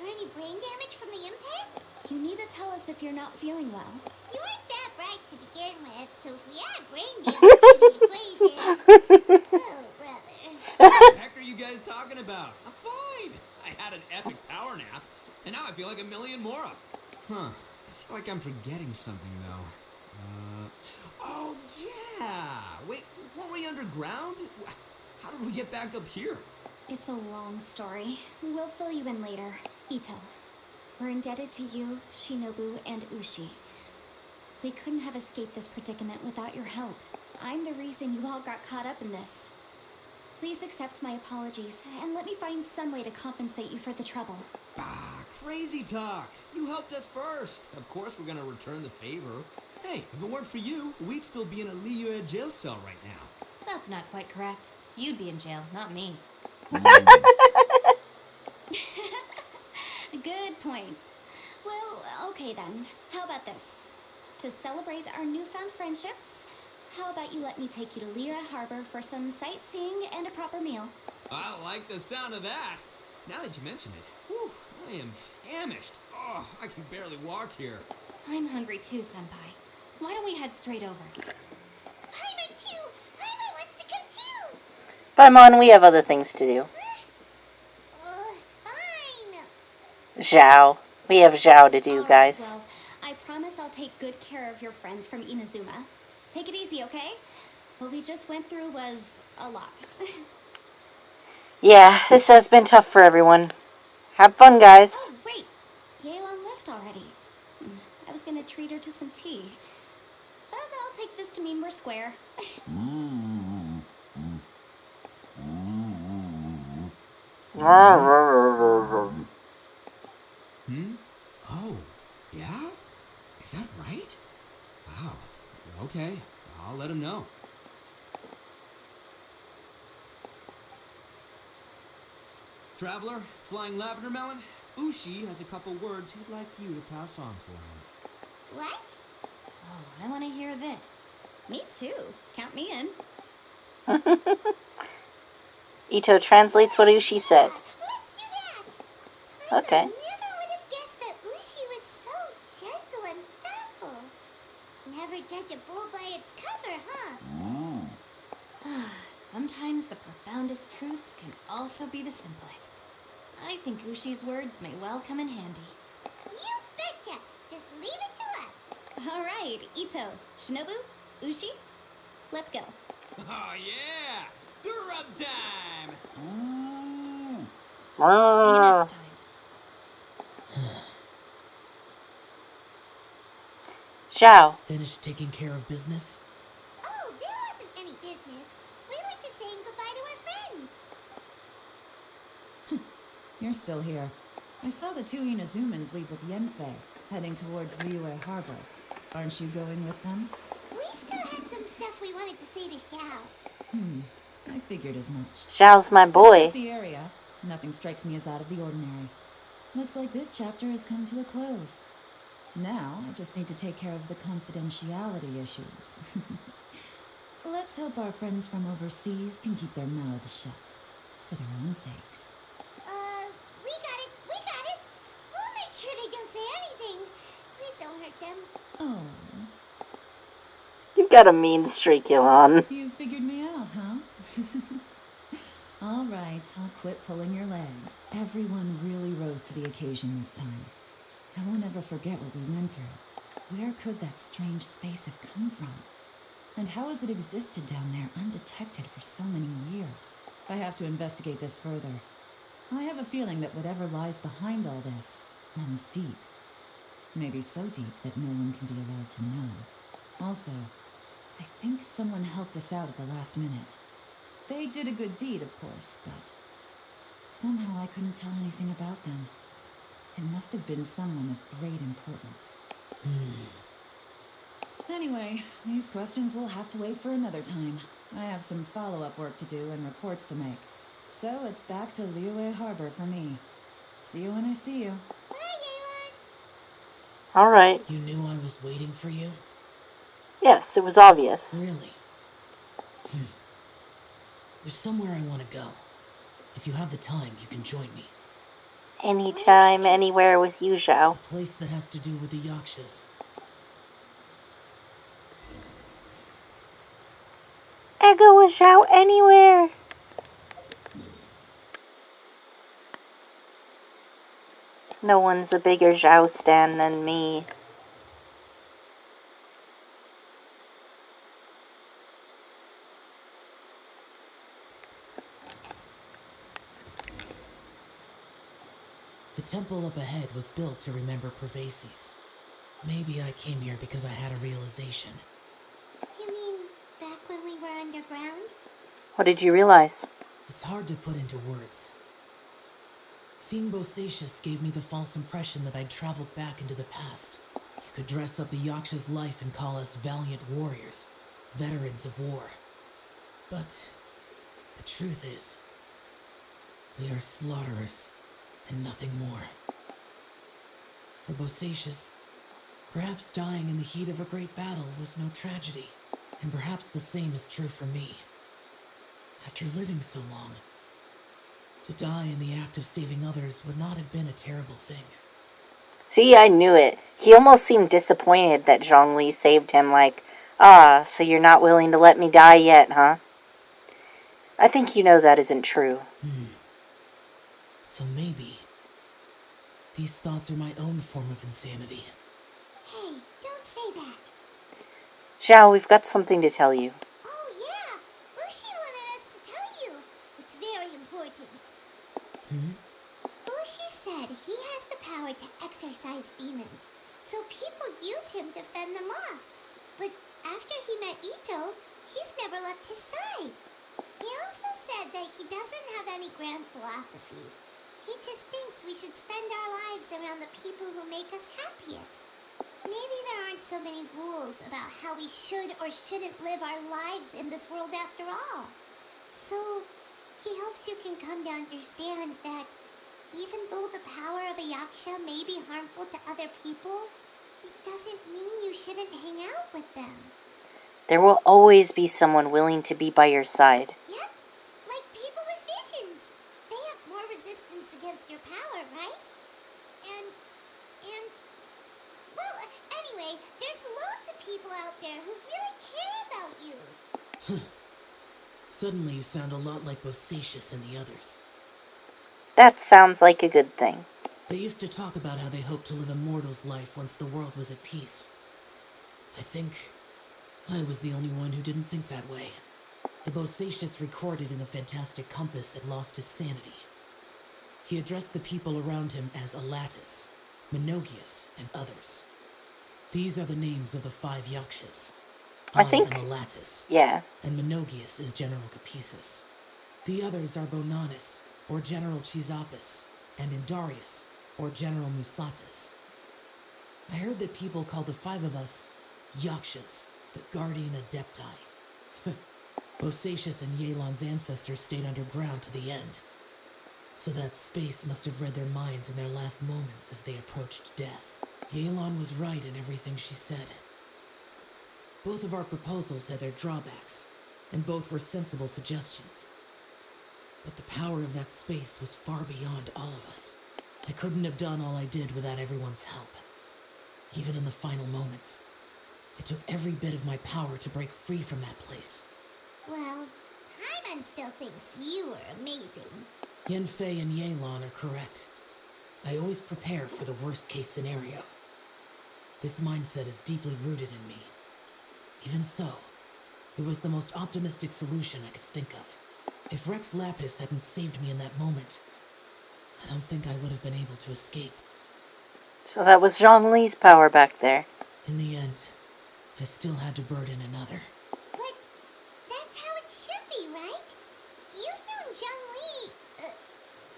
if you're not feeling well. You weren't that bright to begin with, so if we add brain damage to the equation... Oh, brother. What the heck are you guys talking about? I'm fine. I had an epic power nap, and now I feel like a million more up. Huh. I feel like I'm forgetting something, though. Oh, yeah! Wait, weren't we underground? How did we get back up here? It's a long story. We'll fill you in later. Ito, we're indebted to you, Shinobu, and Ushi. We couldn't have escaped this predicament without your help. I'm the reason you all got caught up in this. Please accept my apologies, and let me find some way to compensate you for the trouble. Bah, crazy talk. You helped us first. Of course we're gonna return the favor. Hey, if it weren't for you, we'd still be in a Liyue jail cell right now. That's not quite correct. You'd be in jail, not me. Good point. Well, okay then. How about this? To celebrate our newfound friendships, how about you let me take you to Liyue Harbor for some sightseeing and a proper meal? I like the sound of that. Now that you mention it, whew, I am famished. Oh, I can barely walk here. I'm hungry too, Senpai. Why don't we head straight over? Paimon too! Paimon wants to come too! Paimon, we have other things to do. Fine. Zhao. We have Zhao to do, guys. Well, I promise I'll take good care of your friends from Inazuma. Take it easy, okay? What we just went through was a lot. Yeah, this has been tough for everyone. Have fun, guys. Oh, wait. Yelan left already. I was gonna treat her to some tea. But I'll take this to mean we're square. Oh, yeah? Is that right? Wow. Okay, I'll let him know. Traveler, Flying Lavender Melon, Ushi has a couple words he'd like you to pass on for him. What? Oh, I want to hear this. Me too. Count me in. Ito translates what Ushi said. Let's do that! Okay. I never would have guessed that Ushi was so gentle and thoughtful. Never judge a bull by its cover, huh? Sometimes the profoundest truths can also be the simplest. I think Ushi's words may well come in handy. You betcha! Just leave it to us. All right, Ito, Shinobu, Ushi, let's go. Oh, yeah! Grub time! See you next time. Zhao. Finished taking care of business? Oh, there wasn't any business. We were just saying goodbye to our friends. You're still here. I saw the two Inazumans leave with Yenfei, heading towards Liyue Harbor. Aren't you going with them? We still had some stuff we wanted to say to Xiao. I figured as much. Zhao's my boy. The area. Nothing strikes me as out of the ordinary. Looks like this chapter has come to a close. Now, I just need to take care of the confidentiality issues. Let's hope our friends from overseas can keep their mouths shut. For their own sakes. We got it! We got it! We'll make sure they don't say anything. Please don't hurt them. Oh, You've got a mean streak, Yelan. you figured me out, huh? All right, I'll quit pulling your leg. Everyone really rose to the occasion this time. I won't ever forget what we went through. Where could that strange space have come from? And how has it existed down there undetected for so many years? I have to investigate this further. I have a feeling that whatever lies behind all this runs deep. Maybe so deep that no one can be allowed to know. Also, I think someone helped us out at the last minute. They did a good deed, of course, but somehow I couldn't tell anything about them. It must have been someone of great importance. Anyway, these questions will have to wait for another time. I have some follow-up work to do and reports to make. So it's back to Liyue Harbor for me. See you when I see you. Bye, Yelan. All right. You knew I was waiting for you? Yes, it was obvious. Really? There's somewhere I want to go. If you have the time, you can join me. Anytime, anywhere with you, Zhao. A place that has to do with the Yakshas. I go with Zhao anywhere. No one's a bigger Zhao stan than me. The temple up ahead was built to remember Pervases. Maybe I came here because I had a realization. You mean back when we were underground? What did you realize? It's hard to put into words. Seeing Bosacius gave me the false impression that I'd traveled back into the past. You could dress up the Yaksha's life and call us valiant warriors, veterans of war. But the truth is, we are slaughterers and nothing more. For Bosacius, perhaps dying in the heat of a great battle was no tragedy, and perhaps the same is true for me. After living so long, to die in the act of saving others would not have been a terrible thing. See, I knew it. He almost seemed disappointed that Zhongli saved him, like, so you're not willing to let me die yet, huh? I think you know that isn't true. So maybe these thoughts are my own form of insanity. Hey, don't say that. Zhao, we've got something to tell you. Oh, yeah. Ushi wanted us to tell you. It's very important. Ushi said he has the power to exorcise demons, so people use him to fend them off. But after he met Ito, he's never left his side. He also said that he doesn't have any grand philosophies. He just thinks we should spend our lives around the people who make us happiest. Maybe there aren't so many rules about how we should or shouldn't live our lives in this world after all. So, he hopes you can come to understand that even though the power of a Yaksha may be harmful to other people, it doesn't mean you shouldn't hang out with them. There will always be someone willing to be by your side. Yep, like people with visions. They have more resistance against your power, right? Well, anyway, there's loads of people out there who really care about you. Suddenly you sound a lot like Bosacius and the others. That sounds like a good thing. They used to talk about how they hoped to live a mortal's life once the world was at peace. I think I was the only one who didn't think that way. The Bosacius recorded in the Fantastic Compass had lost his sanity. He addressed the people around him as Alatus, Menogius, and others. These are the names of the 5 Yakshas. I think, am Alatus, yeah. and Menogius is General Capesus. The others are Bonanis, or General Chisapis, and Indarius, or General Musatus. I heard that people call the 5 of us Yakshas, the Guardian Adepti. Bosacius and Yelan's ancestors stayed underground to the end. So that space must have read their minds in their last moments as they approached death. Yelan was right in everything she said. Both of our proposals had their drawbacks, and both were sensible suggestions. But the power of that space was far beyond all of us. I couldn't have done all I did without everyone's help. Even in the final moments, it took every bit of my power to break free from that place. Well, Paimon still thinks you are amazing. Yanfei and Yelan are correct. I always prepare for the worst-case scenario. This mindset is deeply rooted in me. Even so, it was the most optimistic solution I could think of. If Rex Lapis hadn't saved me in that moment, I don't think I would have been able to escape. So that was Zhongli's power back there. In the end, I still had to burden another. But that's how it should be, right? You've known Zhongli,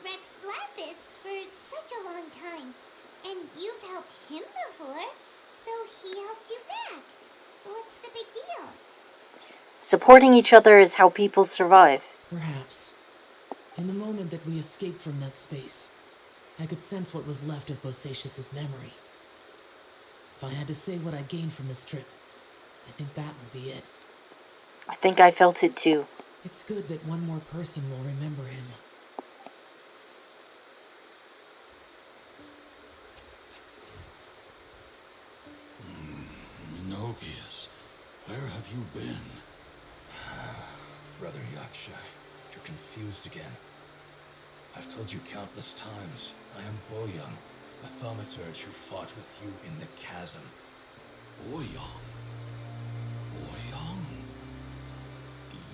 Rex Lapis, for such a long time. And you've helped him before, so he helped you back. What's the big deal? Supporting each other is how people survive. Perhaps. In the moment that we escaped from that space, I could sense what was left of Bosacius's memory. If I had to say what I gained from this trip, I think that would be it. I think I felt it too. It's good that one more person will remember him. Menogius, where have you been? Brother Yaksha, you're confused again. I've told you countless times, I am Boyang, a thaumaturge who fought with you in the chasm. Boyang? Boyang?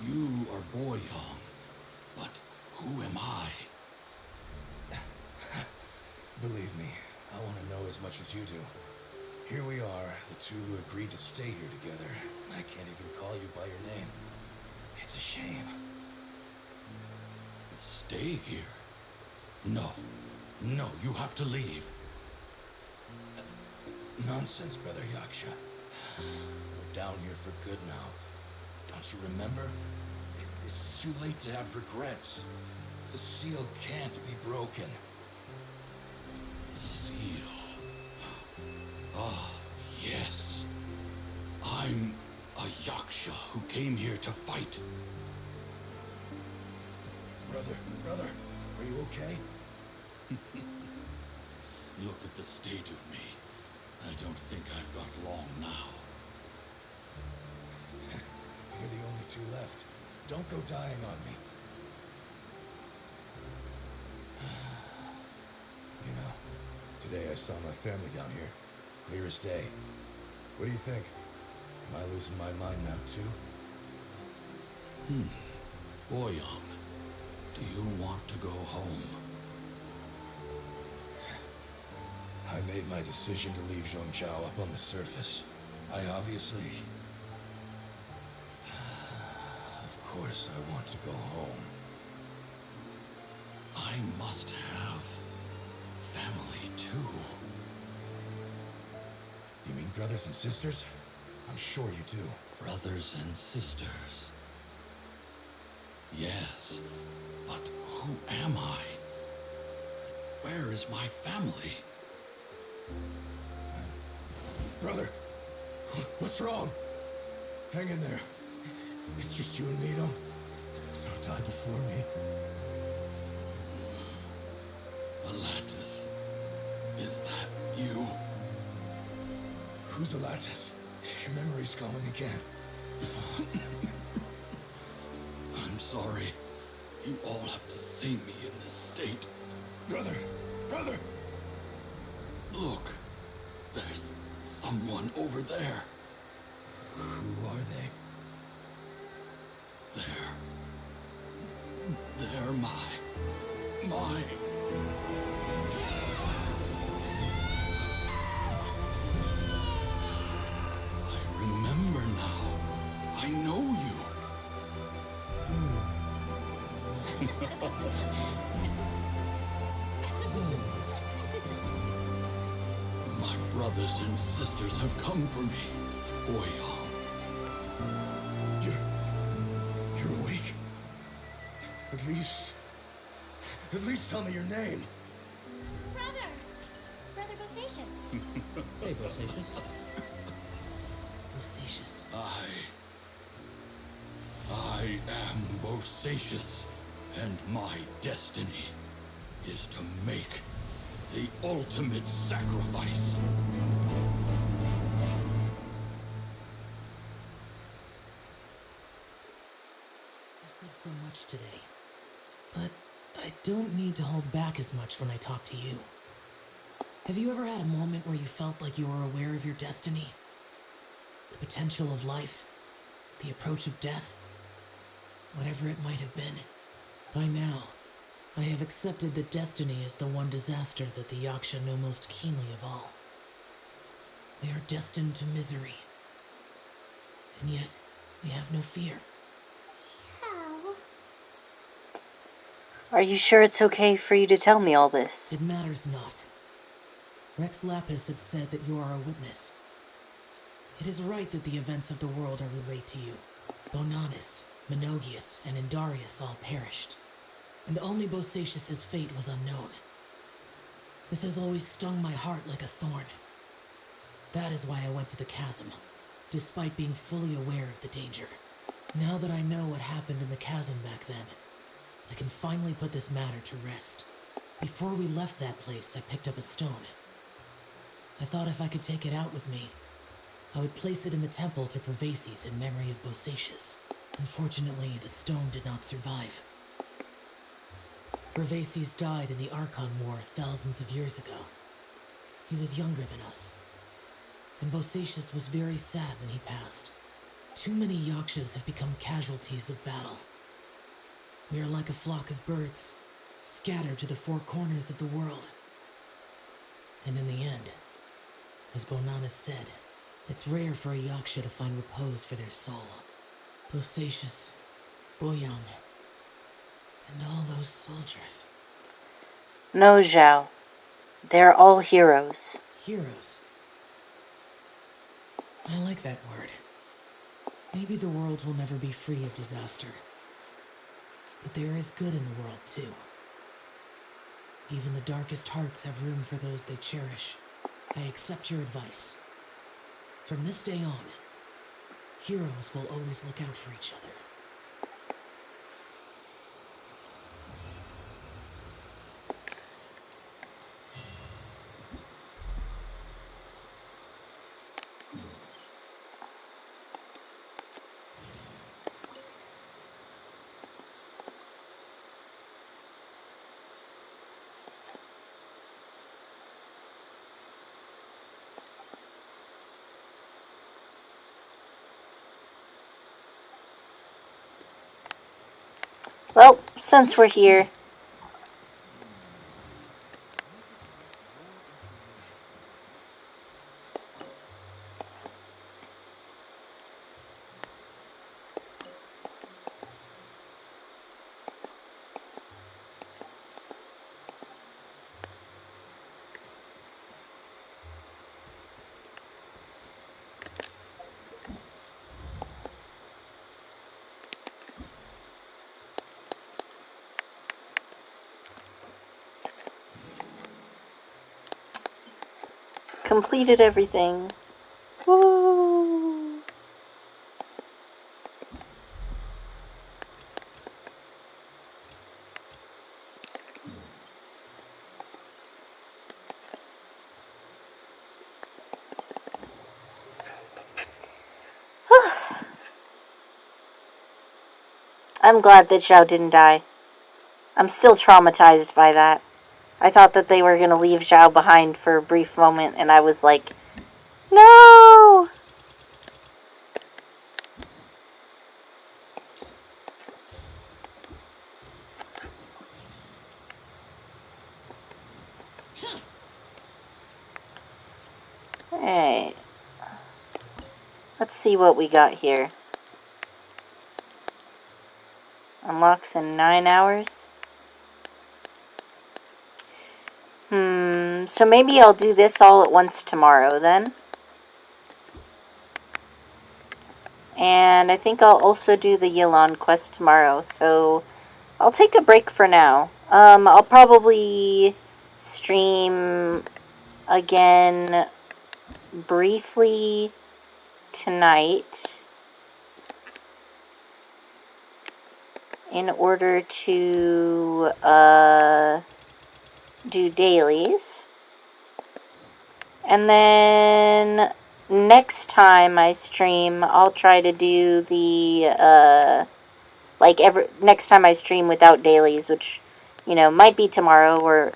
You are Boyang, but who am I? Believe me, I want to know as much as you do. Here we are, the two who agreed to stay here together, and I can't even call you by your name. It's a shame. Stay here? No. No, you have to leave. Nonsense, Brother Yaksha. We're down here for good now. Don't you remember? It's too late to have regrets. The seal can't be broken. The seal. Ah, yes. I'm a Yaksha who came here to fight. Brother, are you okay? Look at the state of me. I don't think I've got long now. You're the only two left. Don't go dying on me. You know, today I saw my family down here. Clear as day. What do you think? Am I losing my mind now too? Boyang, do you want to go home? I made my decision to leave Zhongzhou up on the surface. I obviously... Of course I want to go home. I must have family too. You mean brothers and sisters? I'm sure you do. Brothers and sisters. Yes, but who am I? Where is my family? Brother, what's wrong? Hang in there. It's just you and me, don't die before me. Alatus, is that you? Who's Alatus? Your memory's going again. I'm sorry. You all have to see me in this state. Brother! Look, there's someone over there. Who are they? They're my... I remember now. I know you. My brothers and sisters have come for me. Boyang. You're awake? At least tell me your name. Brother Bosacius. Hey, Bosacius. Bosacius. I am Bosacius, and my destiny is to make the ultimate sacrifice. You said so much today, but I don't need to hold back as much when I talk to you. Have you ever had a moment where you felt like you were aware of your destiny? The potential of life? The approach of death? Whatever it might have been. By now, I have accepted that destiny is the one disaster that the Yaksha know most keenly of all. We are destined to misery. And yet, we have no fear. How? Are you sure it's okay for you to tell me all this? It matters not. Rex Lapis had said that you are a witness. It is right that the events of the world are relayed to you. Bonanis, Menogius, and Indarius all perished, and only Bosacius' fate was unknown. This has always stung my heart like a thorn. That is why I went to the chasm, despite being fully aware of the danger. Now that I know what happened in the chasm back then, I can finally put this matter to rest. Before we left that place, I picked up a stone. I thought if I could take it out with me, I would place it in the temple to Pervases in memory of Bosacius. Unfortunately, the stone did not survive. Pervases died in the Archon War thousands of years ago. He was younger than us. And Bosacius was very sad when he passed. Too many Yakshas have become casualties of battle. We are like a flock of birds, scattered to the four corners of the world. And in the end, as Bonanas said, it's rare for a Yaksha to find repose for their soul. Bosacius, Boyang, and all those soldiers. No, Zhao. They're all heroes. Heroes. I like that word. Maybe the world will never be free of disaster. But there is good in the world, too. Even the darkest hearts have room for those they cherish. I accept your advice. From this day on, heroes will always look out for each other. Well, since we're here, completed everything. Woo! I'm glad that Zhao didn't die. I'm still traumatized by that. I thought that they were going to leave Zhao behind for a brief moment, and I was like, no! Alright. Let's see what we got here. Unlocks in 9 hours. So maybe I'll do this all at once tomorrow then. And I think I'll also do the Yilon quest tomorrow. So I'll take a break for now. I'll probably stream again briefly tonight in order to do dailies. And then next time I stream, I'll try to do the next time I stream without dailies, which, you know, might be tomorrow or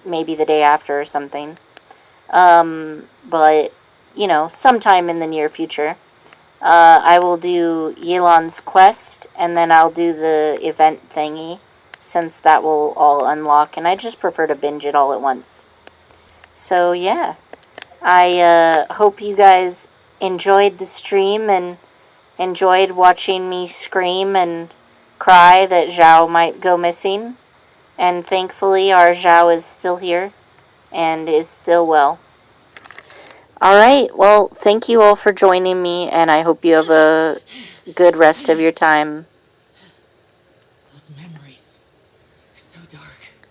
maybe the day after or something. But, you know, sometime in the near future, I will do Yilon's quest, and then I'll do the event thingy, since that will all unlock, and I just prefer to binge it all at once. So, yeah. I hope you guys enjoyed the stream and enjoyed watching me scream and cry that Zhao might go missing. And thankfully, our Zhao is still here and is still well. Alright, well, thank you all for joining me, and I hope you have a good rest of your time.